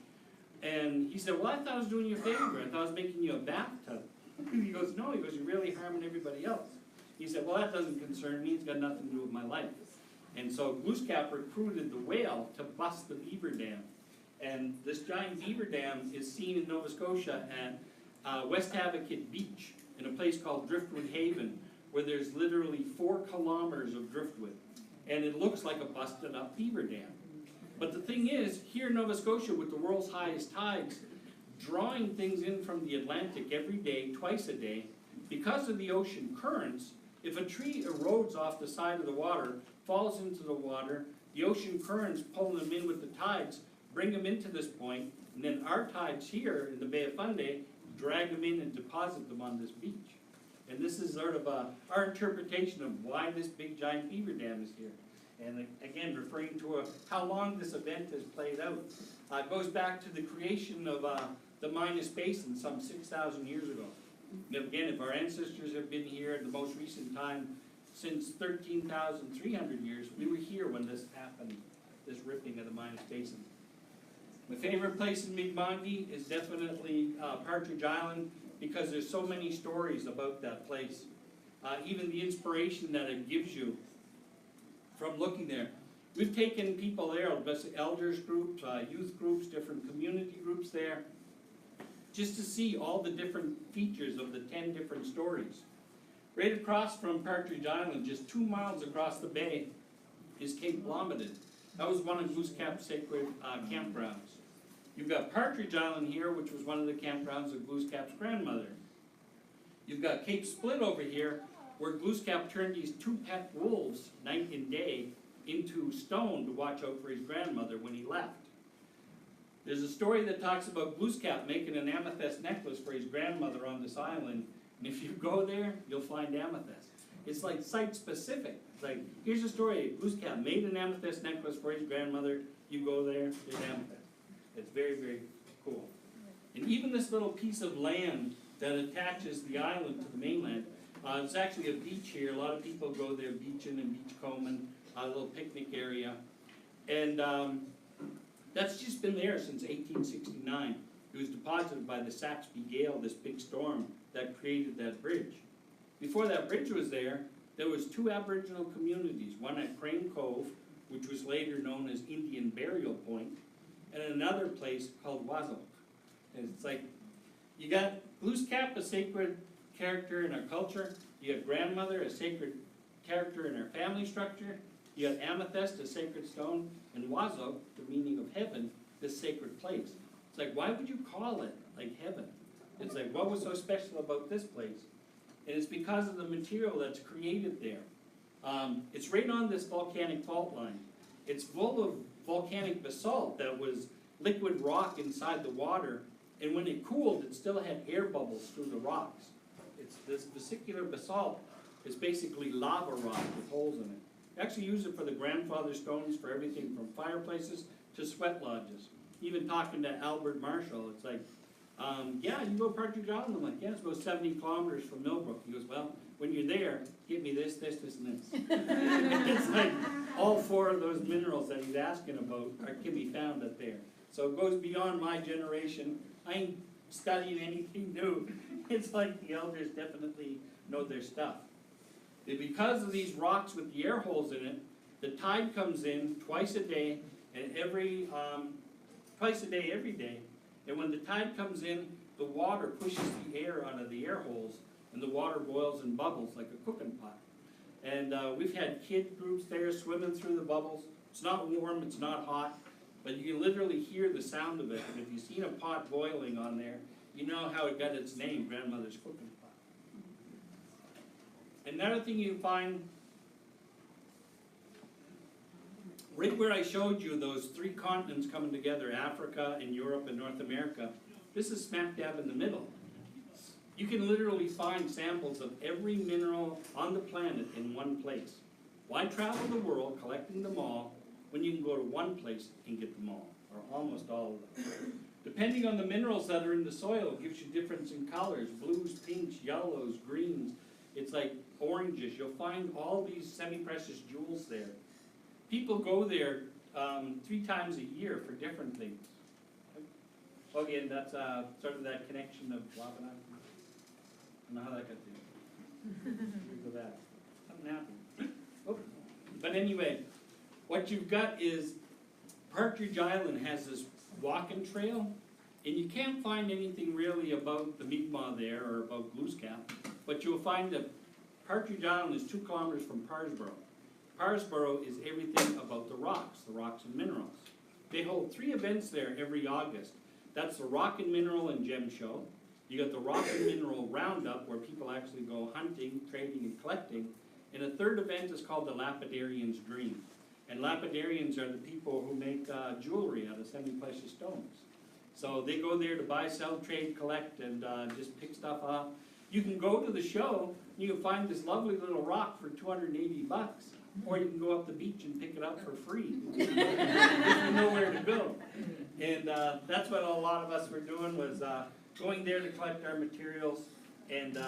And he said, well, I thought I was doing you a favor. I thought I was making you a bathtub. He goes, no. He goes, you're really harming everybody else. He said, well, that doesn't concern me. It's got nothing to do with my life. And so Glooskap recruited the whale to bust the beaver dam. And this giant beaver dam is seen in Nova Scotia at West Havoc Beach, in a place called Driftwood Haven, where there's literally 4 kilometers of driftwood. And it looks like a busted up beaver dam. But the thing is, here in Nova Scotia, with the world's highest tides, drawing things in from the Atlantic every day, twice a day, because of the ocean currents, if a tree erodes off the side of the water, falls into the water, the ocean currents pull them in with the tides, bring them into this point, and then our tides here in the Bay of Fundy drag them in and deposit them on this beach. And this is sort of our interpretation of why this big giant beaver dam is here. And again, referring to how long this event has played out. It goes back to the creation of the Minas Basin some 6,000 years ago. And again, if our ancestors have been here at the most recent time, since 13,300 years, we were here when this happened, this ripping of the Minas Basin. My favorite place in Mi'kmaq is definitely Partridge Island, because there's so many stories about that place. Even the inspiration that it gives you from looking there. We've taken people there, elders groups, youth groups, different community groups there, just to see all the different features of the 10 different stories. Right across from Partridge Island, just 2 miles across the bay, is Cape Blomidon. That was one of Glooskap's sacred campgrounds. You've got Partridge Island here, which was one of the campgrounds of Glooskap's grandmother. You've got Cape Split over here, where Glooskap turned these 2 pet wolves, night and day, into stone to watch out for his grandmother when he left. There's a story that talks about Glooskap making an amethyst necklace for his grandmother on this island, and if you go there, you'll find amethyst. It's like site-specific. It's like, here's a story, Glooskap made an amethyst necklace for his grandmother, you go there, there's amethyst. It's very, very cool. And even this little piece of land that attaches the island to the mainland, it's actually a beach here. A lot of people go there beaching and beachcombing, a little picnic area. And that's just been there since 1869. It was deposited by the Saxby Gale, this big storm that created that bridge. Before that bridge was there was 2 Aboriginal communities, one at Crane Cove, which was later known as Indian Burial Point, and another place called Wazok. And it's like, you got Glooskap, a sacred character in our culture, you got grandmother, a sacred character in our family structure, you got amethyst, a sacred stone, and Wazok, the meaning of heaven, this sacred place. It's like, why would you call it like heaven? It's like, what was so special about this place? And it's because of the material that's created there. It's right on this volcanic fault line. It's full of volcanic basalt that was liquid rock inside the water, and when it cooled, it still had air bubbles through the rocks. It's this vesicular basalt is basically lava rock with holes in it. Actually use it for the grandfather stones, for everything from fireplaces to sweat lodges. Even talking to Albert Marshall, it's like, yeah, you go Partridge Island? I'm like, yeah, it's about 70 kilometers from Millbrook. He goes, well, when you're there, give me this, this, this, and this. It's like all 4 of those minerals that he's asking about can be found up there. So it goes beyond my generation. I ain't studying anything new. It's like the elders definitely know their stuff. And because of these rocks with the air holes in it, the tide comes in twice a day, and twice a day, every day. And when the tide comes in, the water pushes the air out of the air holes, and the water boils and bubbles like a cooking pot. And we've had kid groups there swimming through the bubbles. It's not warm, it's not hot, but you can literally hear the sound of it. And if you've seen a pot boiling on there, you know how it got its name, grandmother's cooking pot. Another thing you find, right where I showed you those 3 continents coming together, Africa and Europe and North America, this is smack dab in the middle. You can literally find samples of every mineral on the planet in one place. Why travel the world collecting them all when you can go to one place and get them all, or almost all of them? Depending on the minerals that are in the soil, it gives you difference in colors, blues, pinks, yellows, greens. It's like oranges. You'll find all these semi-precious jewels there. People go there 3 times a year for different things. Again, that's sort of that connection of Wabanaki. I don't know how that got there. Look at that. Something happened. Oh. But anyway, what you've got is Partridge Island has this walking trail, and you can't find anything really about the Mi'kmaq there or about Glooscap, but you'll find that Partridge Island is 2 kilometers from Parsboro. Parsboro is everything about the rocks and minerals. They hold 3 events there every August. That's the Rock and Mineral and Gem Show. You got the Rock and Mineral Roundup, where people actually go hunting, trading, and collecting. And a 3rd event is called the Lapidarian's Dream. And lapidarians are the people who make jewelry out of semi-precious stones. So they go there to buy, sell, trade, collect, and just pick stuff up. You can go to the show, and you can find this lovely little rock for $280, or you can go up the beach and pick it up for free. If you know where to go. And that's what a lot of us were doing, was going there to collect our materials, and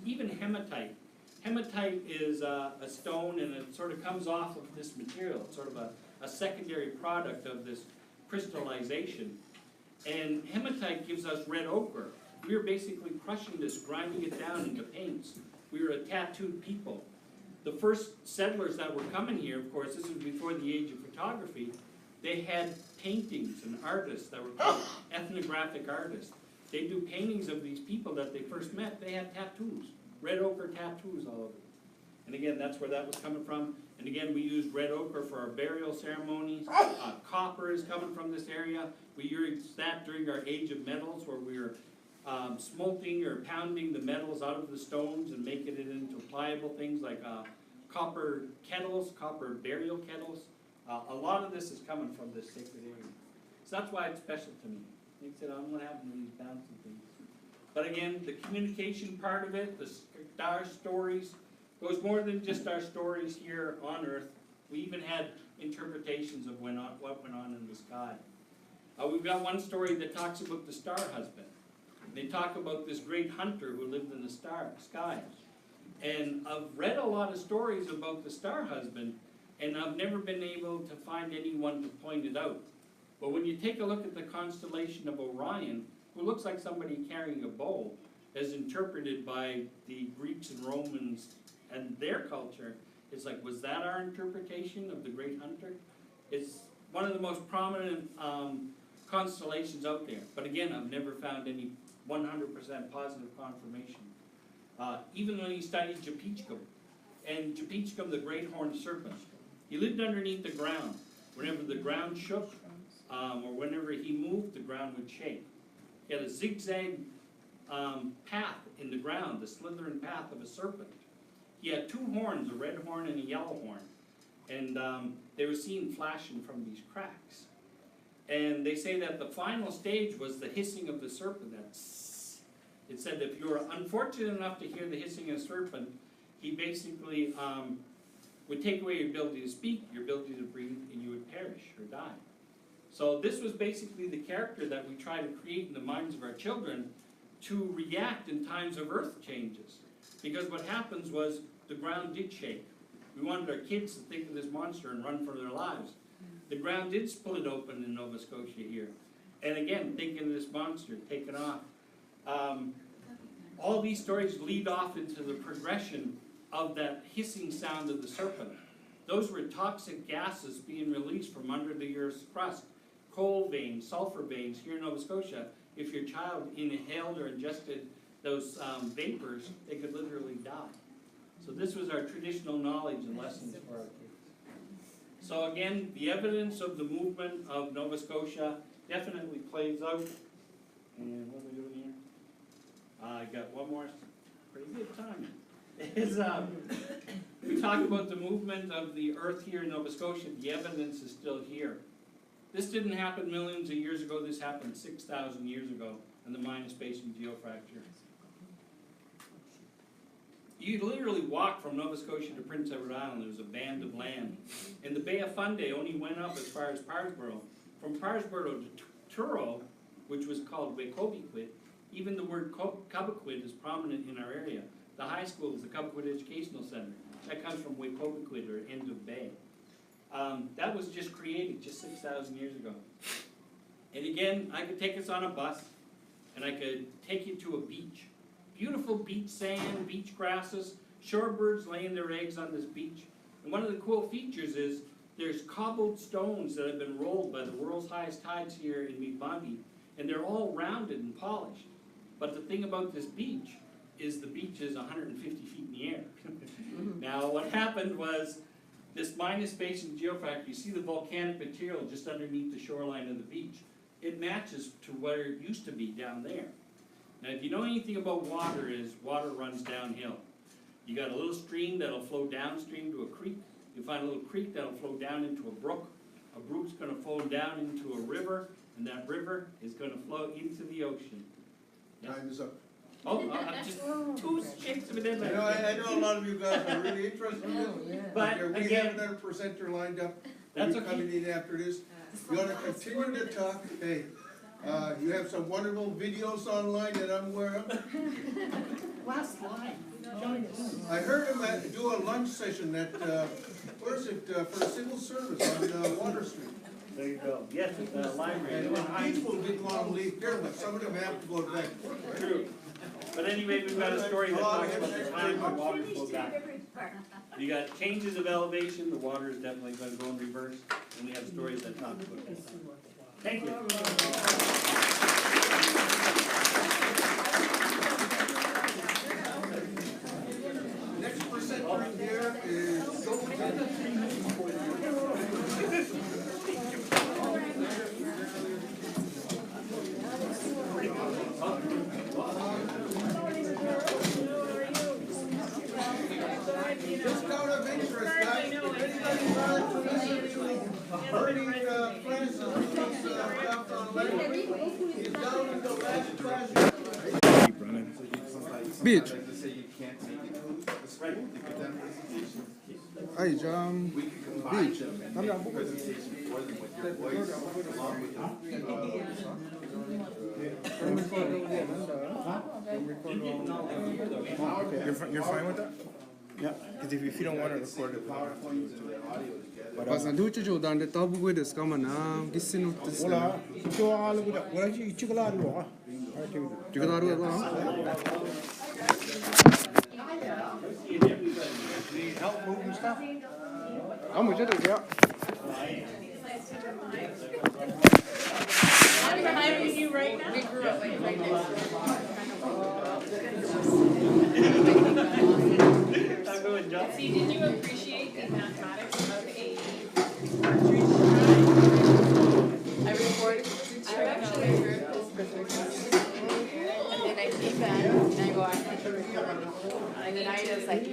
even hematite. Hematite is a stone, and it sort of comes off of this material. It's sort of a secondary product of this crystallization. And hematite gives us red ochre. We were basically crushing this, grinding it down into paints. We were a tattooed people. The first settlers that were coming here, of course, this was before the age of photography, they had paintings and artists that were called ethnographic artists. They do paintings of these people that they first met. They had tattoos, red ochre tattoos all over them. And again, that's where that was coming from. And again, we used red ochre for our burial ceremonies. Copper is coming from this area. We used that during our age of metals, where we were smelting or pounding the metals out of the stones and making it into pliable things like copper kettles, copper burial kettles. A lot of this is coming from this sacred area. So that's why it's special to me. Like I said, I'm gonna have these bouncing things. But again, the communication part of it, the star stories, goes more than just our stories here on Earth. We even had interpretations of what went on in the sky. We've got one story that talks about the star husband. They talk about this great hunter who lived in the sky. And I've read a lot of stories about the star husband, and I've never been able to find anyone to point it out. But when you take a look at the constellation of Orion, who looks like somebody carrying a bow, as interpreted by the Greeks and Romans and their culture, it's like, was that our interpretation of the great hunter? It's one of the most prominent constellations out there. But again, I've never found any 100% positive confirmation. Even when he studied Japichkum, and Japichkum, the great horned serpent, he lived underneath the ground. Whenever the ground shook, or whenever he moved, the ground would shake. He had a zigzag path in the ground, the slithering path of a serpent. He had 2 horns, a red horn and a yellow horn. And they were seen flashing from these cracks. And they say that the final stage was the hissing of the serpent. It said if you were unfortunate enough to hear the hissing of a serpent, he basically would take away your ability to speak, your ability to breathe, and you would perish or die. So this was basically the character that we try to create in the minds of our children to react in times of earth changes. Because what happens was the ground did shake. We wanted our kids to think of this monster and run for their lives. The ground did split open in Nova Scotia here. And again, thinking of this monster taking off. All these stories lead off into the progression of that hissing sound of the serpent. Those were toxic gases being released from under the Earth's crust. Coal veins, sulfur veins here in Nova Scotia. If your child inhaled or ingested those vapors, they could literally die. So this was our traditional knowledge and lessons for our kids. So again, the evidence of the movement of Nova Scotia definitely plays out. And what are we doing here? I got one more pretty good time. We talk about the movement of the earth here in Nova Scotia. The evidence is still here. This didn't happen millions of years ago. This happened 6,000 years ago in the Minas Basin geofracture. You literally walk from Nova Scotia to Prince Edward Island. There was a band of land. And the Bay of Fundy only went up as far as Parsboro. From Parsboro to Truro, which was called Waycobequid, even the word Cobequid is prominent in our area. The high school is the Cobequid Educational Center. That comes from Waycobequid, or end of bay. That was just created just 6,000 years ago. And again, I could take us on a bus, and I could take you to a beach. Beautiful beach sand, beach grasses, shorebirds laying their eggs on this beach. And one of the cool features is there's cobbled stones that have been rolled by the world's highest tides here in Mi'kmaq, and they're all rounded and polished. But the thing about this beach is the beach is 150 feet in the air. Now what happened was this Minas Basin geofracture, you see the volcanic material just underneath the shoreline of the beach. It matches to where it used to be down there. Now if you know anything about water, is water runs downhill. You got a little stream that'll flow downstream to a creek. You find a little creek that'll flow down into a brook. A brook's gonna flow down into a river, and that river is gonna flow into the ocean. Time is up. Oh, just two shakes of it in there. I know a lot of you guys are really interested in this. But We again, have another presenter lined up. That's We'll be okay. coming in after this. You wanna continue to talk? Hey, you have some wonderful videos online that I'm aware of. Last line. I heard him do a lunch session at, where is it, for the civil service on Water Street. there you go. Yes, it's a library. And people didn't want to leave here, but some of them have to go back. True. But anyway, we've got a story that talks about the time when water flowed back. You got changes of elevation, the water is definitely going to go in reverse, and we have stories that talk about that. Thank you. Next presenter in here is just out of interest, guys. If anybody wanted to listen to Bernie Francis, out on Lake, he's down in the last class. Keep running. Beach. Ay, jam. Beach. You're fine with that? Yeah. Because if you don't want to record it, Basta duce giù da tabu guide scamana, che se non ti sta. Giocare a Need help moving stuff? I'm with you, yeah. I'm hiring you right now. We grew up like right next door. I'm going, John. See, did you appreciate the mathematics of a partridge try? I recorded. I actually heard this. And then I came back and I go, I have to record. And then I was like, so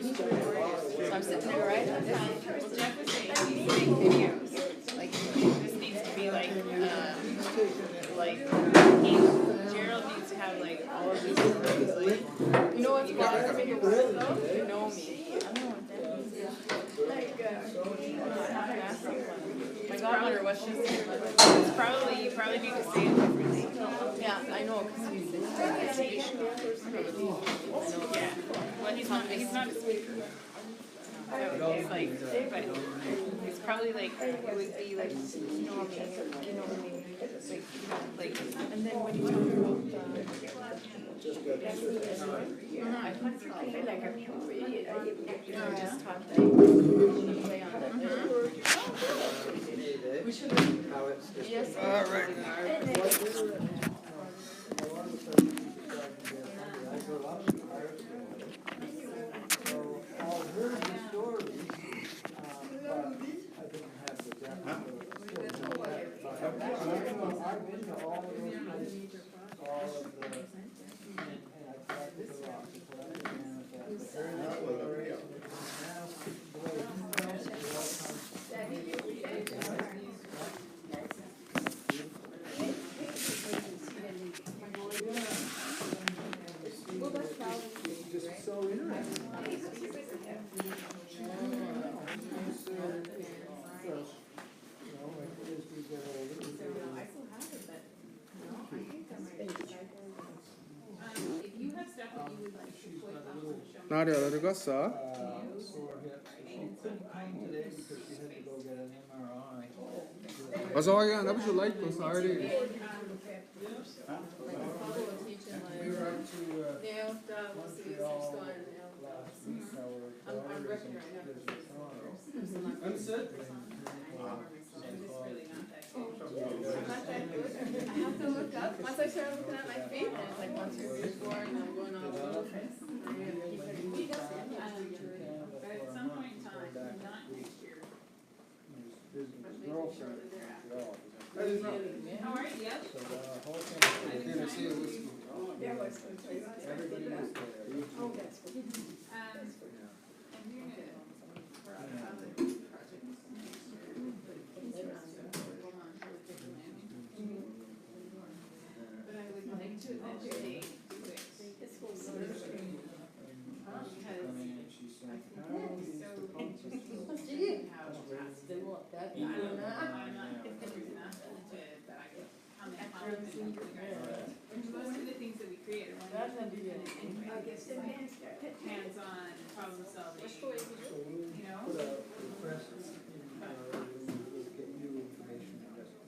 I'm sitting there right on time. Well, Jeff was saying these big videos. Like, this needs to be like Gerald needs to have like all of these things. Like, you know what's bothering me the worst though? You know me. I don't know what that is. Like, probably, it's probably, you probably need to say it differently. Yeah, I know, cause he's Yeah, well, he's not a speaker. So it's like, but it's probably like, it would be like, you know what I mean? Like, and then when you talk about I feel like I'm you know, just talk like play on that. We should yes. All right. 나리 어디 갔어? 어서 와게 나 무슨 라이트 was already. We were up to yeah, we'll see what's going on. I'm working right now. I'm set. I have to look up. Once I started looking at my feet, and it's like 1, 2, 3, 4, and I'm going all over the place. but at some point in time, not next year. How are you? Yep. I'm doing it for other projects. But I would like to eventually do it. Because I think it's so interesting how fast I'm not good enough to, that I can come and help and do the guys. Most of the things that we create are anyway, it's like hands-on problem solving, you know?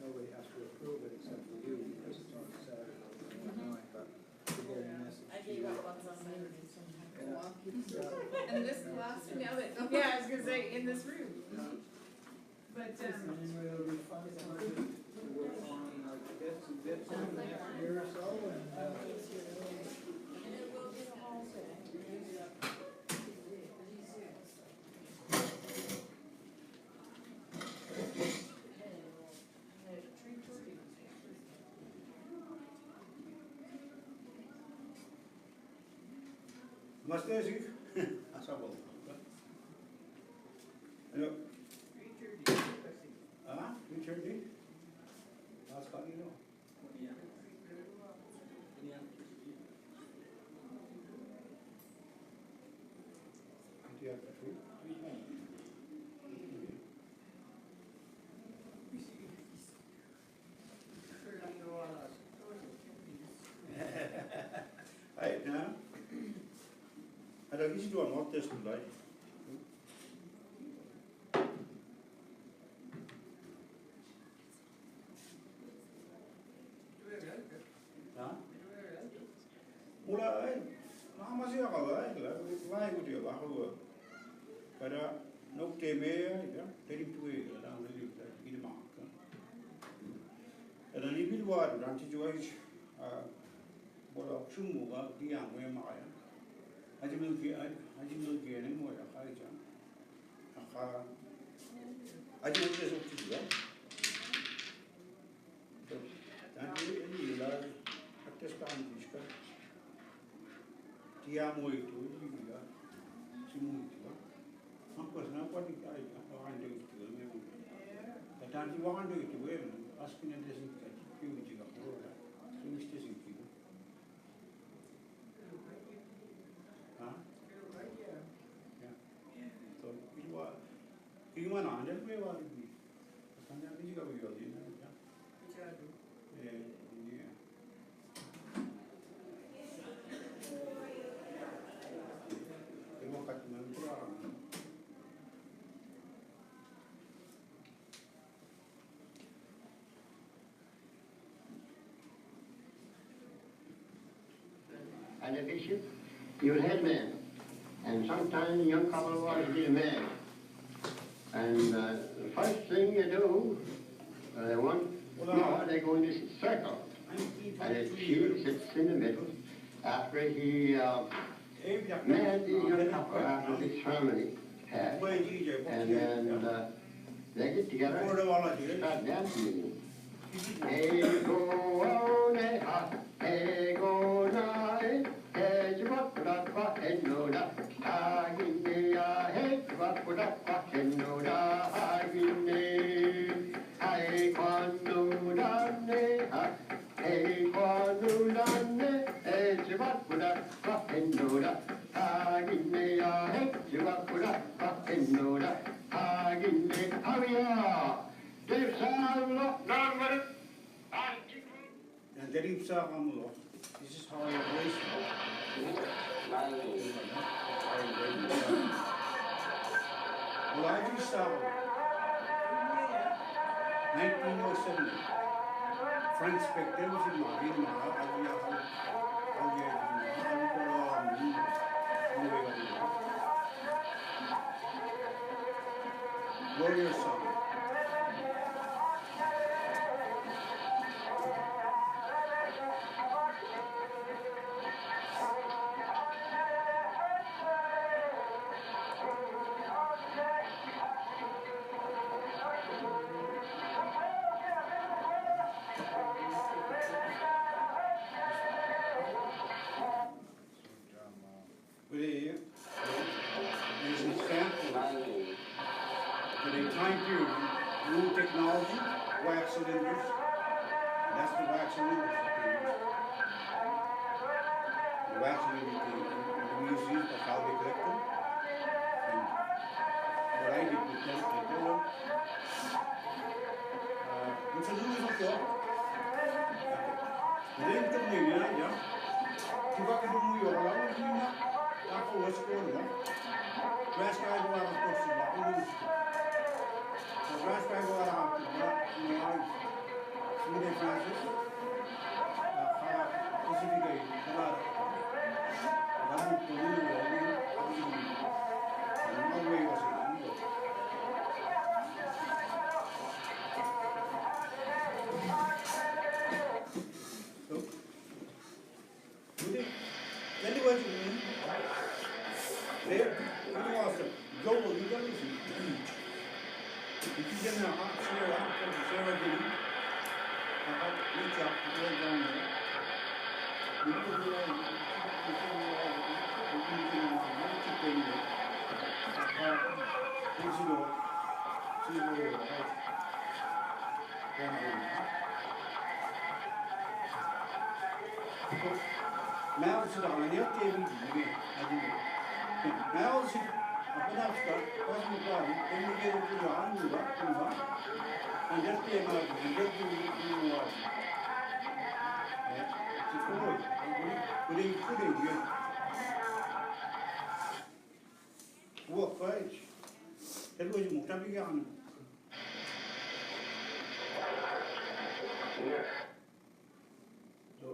Nobody has to approve it except for you, because it's on Saturday night, but to get a message. I gave up on some And this last one, now that, yeah, I was gonna say, in this room. But, Anyway, it'll be fun to work on like bits and bits over the next year or so, and Must I see? Asabol. Hello. Ah, Richard D. Last call, you know. Hey, now. I don't need to do a lot this tonight. Mulai, nama sih aku lah, lain aku dia lah aku. Pada nok teme ya, tadi tuai, ada orang lagi ini mak. Ada ni bil luar, nanti jual bola cuma gak dia yang mak ya. Aji milki ni mau ya kali jam. Aji milki sesuatu juga. Nanti ini lah akses kami juga. Dia mau itu juga, semua itu. Apa kenapa ni kaya orang itu memang. Tetapi orang itu aslinya dia sendiri itu juga orang. Semua itu sendiri. Gimana anda punya wali? Tanya ini juga and a bishop, you'll have men. And sometimes a young couple wants to be a man. And the first thing you do, they go in this circle. And the chief sits in the middle. After he married the young couple, after the ceremony passed, and then they get together and start dancing. Hey go on, hey go na, hey jibapudapa, hey no da, agine ya, hey jibapudapa, hey no da, agine, hey kwanu dane, hey kwanu dane, hey jibapudapa, hey no da, agine ya, hey jibapudapa, hey no da, agine, haviya. And let him say, this is how I raise you. Well, I just saw 1907. Frank Spector was in Warrior song. There's an example in a time period, new technology, wax cylinders, and that's the wax cylinders that they use. The wax cylinders in the museum, that's how they collect them. And what I did with them, I told them, it's a little bit of then took me, yeah. You got to do New York, I was doing that. That's what's going on. Last guy go out of course, but we lose. So last guy go out of Sweden Francis. Specifically, about one to win the world, and one way was it. So, then the words there, you was global, you got to see. If you get a hot share out of the Sarah Diddy, reach out to go down there. You can do all Now it's on the TV. Now it's up and up stuff, cosmic body, then we get into the arm, and just came out and just do the water. It's a cool. Putting here. Walk right. That was a mutabigan. So,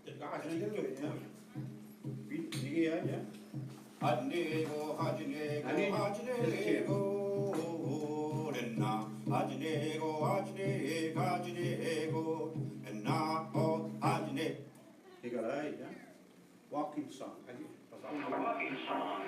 the guys are doing it, yeah. Hajnego, hajnego, hajnego, renna. Hajnego, hajnego, hajnego, renna, oh, hajne. You got it, yeah? Walking song. Walking song.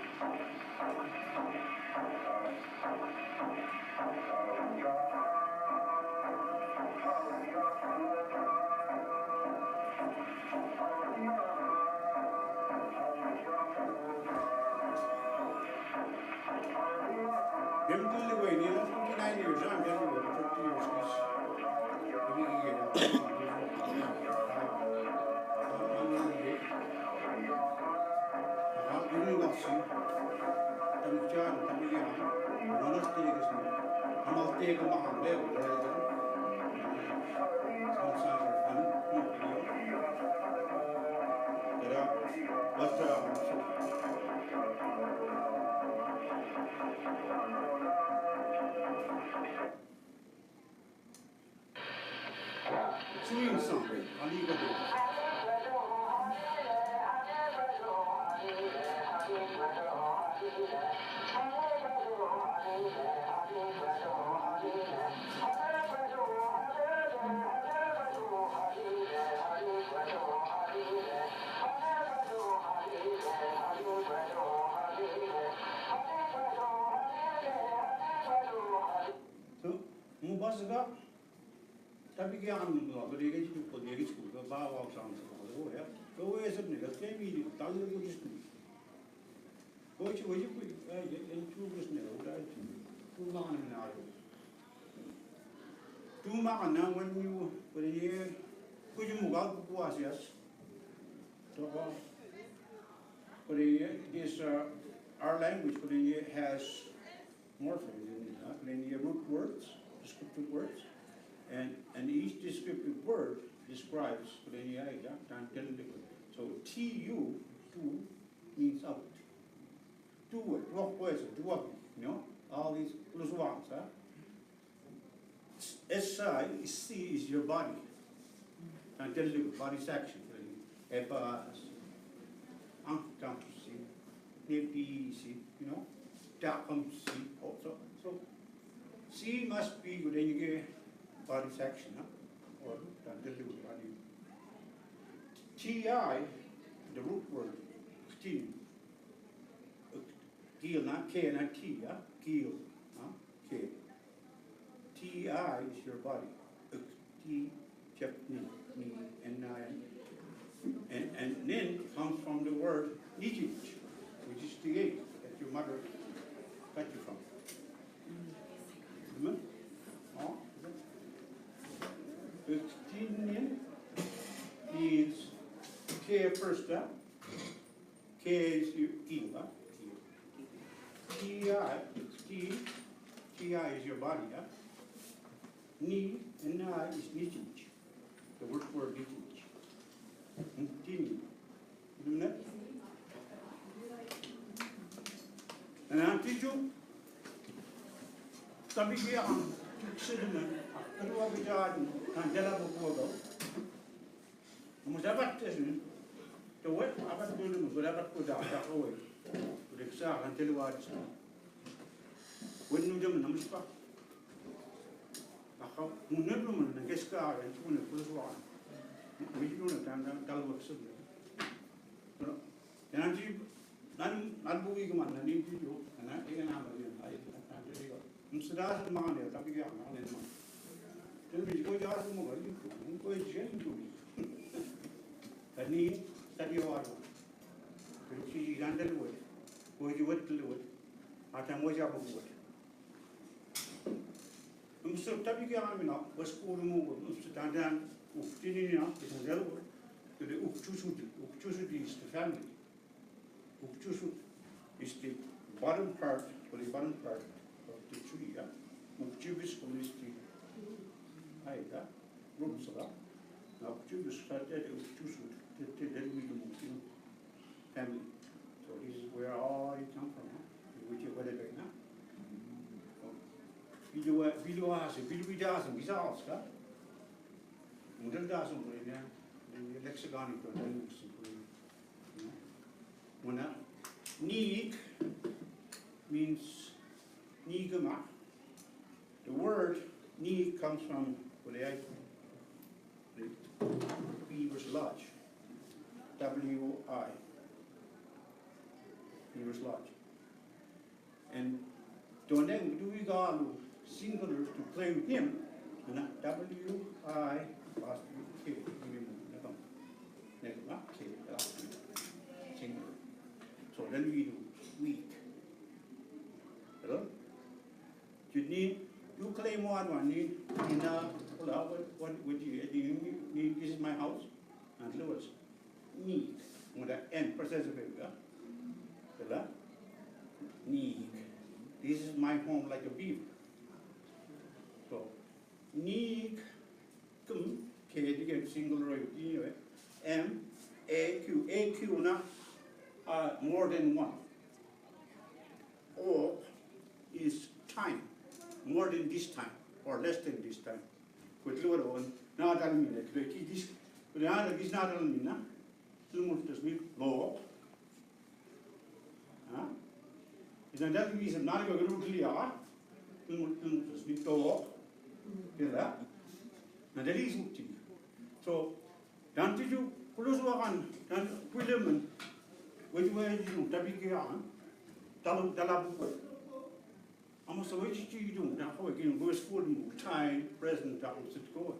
Them till the way, you know, 29 years, I'm telling you, 30 years, singing song, I'll leave it there. So, Mubasga, tapi kaya ang mga bagay ko po dito ko ba bawa sa ang sa ko ya. So we said nila kaya mi tal ko gusto. Ko chi ko ay chu gusto nila wala chi. Tuma ka na ako. Tuma ka na when you ko yung mukha ko po asyas. So this our language has morphemes in root words, descriptive words, and each descriptive word describes so tu means out. Tu all these plus ones, huh? C is your body. And tell you body section. You know, C also. So C must be good and you get body section, huh? Or delivery body. TI, the root word, T. Keel, not K, not T, huh? Keel, huh? K. TI is your body. T, me, and then comes from the word nijij, which is the egg that your mother got you from. Remember? Oh, Öktinin means K first up. K is your ila. Ti is your body, huh? Ni and na is nijij. The word nijij. Tini. You know that? And I'm teaching. Sabi kaya ang sinaman, pero wag bitaan ang dala buko. Mo dapat kasi to what apat dulu mo dapat ko dapat ko eh. Udah sa kan teluwad sa. When jam namus pa. Ako munod mo nang keska ang tuno puluwan. Hindi ko na tanda dalawag sa. Pero yan nan buwi ko man nan video ana iyan na ba yan ay tanda Sudah semua ni, tapi dia mana ni semua. Jadi kau jangan semua kali itu, kau jangan itu. Tadi tadi orang, kerja jangan terluat, kau jual terluat, ada mau siapa buat. Mesti tapi dia mana, bos kurung mesti dandan, ini ni nak, itu jalan. Jadi ukcusut is the family. Ukcusut is the bottom part, or the bottom part. The tree, yeah. Ukjubis community. Aida, Rumsala. Now, Ukjubis started Ukjusut, the Muslim family. So, this is where all it comes from, which is whatever now. Video has a visa Oscar. Model doesn't bring the lexicon into the Muslim. Neek means Nigama. The word ni comes from the Beaver's Lodge. W-I. Beaver's Lodge. And do we go singular to play with him? And W-I K. Singular. So then we do week. Hello? You claim one need in what would you need? This is my house, and Lewis need with an N process of it. Need. This is my home like a beaver. So need come K to get singular anyway. M A Q now more than one. O is time. More than this time, or less than this time. With lower one, not a minute. This is not a minute. Lumos does mean law. dan dat is een naam genoemd jaar. Een niet toch. Ja. En dat is ook die. Zo, dan doe je kulus wakan dan kulemen. Weet je waar je doet? Dat ik aan. Dan laat ik. Amos zo weet je doen. Dan ga ik in een school time present dat moet het gaan.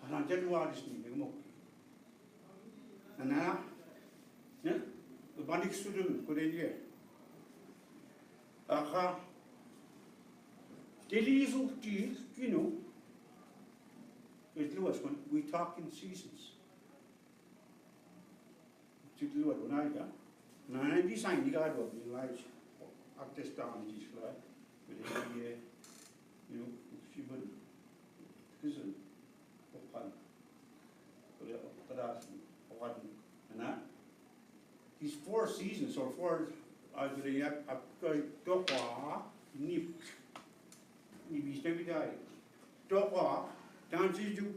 En dan dat waar is niet meer. En dan ja, de bandik student voor de jaar. Aga, Delhi is ook die, you know. It's Lewis when we talk in seasons. It's Lewis when I got. Now I design the guide of the lives at this time is like, but you know, she would. Listen, open. But that's open, and that. These 4 seasons or 4. Als je hebt toch wel niet bestemd toch wel dan zie je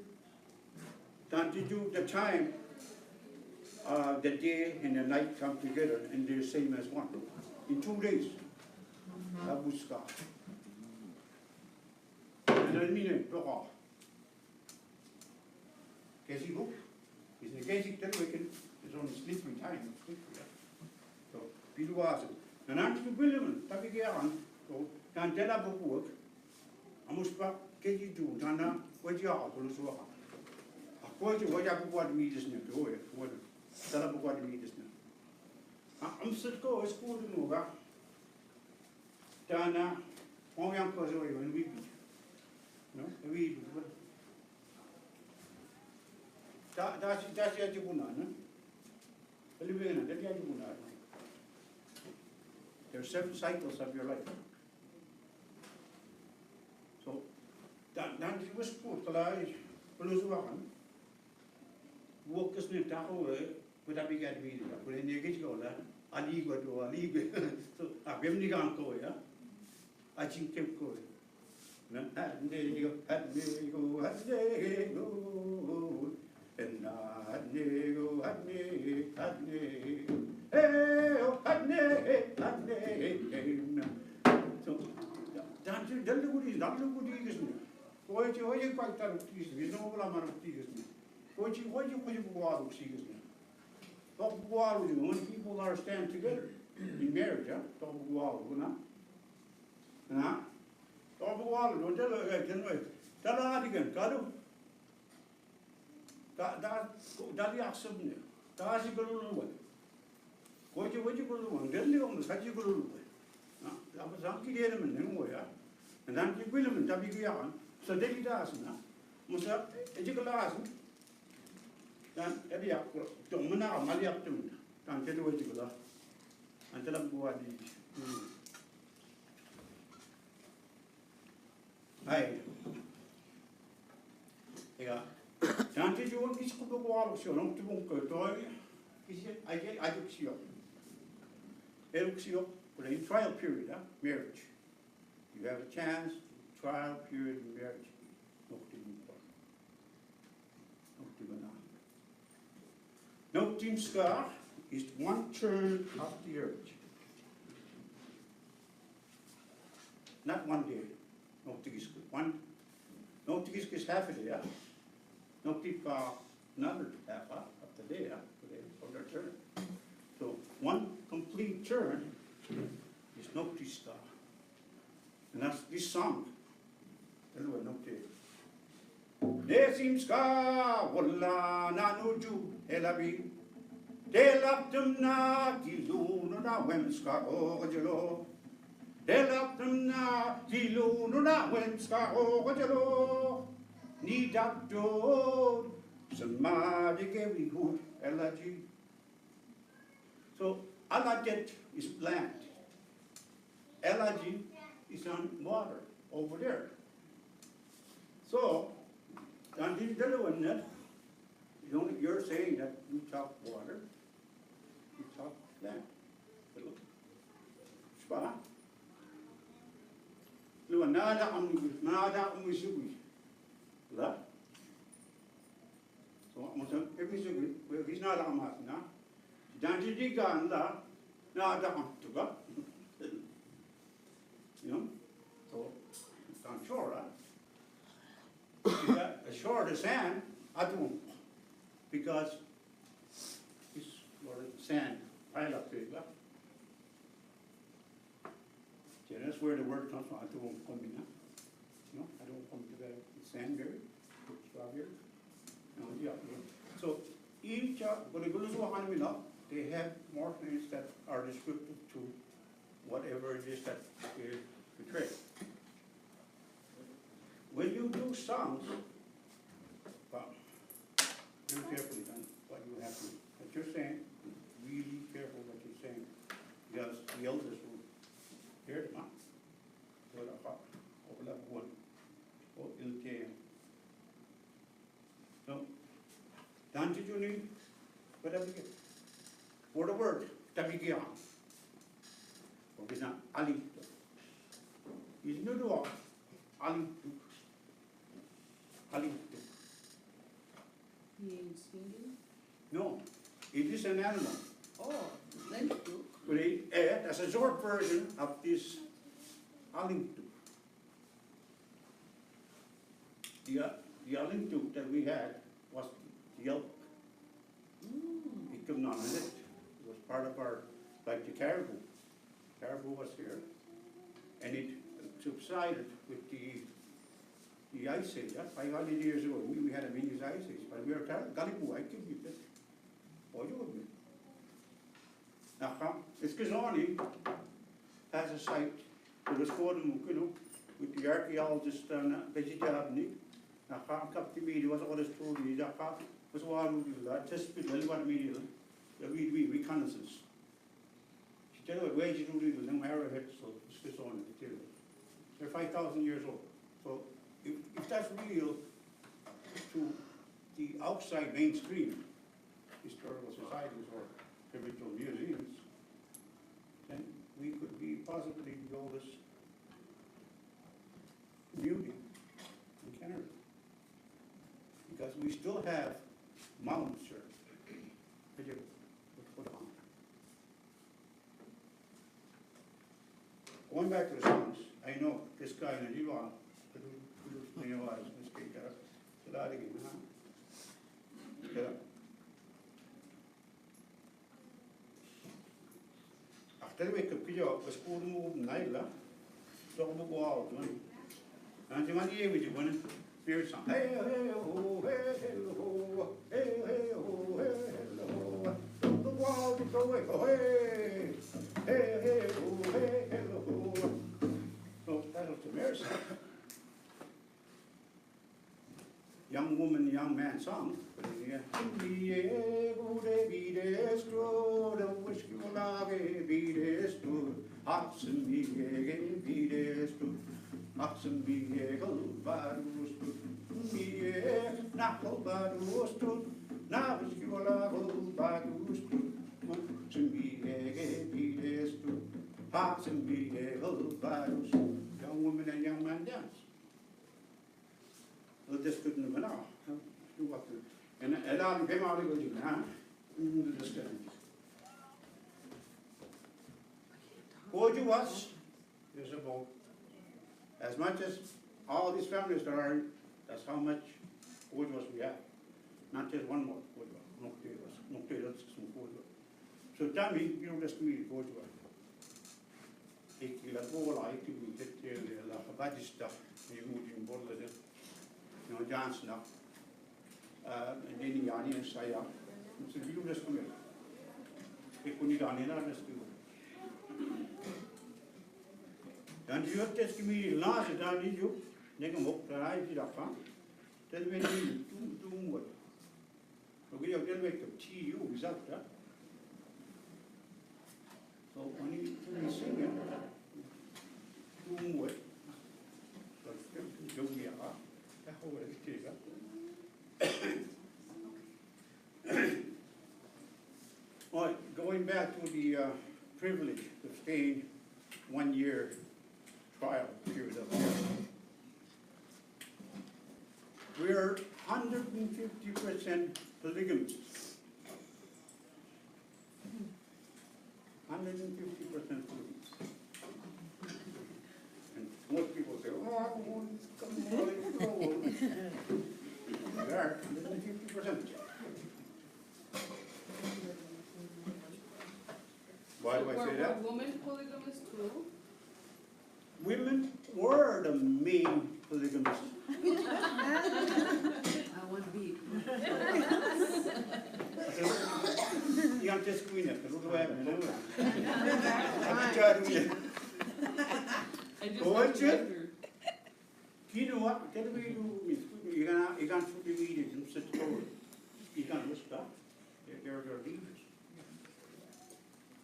the time the day and the night come together and they're same as one in 2 days. Dat moet staan. En dat meen toch wel. Kijk je ook? Is een keer dat we is on sleeping time. Wie was het? En dan is het Willem, dat ik hier aan. Dan dat heb ik ook. Dan moest ik kijk je doen, dan wat je al kunnen zorgen. Wat je heb ik wat meer is niet, hoor je. Dat heb ik wat meer is niet. Am zit ko is goed genoeg, hè. Dan gewoon je aan zo even wie. No, wie. Dat is je doen aan, hè. Living dat je doen aan. There are 7 cycles of your life. So, dan was goed, terwijl we wachten. Walk is niet daar hoor, wat heb ik uit wie? Wat in je gids gaan, Ali. So, ik ben niet gaan komen, ja. Ik zie hem komen. Hadnego. So, dan goed is niet. Hoje quite a piece, we know what I'm of tears. Hoje war of seas. Talk war when people are stand together in marriage, yeah? Talk war, Talk war, don't tell her again, tell her again, Kadu. That accept. That's a good one. What you go to, get you on the such a good one. That was Uncle Edelman, anyway, and then you will him, Tabigian. So they does now. Musa, Ejigalas, then Edia, Domina, Maliaptum, and tell you what you got. And tell them what Aye. Yeah. Can't you want this to go out of your own to Bunker? I look you up. It looks you up for a trial period, marriage. You have a chance, trial period in marriage. No team scar is 1 turn of the earth. Not 1 day. No tigis one. No tigis is half a day. No tip another half of the day for their turn. So 1 complete turn is no scar. And that's this song. Hello, no tig. Desimska walla nanuju elabi delaptum na dilunu na wemska ogelo delaptum na dilunu na wemska ogelo ni dapdo samadhi kevi hut elaji. So alajet is land, elaji is on water over there. So and you're saying that we talk water, we talk land. Spa. Lu nada umisugi. La. So every sugi, he's not amas na. Dan digan la nada amtuga. for the sand, I don't, because it's where the sand pile up there, yeah. Yeah, that's where the word comes from, I don't come in, no, I don't come to the sandberry, strawberry, no, yeah, yeah. So each, when it goes to Hanamina, they have more things that are descriptive to whatever it is that they portray. When you do songs, well, very carefully done what you have to, what you're saying, really careful what you're saying, because the elders will hear them, huh? What about, overlap one, or ilke. So, Dan did you need, whatever you get, for the word, tabigian, or is not ali, is no do ali. No, it is an animal. Oh, lentuk. But that's a short version of this alintuk. The alintuk that we had was the elk. It came on with it. It was part of our, like the caribou. Caribou was here, and it subsided with the ice age, 500 years ago. We had a mini ice age, but we are Galibu, I give you this. Oh, you with me. Now, it's Kazani has a site to the Skoden Mukunu with the archaeologist and Vegetabni. Now, come to me, was all this told me, was one that just with one media, we reconnaissance. She tell you what ways you do the young arrowheads, so it's on the table. They're 5,000 years old. So, if that's real to the outside mainstream historical societies or spiritual museums, then we could be possibly the oldest community in Canada. Because we still have mountains here. Going back to the songs, I know this guy in the Iran, after we could be up, was called move Naila, don't go out. And the money with you when spirit song. Hey, hey, oh, hey, hello, hey, hey, oh, hey, hello, don't go out, go away, oh, hey, hey, hey, oh, hey, hello. So that was the marriage song. Young woman, young man song. Young woman and young man dance. Well, this couldn't have been out. And allowed him out of the now. What you was is about as much as all these families that are, that's how much wood was we have. Not just one more wood, no potatoes, some wood. So tell me, you know, just me, what you are. Ik wil het vooral, ik wil dit wat is dat? Je moet in borrelen. Nou, Johnson, en die Jani en Saya. Ze willen dus meer. Ik kon niet aan in haar sturen. Dan die hebt het gemeen laatste daar niet op. Denk hem op, dan hij die dat van. Dat weet je niet, doen moet. Dan wil je ook dat week op TU, is dat ja? Zo, wanneer je zingen, doen moet. Dat is zo ja. Well, going back to the privilege of staying 1 year trial period up here. We're 150% polygamists. 150% polygamists. And most people say, oh, I don't want to come on, there, less than 50%. Why do I say that? Were women polygamous too? Women were the main polygamists. I want to be. Jag inte skuina, för då var jag med nu. Jag kör med. Kovace? Quinoa, kan du you can put the meat in such a you can list that. There are leaves.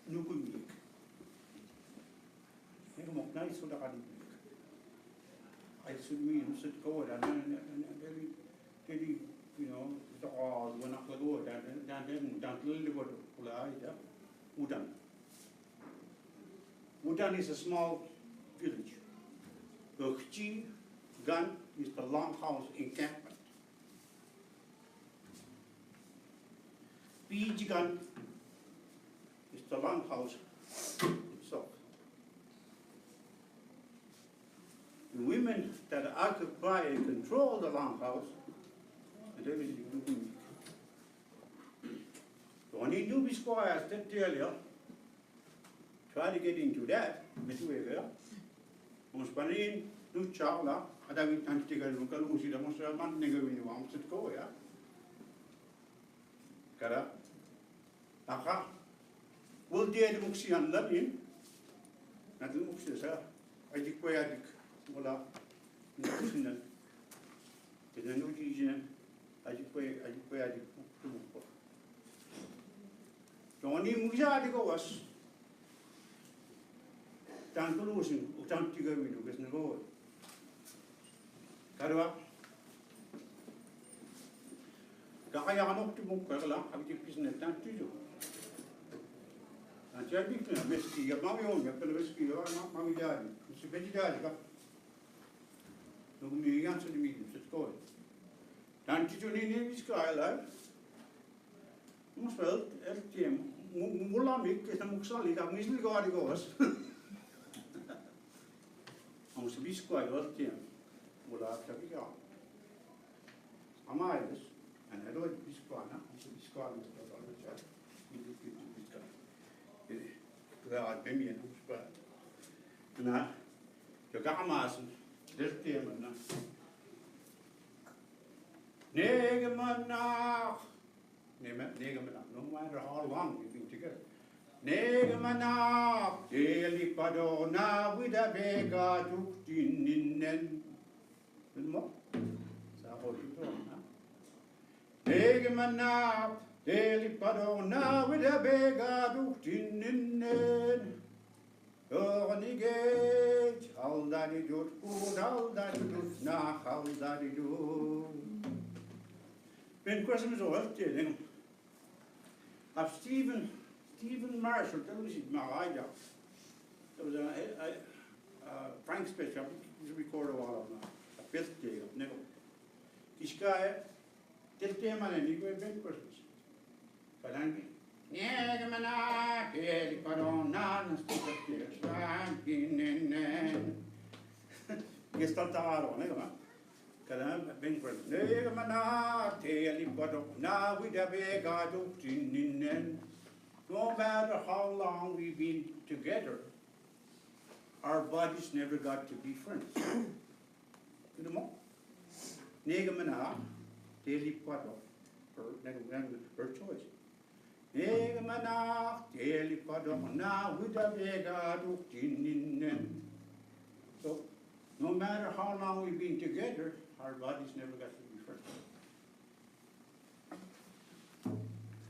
Nu kun mik. Jag mår nice så där kan I should mean such go and very you know the all when I go dan little bit kula ida Udan is a small village. Ukchi Gun is the longhouse encampment. Gun is the longhouse itself. The women that occupy and control the longhouse, and everything will be. When you do squires, that tell you, try to get into that, Muspanin, do Chala, Adavi Antiga Lucalusi, the Muslim Negavin wants to go, yeah? Kara Aka will dare the Muxian Labin, not the Muxia, Adiquatic, Walla, Nuxinan, the Nugian, Adiquatic. The only Muxadigo was. Tanto losing, o tanto que eu vi no negócio. Caramba. Kaya ano tu mung kerla, abis itu bisnes tanto tu. Nanti ada bisnes, meski ya mami orang, ya kalau meski ya mami jadi, mesti beli jadi kan. Lalu miriam sudah miriam, sesuatu. Tanto tu ni biskai lah. Mesti LTM, mula mik, kita muksali, tak mesti kau ada kos. On se bisquai alltid våra trafiker. Amaides, en då bisquana, så bisquana så då det så. Det är att bemien hos på. Men jag kan masen, det temat. Negemanna. Negemanna, no matter how long we've been together. Negemana, delipadona, with a bega duktinin. More? Negemana, delipadona, with a bega duktinin. Ornigate, all that it do, good, all that it do, nah, all that it do. Ben Christmas all telling of Stephen Marshall, that was his Mahaja. There was a Frank Special, he's recorded a while now, a birthday of Neville. This guy, tell them and he went Ben Christmas. But I'm Negamana, Kelly Padona, and Steve Swampin. Guess that's all, Negaman. Caramba, Ben Christmas. Negamana, Kelly Padona, with a big adult in. No matter how long we've been together, our bodies never got to be friends. You know? Negamana, daily pado, her choice. Negamana, daily pado, now with a vega in. So, no matter how long we've been together, our bodies never got to be friends.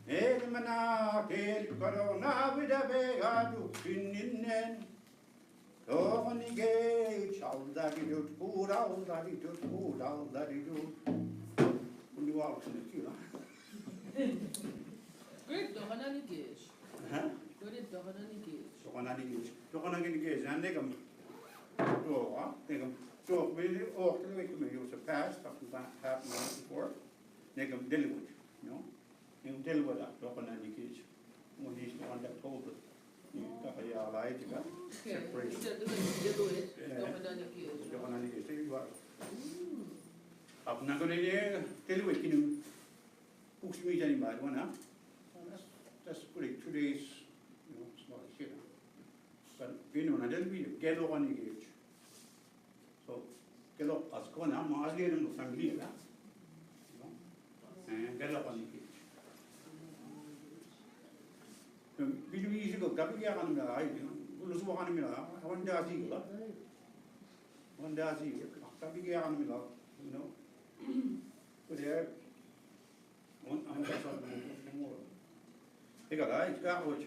Negamana, daily pado, now with a vega in. Oh, when he gave, all that he do, good, all that he do, good, all that he do. When you walk in the queue, Great, don't have any gauge. huh? Good, don't have any gauge. So when I get, so when I get engaged, and they come, they come, so when you walk the way to me, you was a past, after that happened before, they come deal with, you know? You deal with that, so when I get engaged, when he's the one that told it. You got a lie to that. Okay, Separation. instead of doing it, don't have any gauge. So when I get engaged, you are. Up na gonna tell you what you books me any bad one, huh? That's great, 2 days, you know, small shit. But you know, I don't be get on engage. So get up as gone, I'm asking the family, and get up on engage. Bidu easy go, Gabi on the eye, lose one on me, one does eagle. One does eagle, Gabi on me, you know. But there, one, I'm going to more. They got eyes, got what?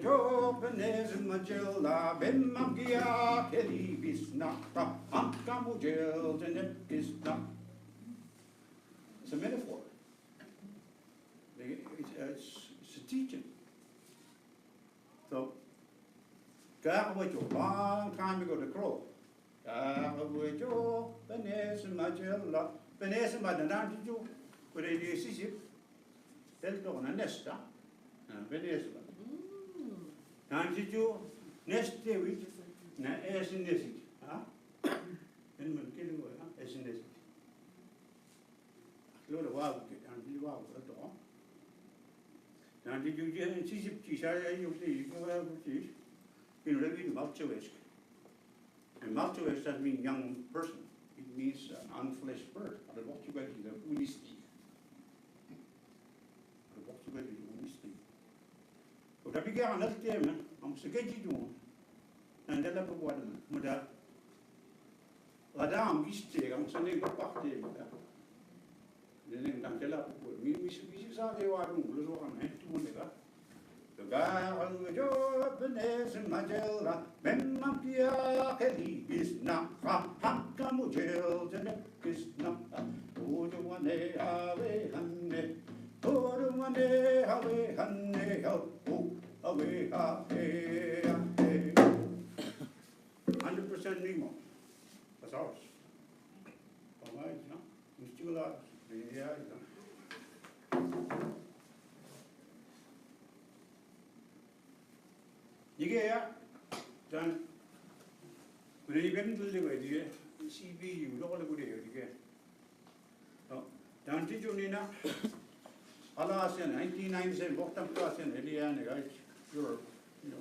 Jo Benez Magella, Ben Magia, Kelly Bisnaka, Ankamujel, and it is not. It's a metaphor. It's a teaching. So, Garwajo, long time ago to crow. Garwajo, Benez Magella, Benez Madananju, but it is easy. They'll go on a nest, Benez. Nantijo, next day week, na as in this, huh? And we'll kill you, as in this. Load of wild, and you out at all. Nantijo, and she's you see, you go out with this. You know, read about Jewish. And Maltoish doesn't mean young person, it means unfleshed bird. I don't want you back to the Winnisty. I don't want you back to the Winnisty. But I began another time, I'm so get you doing. And then I put one, Mother. Madame, I'm sending a back to you. Then I'm telling you, we saw the water, lose one, and two nigger. The guy on the job, Benes and Magella, Memapia, Kelly is not, Hakamujel, and is not. Oh, the one day, away, honey. Oh, the one day, away, honey. Oh, away, away, away. 100% Nemo. That's ours. All right, you know, we still are. Yeah, you know. You get done. When you get into the way, you CB, you don't want to go there, you get. Down to Junina, Allah said 1997, walked up to us in Indiana, right? Europe, you know,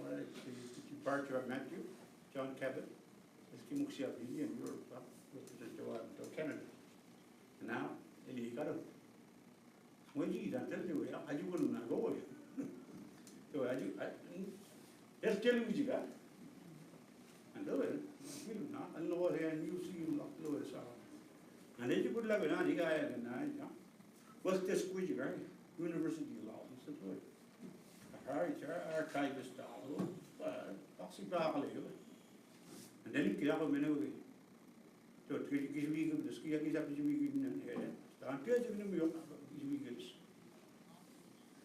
departure of Matthew, John Cabot, Kimuxia, in Europe, to Canada. And now, he got it. When you don't tell you, I wouldn't not go away. So let's tell you what you got. And do it. You know, and know what you see you not do it. And then you put like an anti guy and what's this squeegee, right? University law. It's a good. Archivist, and then you get up a minute. So, give me the ski, is up to me in the head. Start getting them, you gets.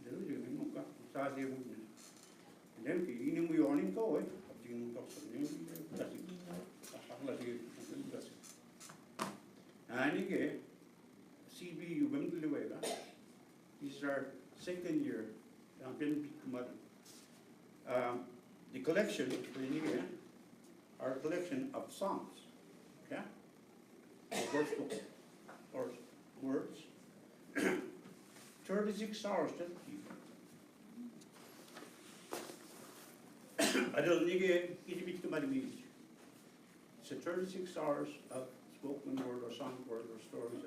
And then you start there. And then we only go away. And again, CB, you went to the way. This is our second year. The collection, our collection of songs. Okay? Or words. 36 hours to keep. I don't think it's too much music. It's 36 hours of spoken word or song word or stories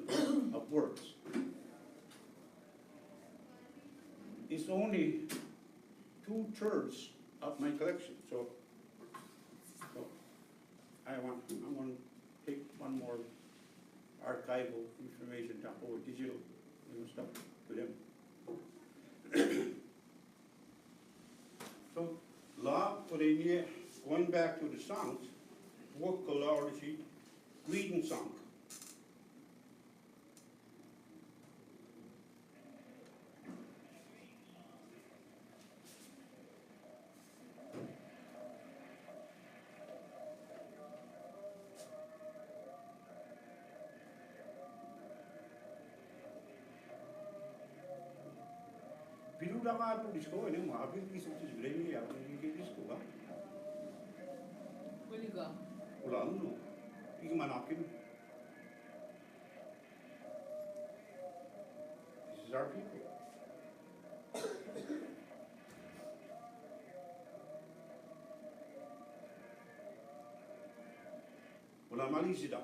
of words. It's only 2/3 of my collection, so I'm going to take one more archival information down or digital stuff to them. So, going back to the songs, vocalogy, reading song. Pinulaman po disco, ano mo? Abi disco is very abi disco ba? Where you go? Wala no. Hindi manakin. is our people. Well, I'm not easy down.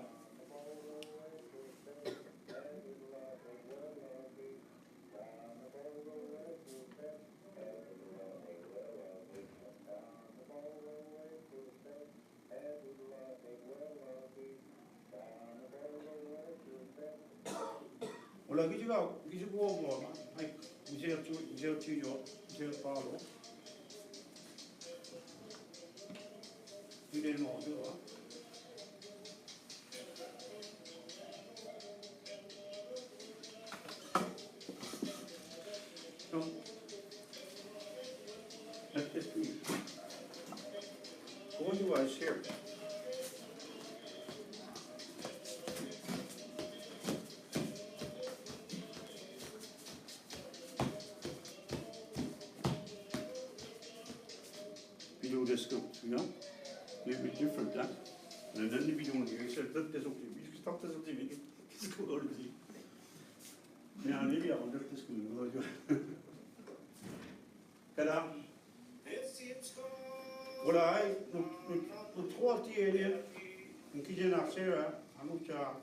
Well, I get you out, get you go over, like, we say to follow. You didn't want to do it. No. That's just me. What do I share? We do this too, you know? A little bit different, huh? And then we doing here, I said, look, this up to you, stop this up to me, it's cool, or is it? Ja, nee, ja, und das ist gut. Kada? Voilà, nous trois tiers, nous qui j'ai naissé, nous t'as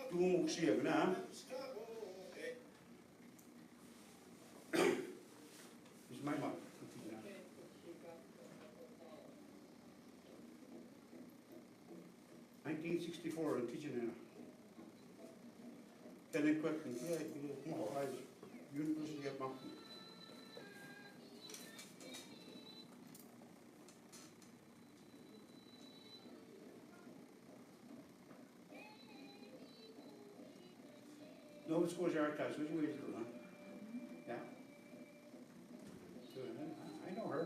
tout mon chien, là. Is my mom. 1964 in Tijuana. Then they quit and University of Mountain. Nova Scotia Archives, which way is it, huh? Yeah. So, I know her.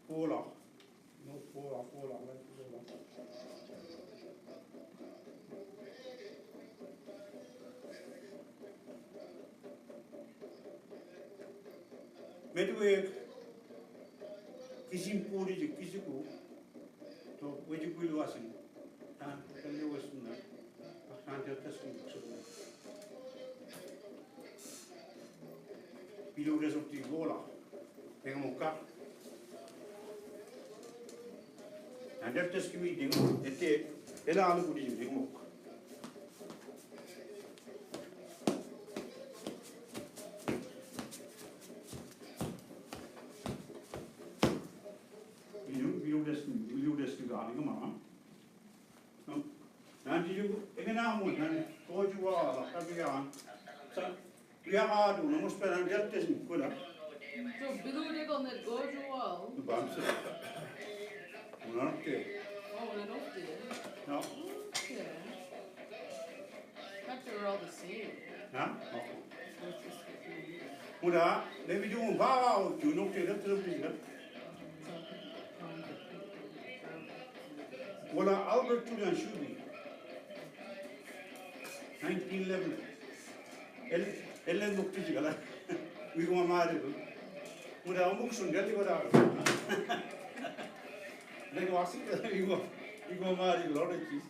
Pola. No, Pola, Medweg, kissing Puri, Kisiku, to Wedikuil Wasin, and the Western, I can't tell testing. Below the of the Gola, Pengoka. And that just meeting, they are good evening. You just regarding a mama. No, and you again, I'm told you all, so we are hard to almost spend on that testing. Good. So, below they gonna go to wall. The bumps. We're not okay. Oh, we're not there. No. Okay. I thought they were all the same. Huh? What's this between you? Well, maybe do a vow to look at it. Well, Albert Tulan should be 1911. Ellen looked at you. We go married. Well, I'm going to get you out. Like Washington, you go marry a lot of cheese.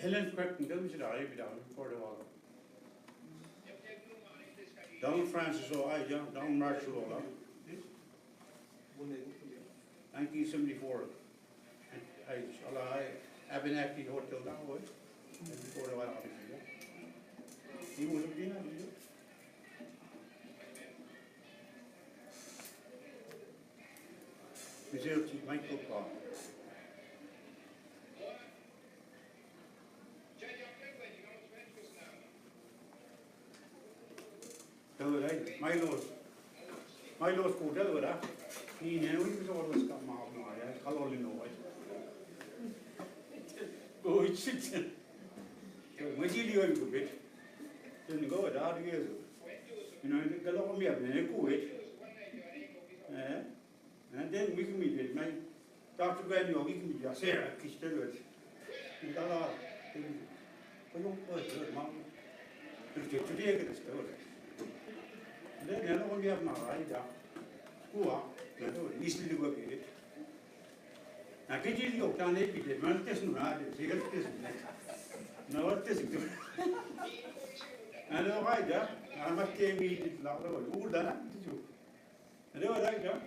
Helen Quirton, don't you know, down for the water. Down Francis O'Hara, down Marshall O'Hara. 1974. I Abenaki Hotel that way, before the war. He was a dinner, did you? Michelle Michael Park. Milo's called Delaware. He knew he was always come out of my color in the white. Go, it's sitting. When you do a bit, then go at our years. You know, the Colombia, and a Kuwait. And then we can meet it. My Dr. Granny, we can meet Sarah, Kistelwood. And Allah, I don't know what mom. Today, I get a story. Then I don't have my right. Who are easily work it. I can tell you, can it be the man test? No, it isn't. And I write that. I must take me it loud. Who done it? And they were like that.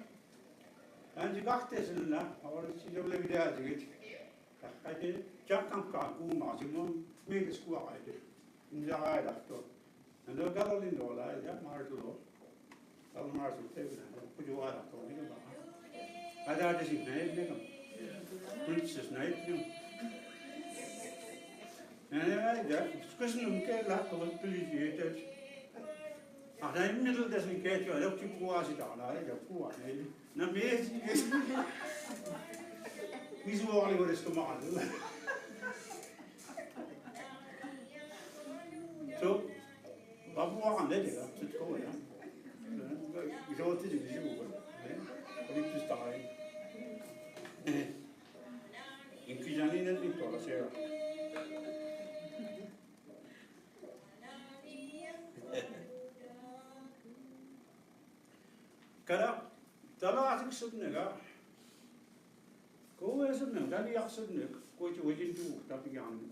And you got this in that, or she don't live there. I did. Jack and Kakuma, you know, make a school I did. In the eye after. And they got all in all, I got married to law. All the Mars will take it. Put you out of it. I thought this is night, Princess night. And I got Christian care like the police. And I middle doesn't get you. I don't keep was it on. I got poor. Now, amazing. He's all over his command. So, Babu on there, to go. You don't think it's you. I think this time. In Kijani, and in Torasera. Kada, Tala Atik Sudnaga. Go as a no, Daddy Aksudnik, go to waiting to Tapigan.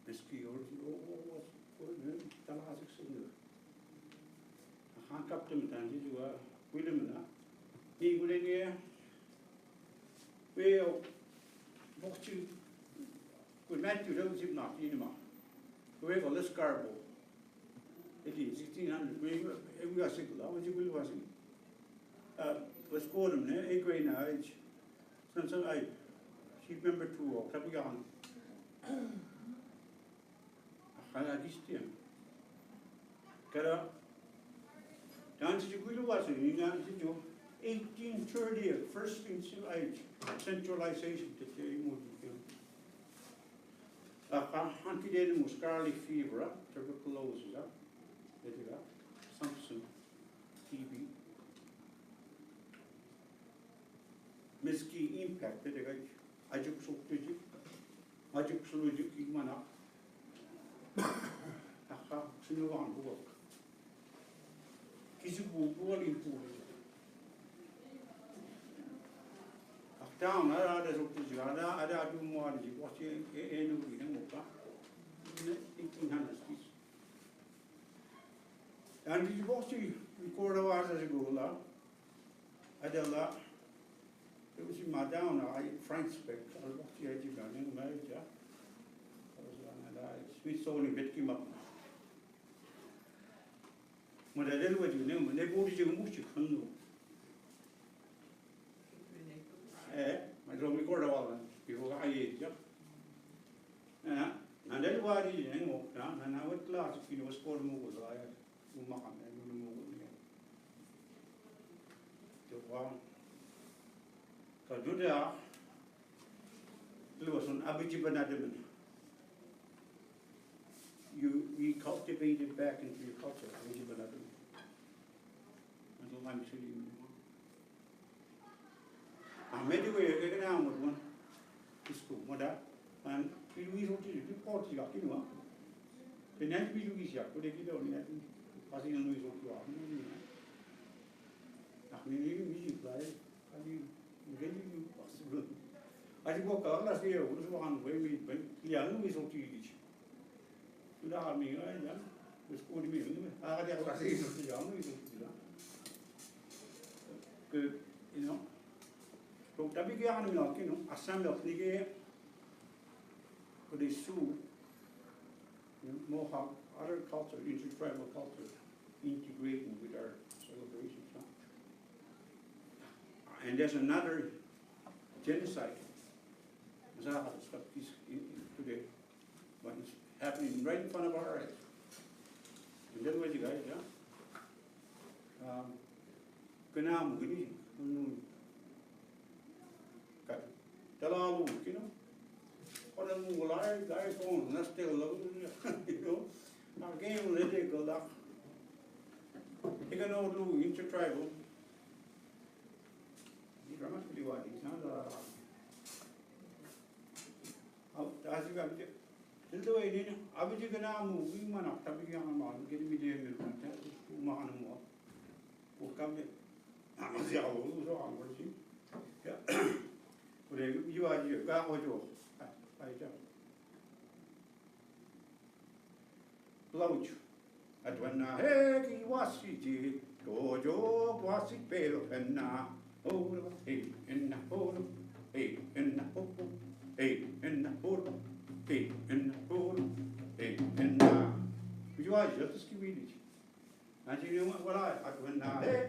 The ski or Tala Atik Sudnik. I can't cap them and you are William. He would in here. Well, what you could match you don't zip not anymore. We have a less carbo. It is 1600. We are sick. How would you will was was called him there, a great age. Since I she remember two or Tapigan. I had this team. Kada down to the good was in 1830, first age, centralization to tell you more. Antidatum was scarlet fever, tuberculosis, Samson, TB. Miski impact, I took so pretty. I took so little man up. Sinuan work. Kisubu, boiling pool. Down, I had a do more than you watch any 1800s. And did you watch the record of ours as a go? I did a lot. It was in my down, Frank Speck, I watched the edge of in America. I was and I Smithsonian bit came up. When I did what you knew, when they bought you, you couldn't know. I don't record all that before I ate. And then why did you walk down? And I went class if you was called Mughal. I had Umahan and Mughal. So, wow. Kaduda, it was on Abijibanadaman. We cultivated back into your culture, Abijibanadaman. Until I'm sure you. I made a way to get down with one. School, mother, and we wrote it, you report you, you know. The next we do is ya, could they get on that? Passing on the way to our I mean, you reply, I mean, get you possible. I think what last year was one way we went, yeah, no, we saw to each. To the army, I was going to be, I had a you know. So that big yarn milk, you know, a sand of Nige, could they sue, you know, Mohawk, other culture, intertribal culture, integrating with our celebrations. Huh? And there's another genocide. Zaha stuff is today, but it's happening right in front of our eyes. And that's what you guys, yeah? Ganam, Guni, Talalu, you know? What a liar, guys, on, that's still low, you know? Again, let it go up. You can all do intertribal. You dramatically what he's not as you got it. The way in, I was you gonna move, we man up, tapping on man, getting me there, man, who come in. I'm a zero, so I'm working. Yeah. But you are you, got what you I jump. Blouch. At when I hey, was it, Dojo, was it, Pedro, and now, oh, hey, and now, hey, and now, hey, and now, hey, and now, hey, and now. You are just a community. And you know what I when I hey,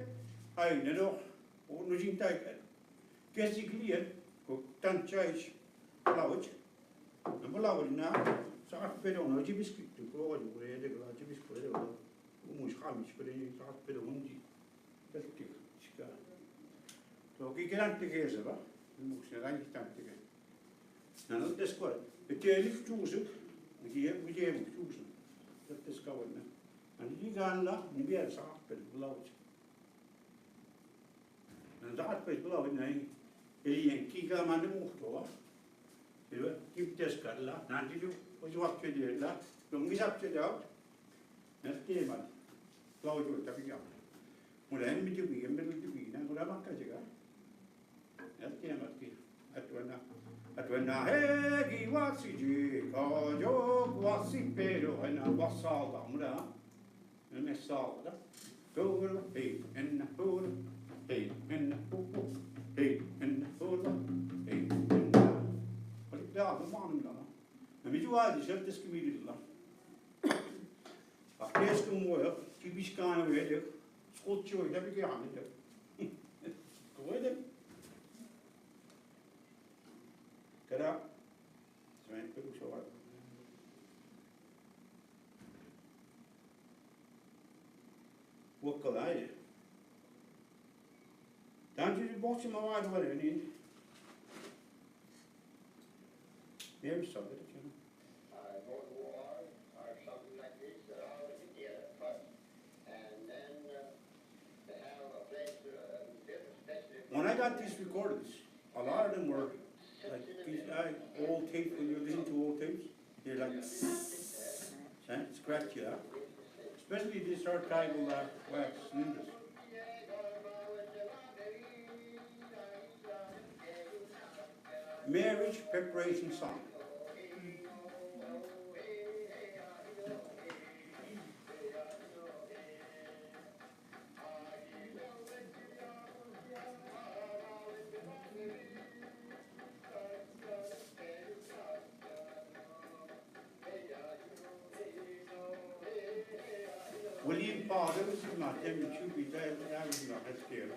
I know, or no jing take it. Guess you clear, go tanchage, blouch, and blouch now. So I put on a biscuit to go on where the large biscuit, almost hamish, but then you start with a hundy. That's it. So we can't together, we must arrange time together. Now, not this one. The tail is chosen, we have chosen. That is covered now. And you can't laugh, and we are soft and blouch. And that was blouch, and he kick a man the motor. You know, keep this cut, not you. Was you up to the left? Don't miss up to the out. That's the man. Cloud will take it out. When I am to be a middle to be, and what I'm not catching up. That's the man. At when I hey, what's it? Oh, you was it, Pedro, and I was all down, and I saw that. Go, hey, and hold, hey, and hold, hey, and hold, hey, and but it's down the morning now. And we do all this, this community. A place to move, keep his kind of way there. School children, every guy on it. Go with it. Get up. So I'm pretty short. What could I do? Don't you watch him away the way, there's something, you know. When I got these recordings, a lot of them were like these old tapes. When you listen to old tapes, they're like scratch you out. Especially these archival wax cylinders. Marriage preparation song. William Paul, that was not him, the two be dead, that was not his dear.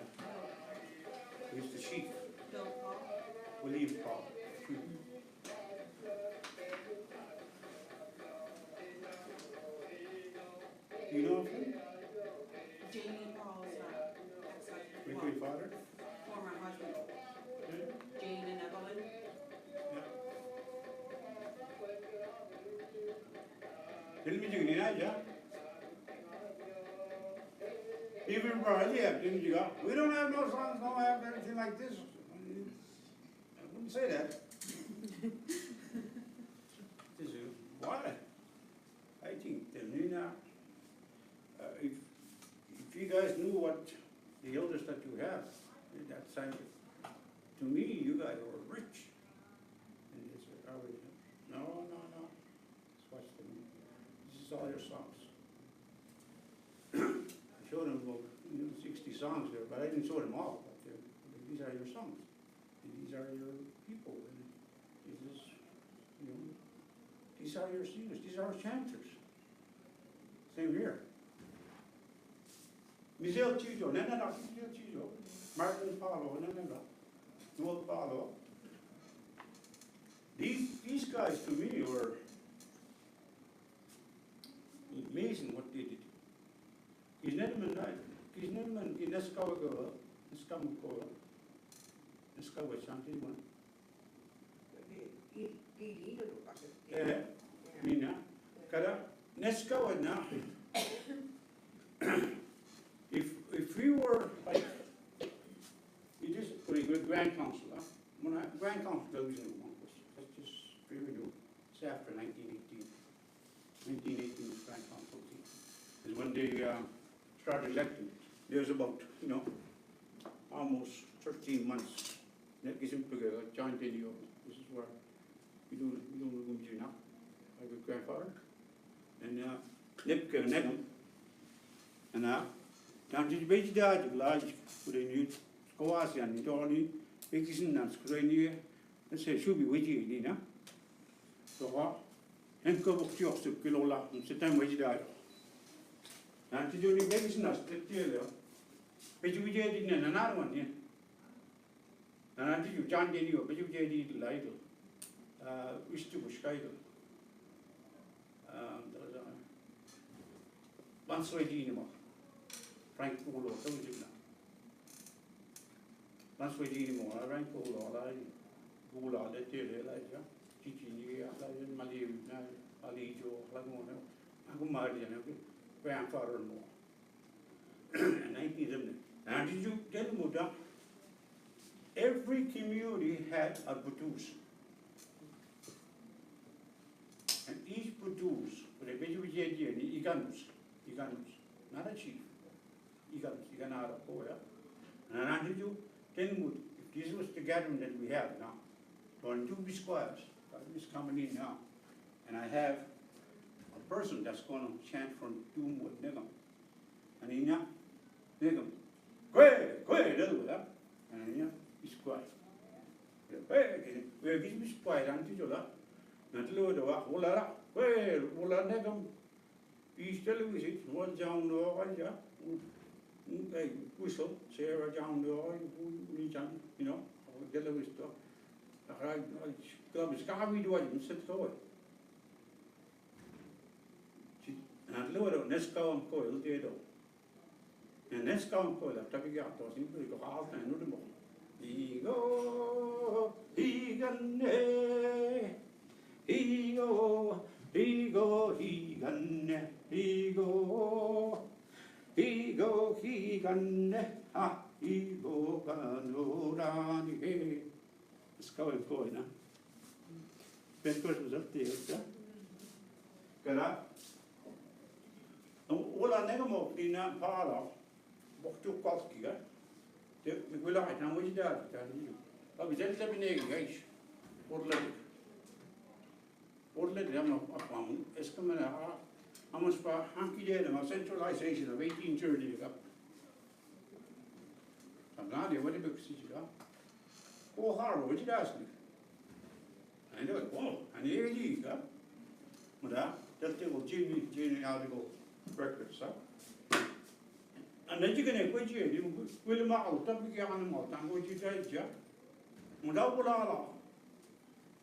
He was the chief. William Paul. Do you know of him? Jamie Paul's ex-husband. Your grandfather? Former husband. Jane and Evelyn. Didn't we do that, yeah? Even Riley, didn't you? We don't have no songs, no have anything like this. I wouldn't say that. Why? I think that Nina, if you guys knew what the elders that you have, that side, to me, you guys were rich. And they said, oh, no. Just watch them. This is all your songs. I showed them about 60 songs there, but I didn't show them all. But these are your sons, and these are your people, and this is, you know, these are your singers, these are our chanters. Same here. Mizel Chijo, Nanana, Mizel Chijo, Martin Paulo, Nanana, Noel Paulo. These guys to me were amazing what they did. He's never been right. He's never been in Neskawagola, Neskamukola, Neskawa Shanti one. Yeah, Mina. Kada Neskawa now. If we were like, it is pretty good Grand Council, huh? When Grand Council goes in one, that's just very new. It's after 1918. 1918 was Grand Council is when they started electing. There's about, you know, almost 13 months. John Denio, this is where we don't know now. My good grandfather. And Nipke Negum. And down to the beach, the large, put in you, Scoasi and Dolly, Dixon and Scrania, and say, should be with you, Nina. So what? And go to your Kilola, and sit down with you. And to do the biggest nest, the dear, but you did in another one, yeah. And until you John Denio, but you did Lidle, wish to bush Lidle. Bansway Dinamo, Frank Polo, told you now. Bansway Dinamo, Frank Polo, Gula, the Tele, Chichi, Mali, Alijo, Lagona, Agumari, and grandfather and more. And 1970. And did you tell Muda? Every community had a Budus. And each Budus, for the Bejuji, Iganus, not a chief. Iganara, and did you tell Mud, if this was the gathering that we have now, 22 squares, is coming in now, and I have a person that's going to chant from Doomwood Negum. And Ina, Negum, go ahead, and Ina is quiet. We're getting quiet, Auntie Jola, not Lord of Hola, Hola Negum, he's telling us it, one down the Oja, whistle, Sarah down the Oja, you know, Delaware stuff. Club is Kawi do I sit forward. And lower Nesco and Coil, Dedo. And Nesco and Coil, after we got to simply go half and no more. Ego, Egane, Ego, Egane, Ego, Egane, ah, Ego, Ganorani. It's going forward now. Ben was up there, got up. All I never more in that parlor, walked to Koski, the Willite, and which dad, I was at 7 eggs, or let them upon Escamana, almost for Hanky Dead and centralization of 1830. I'm not there, what did you see? Oh, Harlow, what did you ask me? I know it, oh, and here you go. That they will genealogical records, huh? And then you're going to quit you will them out, don't be animal, and what you say, yeah? Mudabula.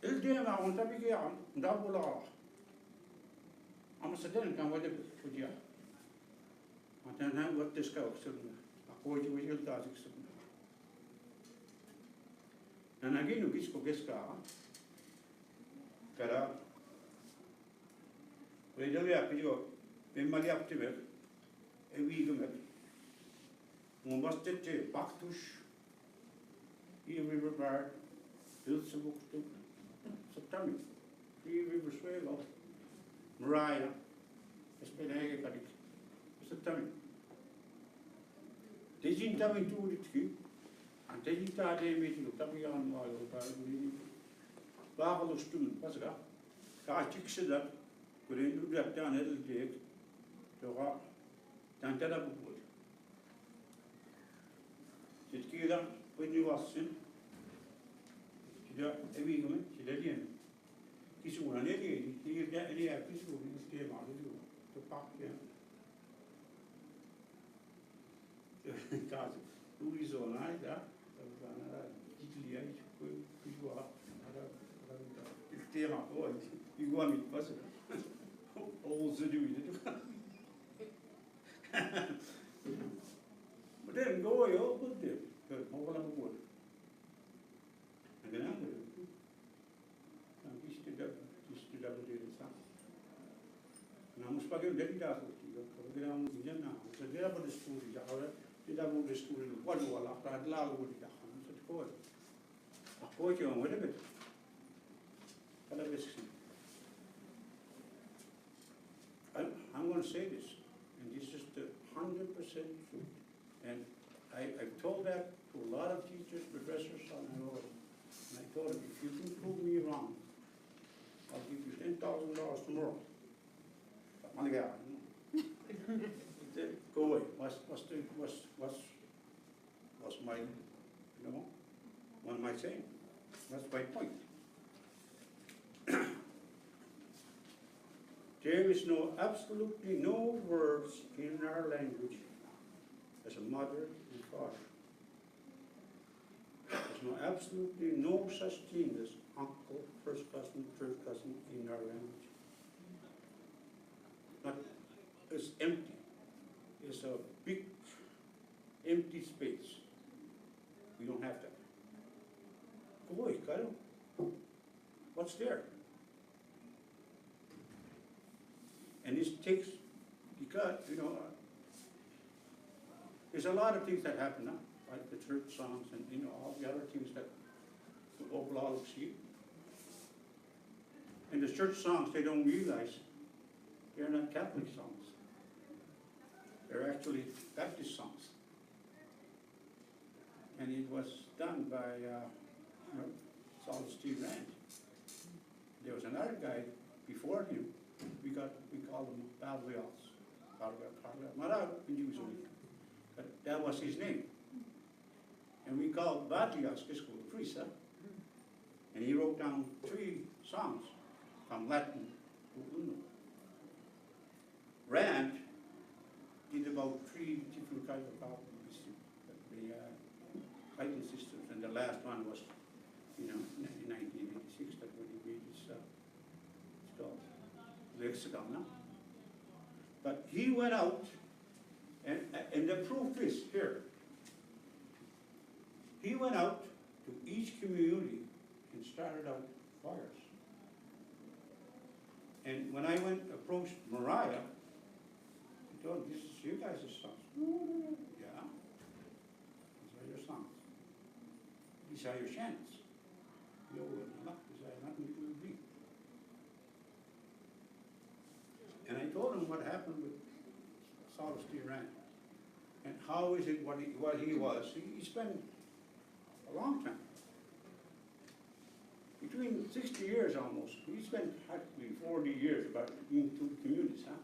It's damn out on Tabi Gan, Mudabula. I'm a certain kind of for you. And then I got this go, so I called you with your task. And again, you get Gesca. Cara, we don't have to go. We might have to work. A week of it. We must get a Baktush. Here we were built some books to September. Here we were swell. Mariah. It's been a good September. They didn't tell me to it. And they didn't tell me to tell me on my Babel student, was it? I fixed it up, but I do that down a little bit. So, down that up wood. It's killed up, when you was in, she got every woman, she did in. Kisu one any, he got any kisu, he came out to park here. Because who is all night, that was Italy, I you are. If they are going, you want me to pass it. All the do it. But then go away, all good there. Good, all of wood. And then I'm going to. And he stood up there and stuff. And I'm supposed to get it out of you. Get on with the now. So get up on the school, get up on the school, what do I like? I'd love wood. I said, go ahead. I put you on with a bit. I'm going to say this, and this is the 100% truth. And I've told that to a lot of teachers, professors on the road. And I told them, if you can prove me wrong, I'll give you $10,000 tomorrow. Money guy, go away. What's my, you know, what am I saying? That's my point. There is absolutely no words in our language as a mother and father. There's absolutely no such thing as uncle, first cousin, third cousin in our language. Not, it's empty. It's a big empty space. We don't have that. Boy, Kyle, what's there? And this takes, because, you know, there's a lot of things that happen now, like the church songs and, you know, all the other things that the overall see. And the church songs, they don't realize they're not Catholic songs. They're actually Baptist songs. And it was done by Saul Steve Rand. There was another guy before him. We called him Balvios. But that was his name. And we called Balvios this priest, huh? And he wrote down 3 songs from Latin to Uno. Rand did about 3 different kinds of albums. The Titan Sisters, and the last one was, you know, in 1986, that when he made his lexicon now. But he went out, and the proof is here. He went out to each community and started out fires. And when I approached Mariah, I told him, this is you guys' songs. Yeah. These are your songs. These are your chants. These are nothing to do with me. And I told him what happened with Saul Steve Rand. And how is it what he was. He spent a long time. Between 60 years almost. He spent actually 40 years about in 2 communities, huh?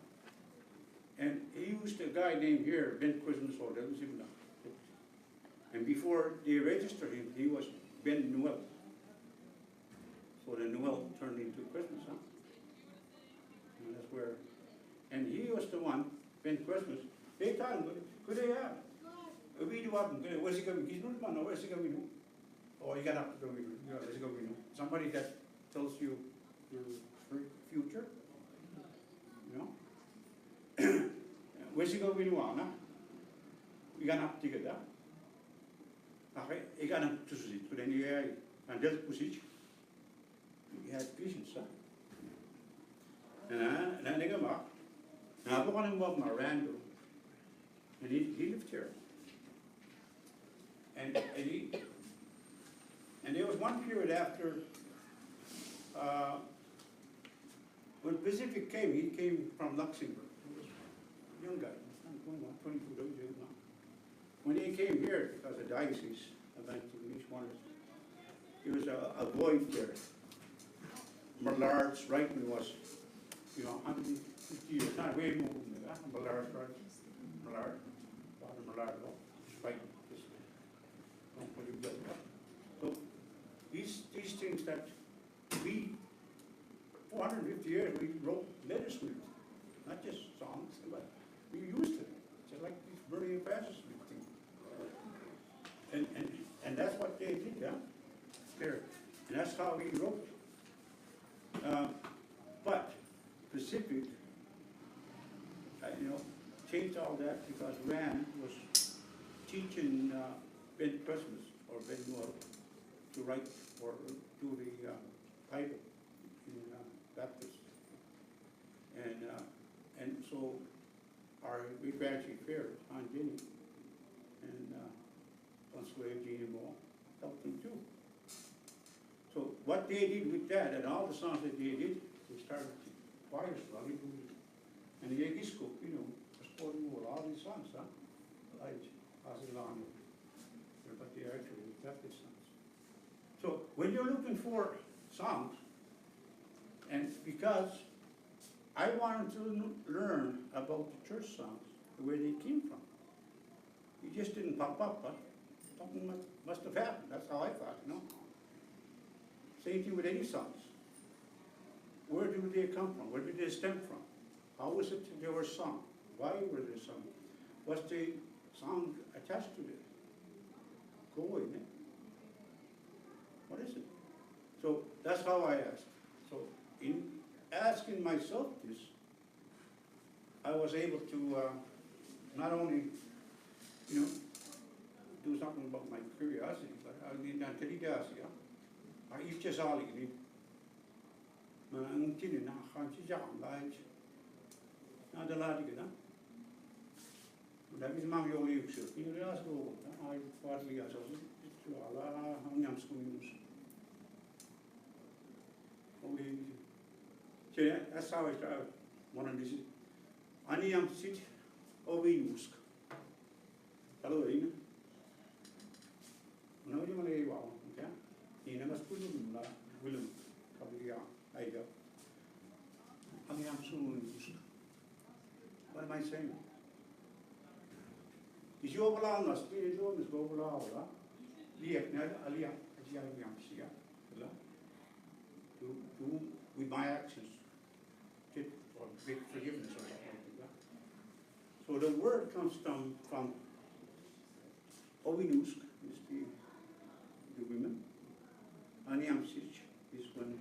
And he used a guy named here, Ben Christmas, or that was even and before they registered him, he was Ben Noel. So the Noel turned into Christmas, huh? And that's where, and he was the one, Ben Christmas, they told him, could they have? We do what, where's he going? He's not man, where's he going? Oh, you got up to go, where's he going? Somebody that tells you your future, you know? Where's he going on? We got up to get that. Ik ga hem tussen zitten, toen hij aan deze positie. Hij had visions, hè. En dan denk ik maar, nou, we gaan hem wat maar random. And he lived here. And there was one period after, when Pacific came, he came from Luxembourg. He was a young guy, 22 years now. When he came here, because the diocese eventually each one, there was a void there. Millard's writing was, you know, 150 years, not way more than that. Millard's writing, Millard, Father Millard, writing this. What you got? that we, 450 years, we wrote letters with it, not just songs, but we used it, just like this Bernie and Francis thing. And that's what they did, yeah? There. And that's how he wrote it. But Pacific, changed all that because Rand was teaching Ben Christmas or Ben Moore to write or do the Bible in Baptist. And so our Rebadging Fair, Aunt Jenny and Consuelo Jean Moore helped them too. So what they did with that and all the songs that they did, they started choirs running and the Yegisco, was pouring over all these songs, huh? Like Asilon, but they actually Baptist songs. So when you're looking for songs, and because I wanted to learn about the church songs, where they came from. It just didn't pop up, huh? Something must have happened, that's how I thought, Same thing with any songs. Where do they come from? Where did they stem from? How was it that they were sung? Why were they sung? Was the song attached to it? Go in it. What is it? So that's how I asked. So in asking myself this, I was able to not only, do something about my curiosity, but I need not to the if just all you need. Not a lot of it, that is my only issue. You realize, I partly as Allah, I'm schools. That's how I started. One of these. Ani am sit over use. Hello, Ina. No, you may wow, okay? You never spoke to Willem, Kabuya, Ida. Ani am soon use. What am I saying? Is you overall, must be a job, is overall, Liekner, Alia, Ajiamsia, do with my actions, or big forgiveness or something like that. So the word comes from Ovinusk, is the women. Aniamsich is when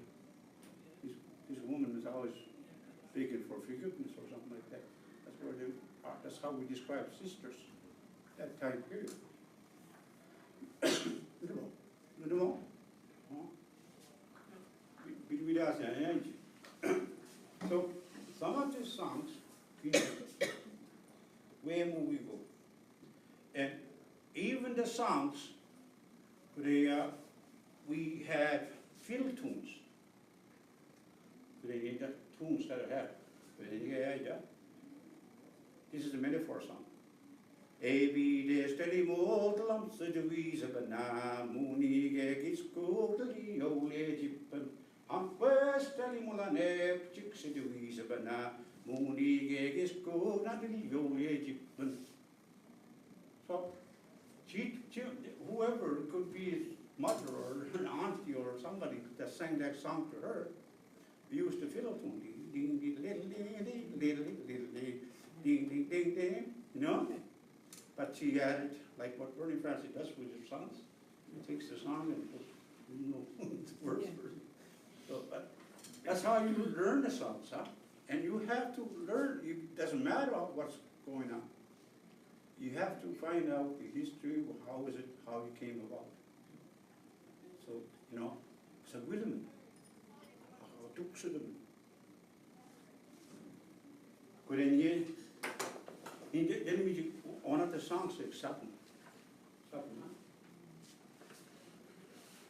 this woman is always begging for forgiveness or something like that. That's where they are. That's how we describe sisters that time period. So some of these songs, where we go, and even the songs, we have fiddle tunes. They need the tunes that I have. This is a metaphor song. Ebi de steli modlam se devise bana muni gegis kodli ole jippen am steli molane chik se devise bana muni gegis kodli ole jippen. So, whoever could be his mother or an auntie or somebody that sang that song to her, used the fiddle tune, ding ding ding ding ding ding ding ding ding ding, But she added, like what Bernie Francis does with his songs, he takes the song and puts words. So, but that's how you learn the songs, huh? And you have to learn. It doesn't matter what's going on. You have to find out the history. How is it? How it came about. So so Willem, how took ze them? Then one of the songs is Sutton.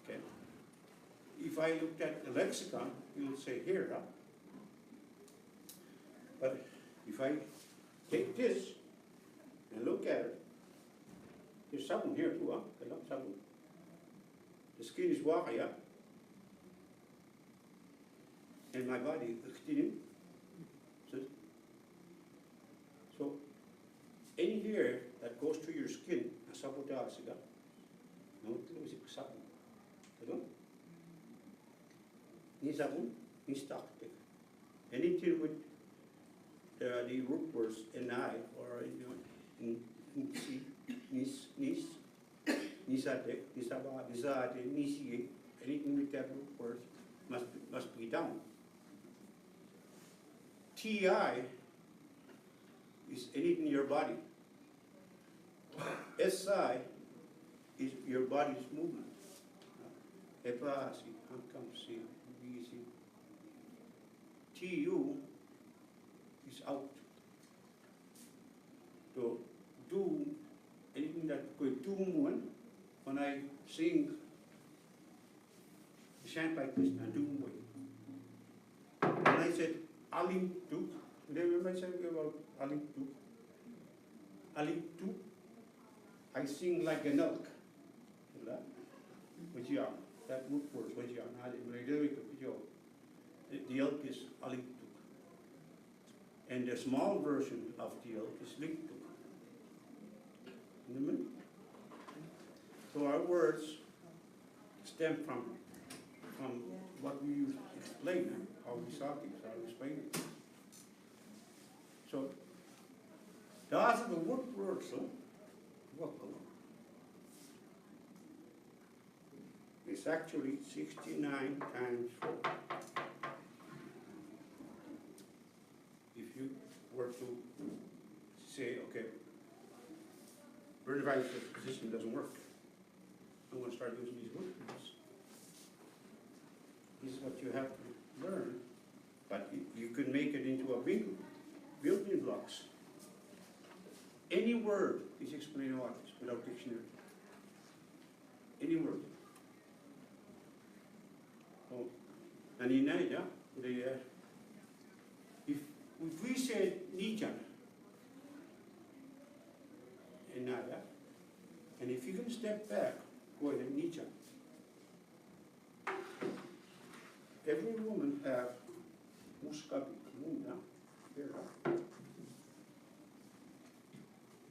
Okay. If I looked at the lexicon, you would say here, huh? But if I take this and look at it, there's Sutton here too, huh? The skin is water, yeah? And my body, so any hair that goes to your skin, a sabotage, no, Nisabun, Nistaktik. Anything with the root words NI or Nisi, Nis, Nisadek, Nisaba, Nisade, Nisi, anything with that root word must be down. TI is anything in your body. SI is your body's movement. Epasi, Hankamsi, Visi. TU is out. So do anything that could do one when I sing chant like this, I do one. When I said Alim Tuk, remember I said about Alim Tuk? Alim Tuk, I sing like an elk. Which you are, that root word, which you are, the elk is Alim Tuk. And the small version of the elk is Lik Tuk. So our words stem from what we explain, how we saw things, how we explain it. So, those are the words, welcome. It's actually 69 times 4. If you were to say, okay, vertebrae position doesn't work, I'm going to start using these words. This is what you have to learn, but you can make it into a building blocks. Any word is explained without dictionary. Any word. Oh, and in Naija, if we said Nijan in Naija, and if you can step back, go ahead, Nijan. Every woman have muskabi, muna, here.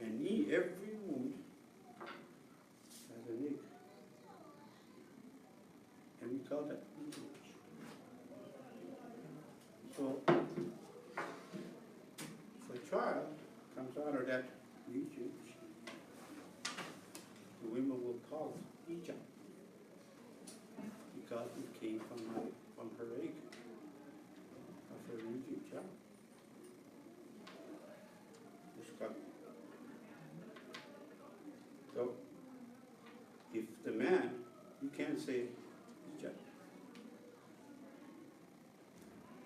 And every woman has an egg. And we call that nidj. So, if a child comes out of that region, the women will call it Ija, because it came from her egg, of her region child. So, if the man, you can't say Ija.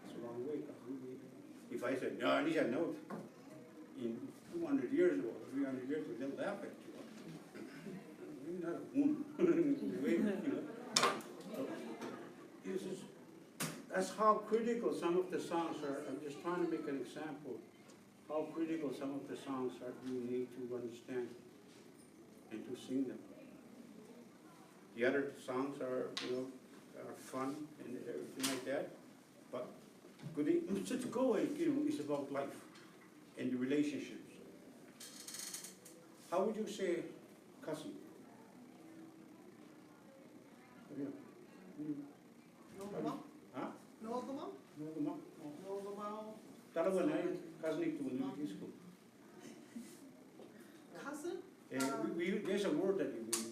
It's a long way. If I said, no, I need a note, in 200 years or 300 years, they'll laugh at you. You're not a woman. That's how critical some of the songs are. I'm just trying to make an example how critical some of the songs are you need to understand and to sing them. The other songs are, are fun and everything like that, but such going, is about life and the relationships. How would you say cousin? Huh? Nogama? Nogama. Nogama. Dalawa na yun, cousin ito in school. Cousin? There's a word that you say.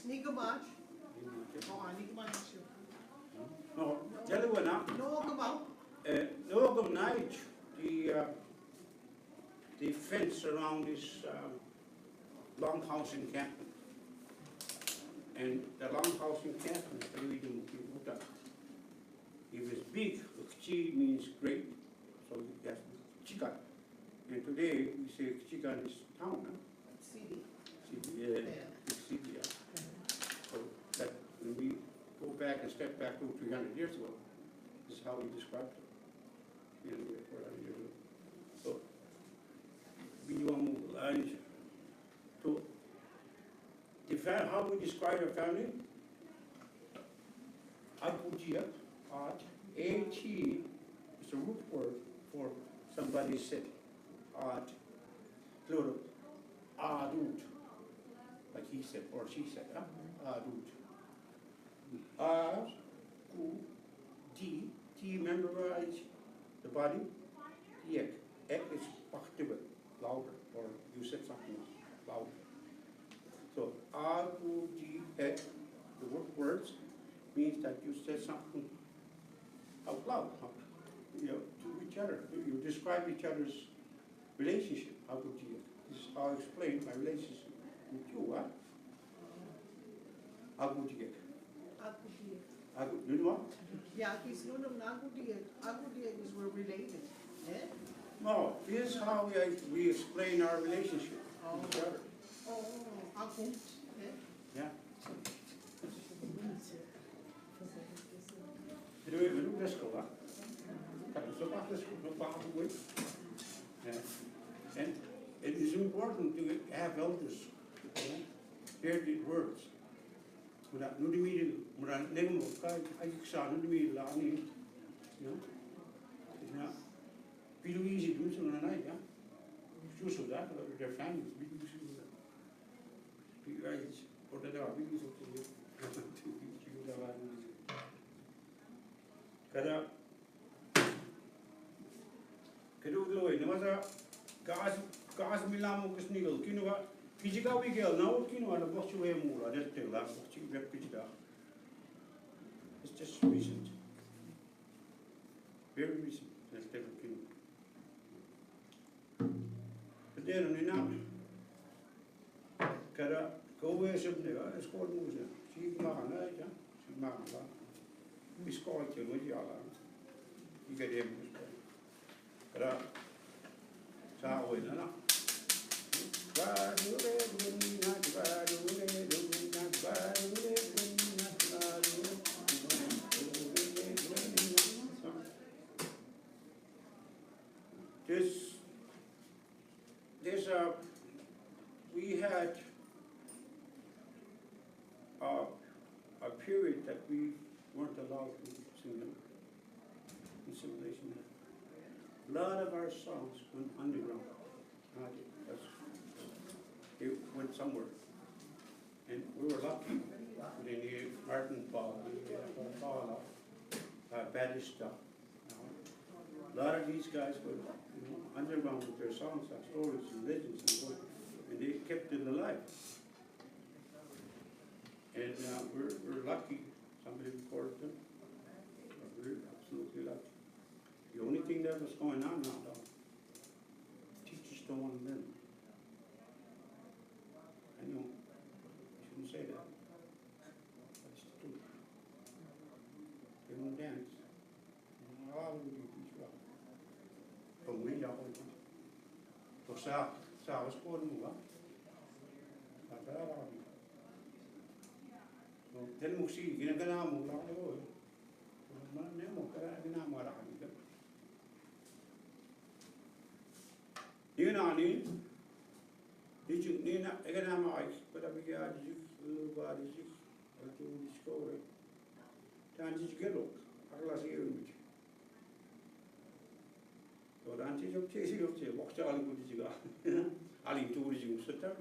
Nigamach. Oh, Nigamach. No, dalawa na. Nogama. Nogam na the fence around this longhouse encampment. And the longhouse encampment, if it's big, Kchi means great, so that's Chikan. And today we say Chikan is town, huh? City. City, big city, yeah. So that when we go back and step back to 300 years ago, this is how we described it. 400 years ago. So, how we describe a family? Abujiat, At, A-T is a root word for somebody said. At, plural, Adut, like he said or she said, Adut. T, memorize the body. Ek is active, louder, or you said something louder. So ek, the words means that you said something out loud, you know, to each other. You describe each other's relationship. I'll explain my relationship with you, huh? Agutiek. You know what? Yeah, he's known him Agutiek. Agutiek is we're related. Eh? No, here's how we explain our relationship with each other. Oh, Agut. Eh? Yeah. We do this go, huh? So what this go with? And it is important to have elders, hear the words. Without no immediate, without name of God, I saw no immediate learning, you know. It's not pretty easy to do something at night, yeah. Choose of that, or their families, we do that. Be right, or that are we use it to you the land. Kada Loy, no matter gas Milamo Sniggle, Kinova, Pijiga Wigel, now Kino and a box away more, I just tell that, what you get Pijida. It's just recent. Very recent, let's take a Kino. But then only now, Kada, go away something, it's called Musa. She Marana, she Marana. We scored you with Yala. You get him. Kada, Sawi, no? We had a period that we weren't allowed to sing in civilization. A lot of our songs went underground. It went somewhere. And we were lucky. We needed Martin Paul, Paula, Batista. A lot of these guys were underground with their songs, and stories and legends and what, and they kept it alive. And we're lucky somebody recorded them. We're absolutely lucky. The only thing that was going on now, though, teachers don't want to learn. I know, I shouldn't say that. That's the truth. They won't dance. How would you teach well? From we don't want to. So Sa was born in what? So then we see, ginagana mo lang ako eh. Nemo, kaya ginamara ka. Yun na ni, did you na eganama ay pada bigya did you ba did you to discover dan did you get look akla siyo mit so dan did you chase you che wakcha ali ko did you ga ali to did you seta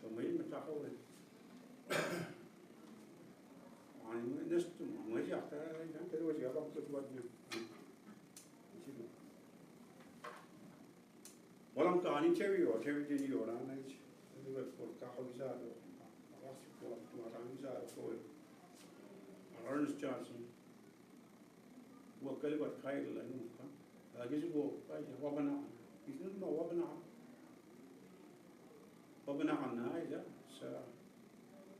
so may mata ko ani next to may jata dan pero siya ba ko buat niya. Walang kanin cherry din yun, na liwat po kakabisado, kasi po tumatanggisado po. Ernest Johnson, kaliwat kail ano ka, lagi siguro kaya wabanakan, isn't it wabanakan na isa sa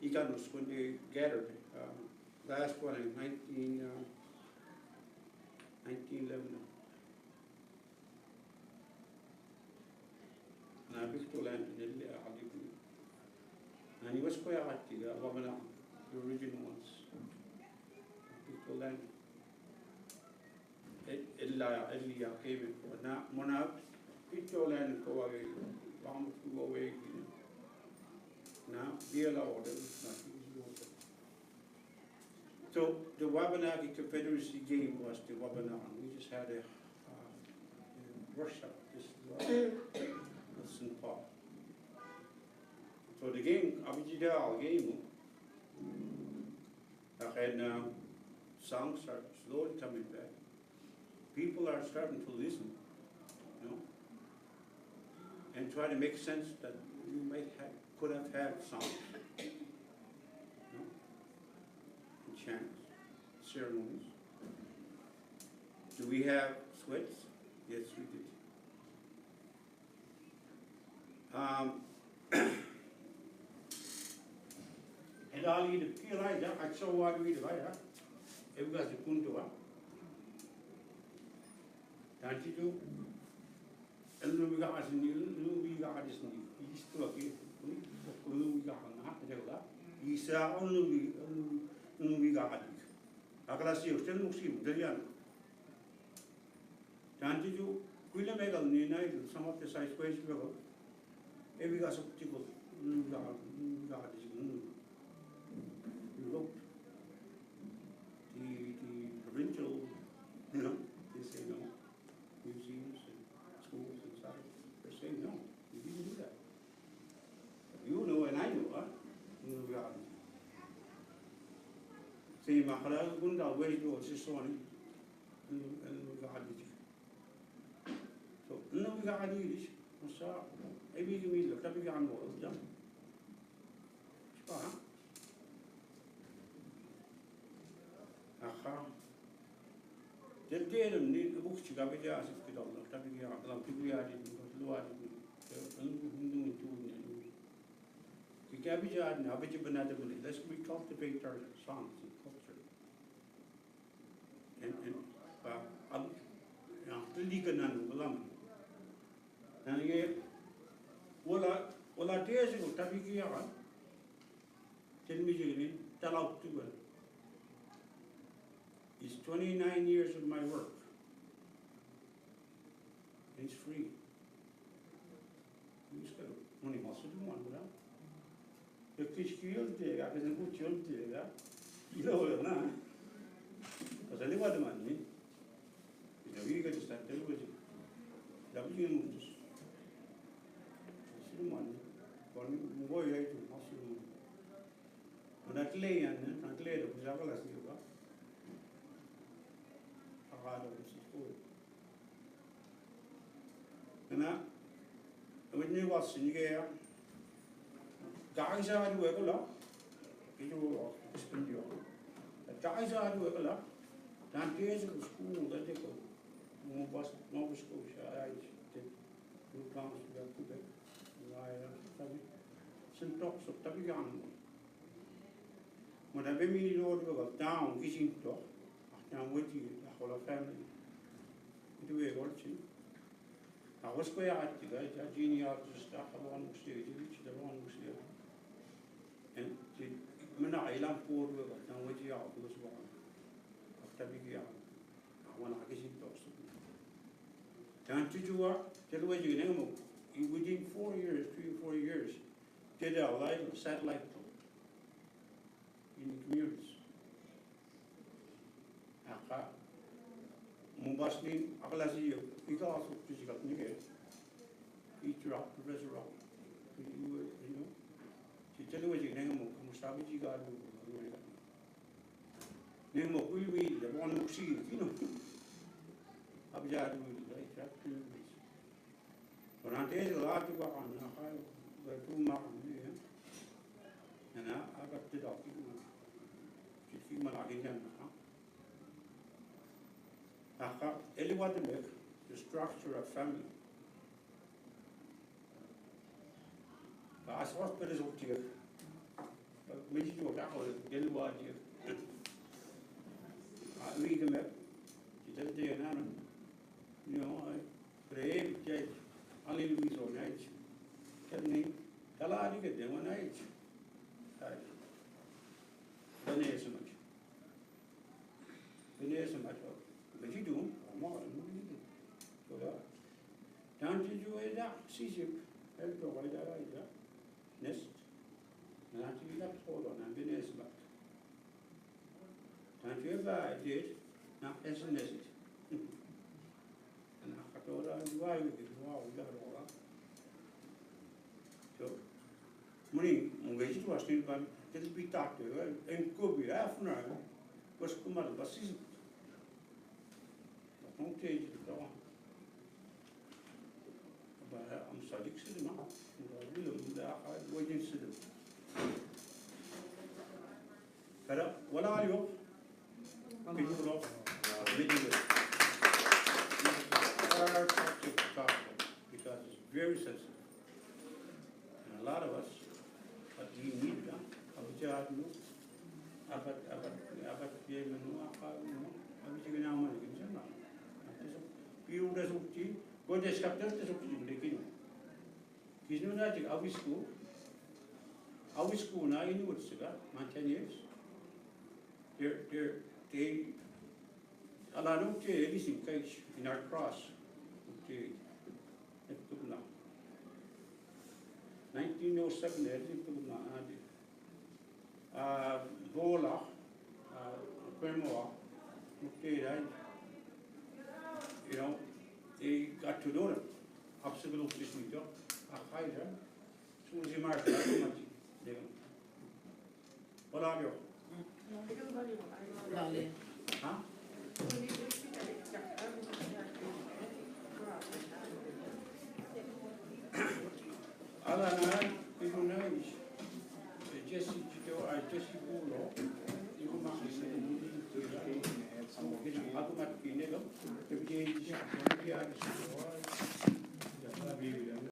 Icanus when they gathered last one in 1911. Na Victorland nilli akadipni. Nani was ko yakati ga wabana the original ones. Victorland. Illa came na mona Victorland ko away. Long to go away. Na biela order na. So the Wabanaki Confederacy game was the Wabanaki. We just had a workshop. St. Paul. So the game, Abidjidal game, And songs are slowly coming back. People are starting to listen, you know, and try to make sense that you could have had songs, you know, and chants, ceremonies. Do we have sweats? Yes, we did. And I'll eat a peel like that. I saw what we do, right? Everybody's a kuntua. Don't you do? And we got us in you, we got us in you. He's still here. We got on He's only we got it. I got to see you, still no see you. Don't you do? We don't make a new some of the size ways we go. Every got some people, we got this. You look. The provincial, you know, they say no. Museums and schools and stuff, they're saying no, you didn't do that. You know and I know, huh? You know, we are. Say, Mahara, Gunda, where you go, just one, and we got it. So, no, we got it. So, maybe you mean the Kapigan was done. Aha. Del dele ni bukchi ga bija asif kidal ta bija lam tibuya di luwa di ndu tu ni ki ga bija na bija banada bani. Let's cultivate our songs and culture and al ya tliga nan bulam nan ye wala tezi ko ta bija ga tel mi jini talau tu. It's 29 years of my work. It's free. You just got money muscle to one, right? The fish killed there, I can go chill there. You know what, nah? Because I live out the money. You know, you got to start television. W moves. It's the money. One boy, I do muscle. When I play and I play the Javalas. When you was in here, guys are doing a lot. You spend your guys are doing a lot. Then days of school that they go. Nova Scotia, I did 2 pounds to go to bed. Some talks of Tabigan. When I made me go down, fishing talk, I'm with you, the whole family. Do we watching? I was quite at the guy, a genealogist, the one who stayed, the one who stayed. And the Island poor, and what you are, was one. After big yard, I want to get it also. Can't you tell what you know? Within 4 years, 3 or 4 years, did a light satellite in the communities. Mubasni, Akalasi, because of physical nigger, each rock, Professor Rock. You know, she tell you what you name of Musabi Garden. Name of will be the one who sees, you know. Abjad will like that. But I tell you a lot about on the 2 mountains, and I got the dog. She's human again. Anyone to make the structure of family. As hospitals of here, which you have Delaware here. I read them up. She said, you know, I pray, judge, only Louise on age. Tell me, tell her to get them on age. Don't hear so much. Don't hear so much. But you do more than you do. So don't you do that? See you. Help the way that nest. And after you got hold on and be nest back. Don't you ever did? Now, as a nest. And I told her, why we got all that. So, Morning, Mungay was still one, it'll be talked to, and could be half an hour, was come out of a season. Don't change it, go on. But I'm sorry, you know, I wait and see them. But what are you? People of living with. Because it's very sensitive. And a lot of us, but we need it, Abijad, no, Abat, Yemen, no, Abijay Naman, you doesn't see, what is captain is in the king. He's not at our school. Our school now, you know what's got, 10 years. They allow no anything in our cross. 1907, Bola, Quemoa, you know, they got to know them. Obstacle of this meeting, a hider, so as you mark that, what are you? Huh? Ala na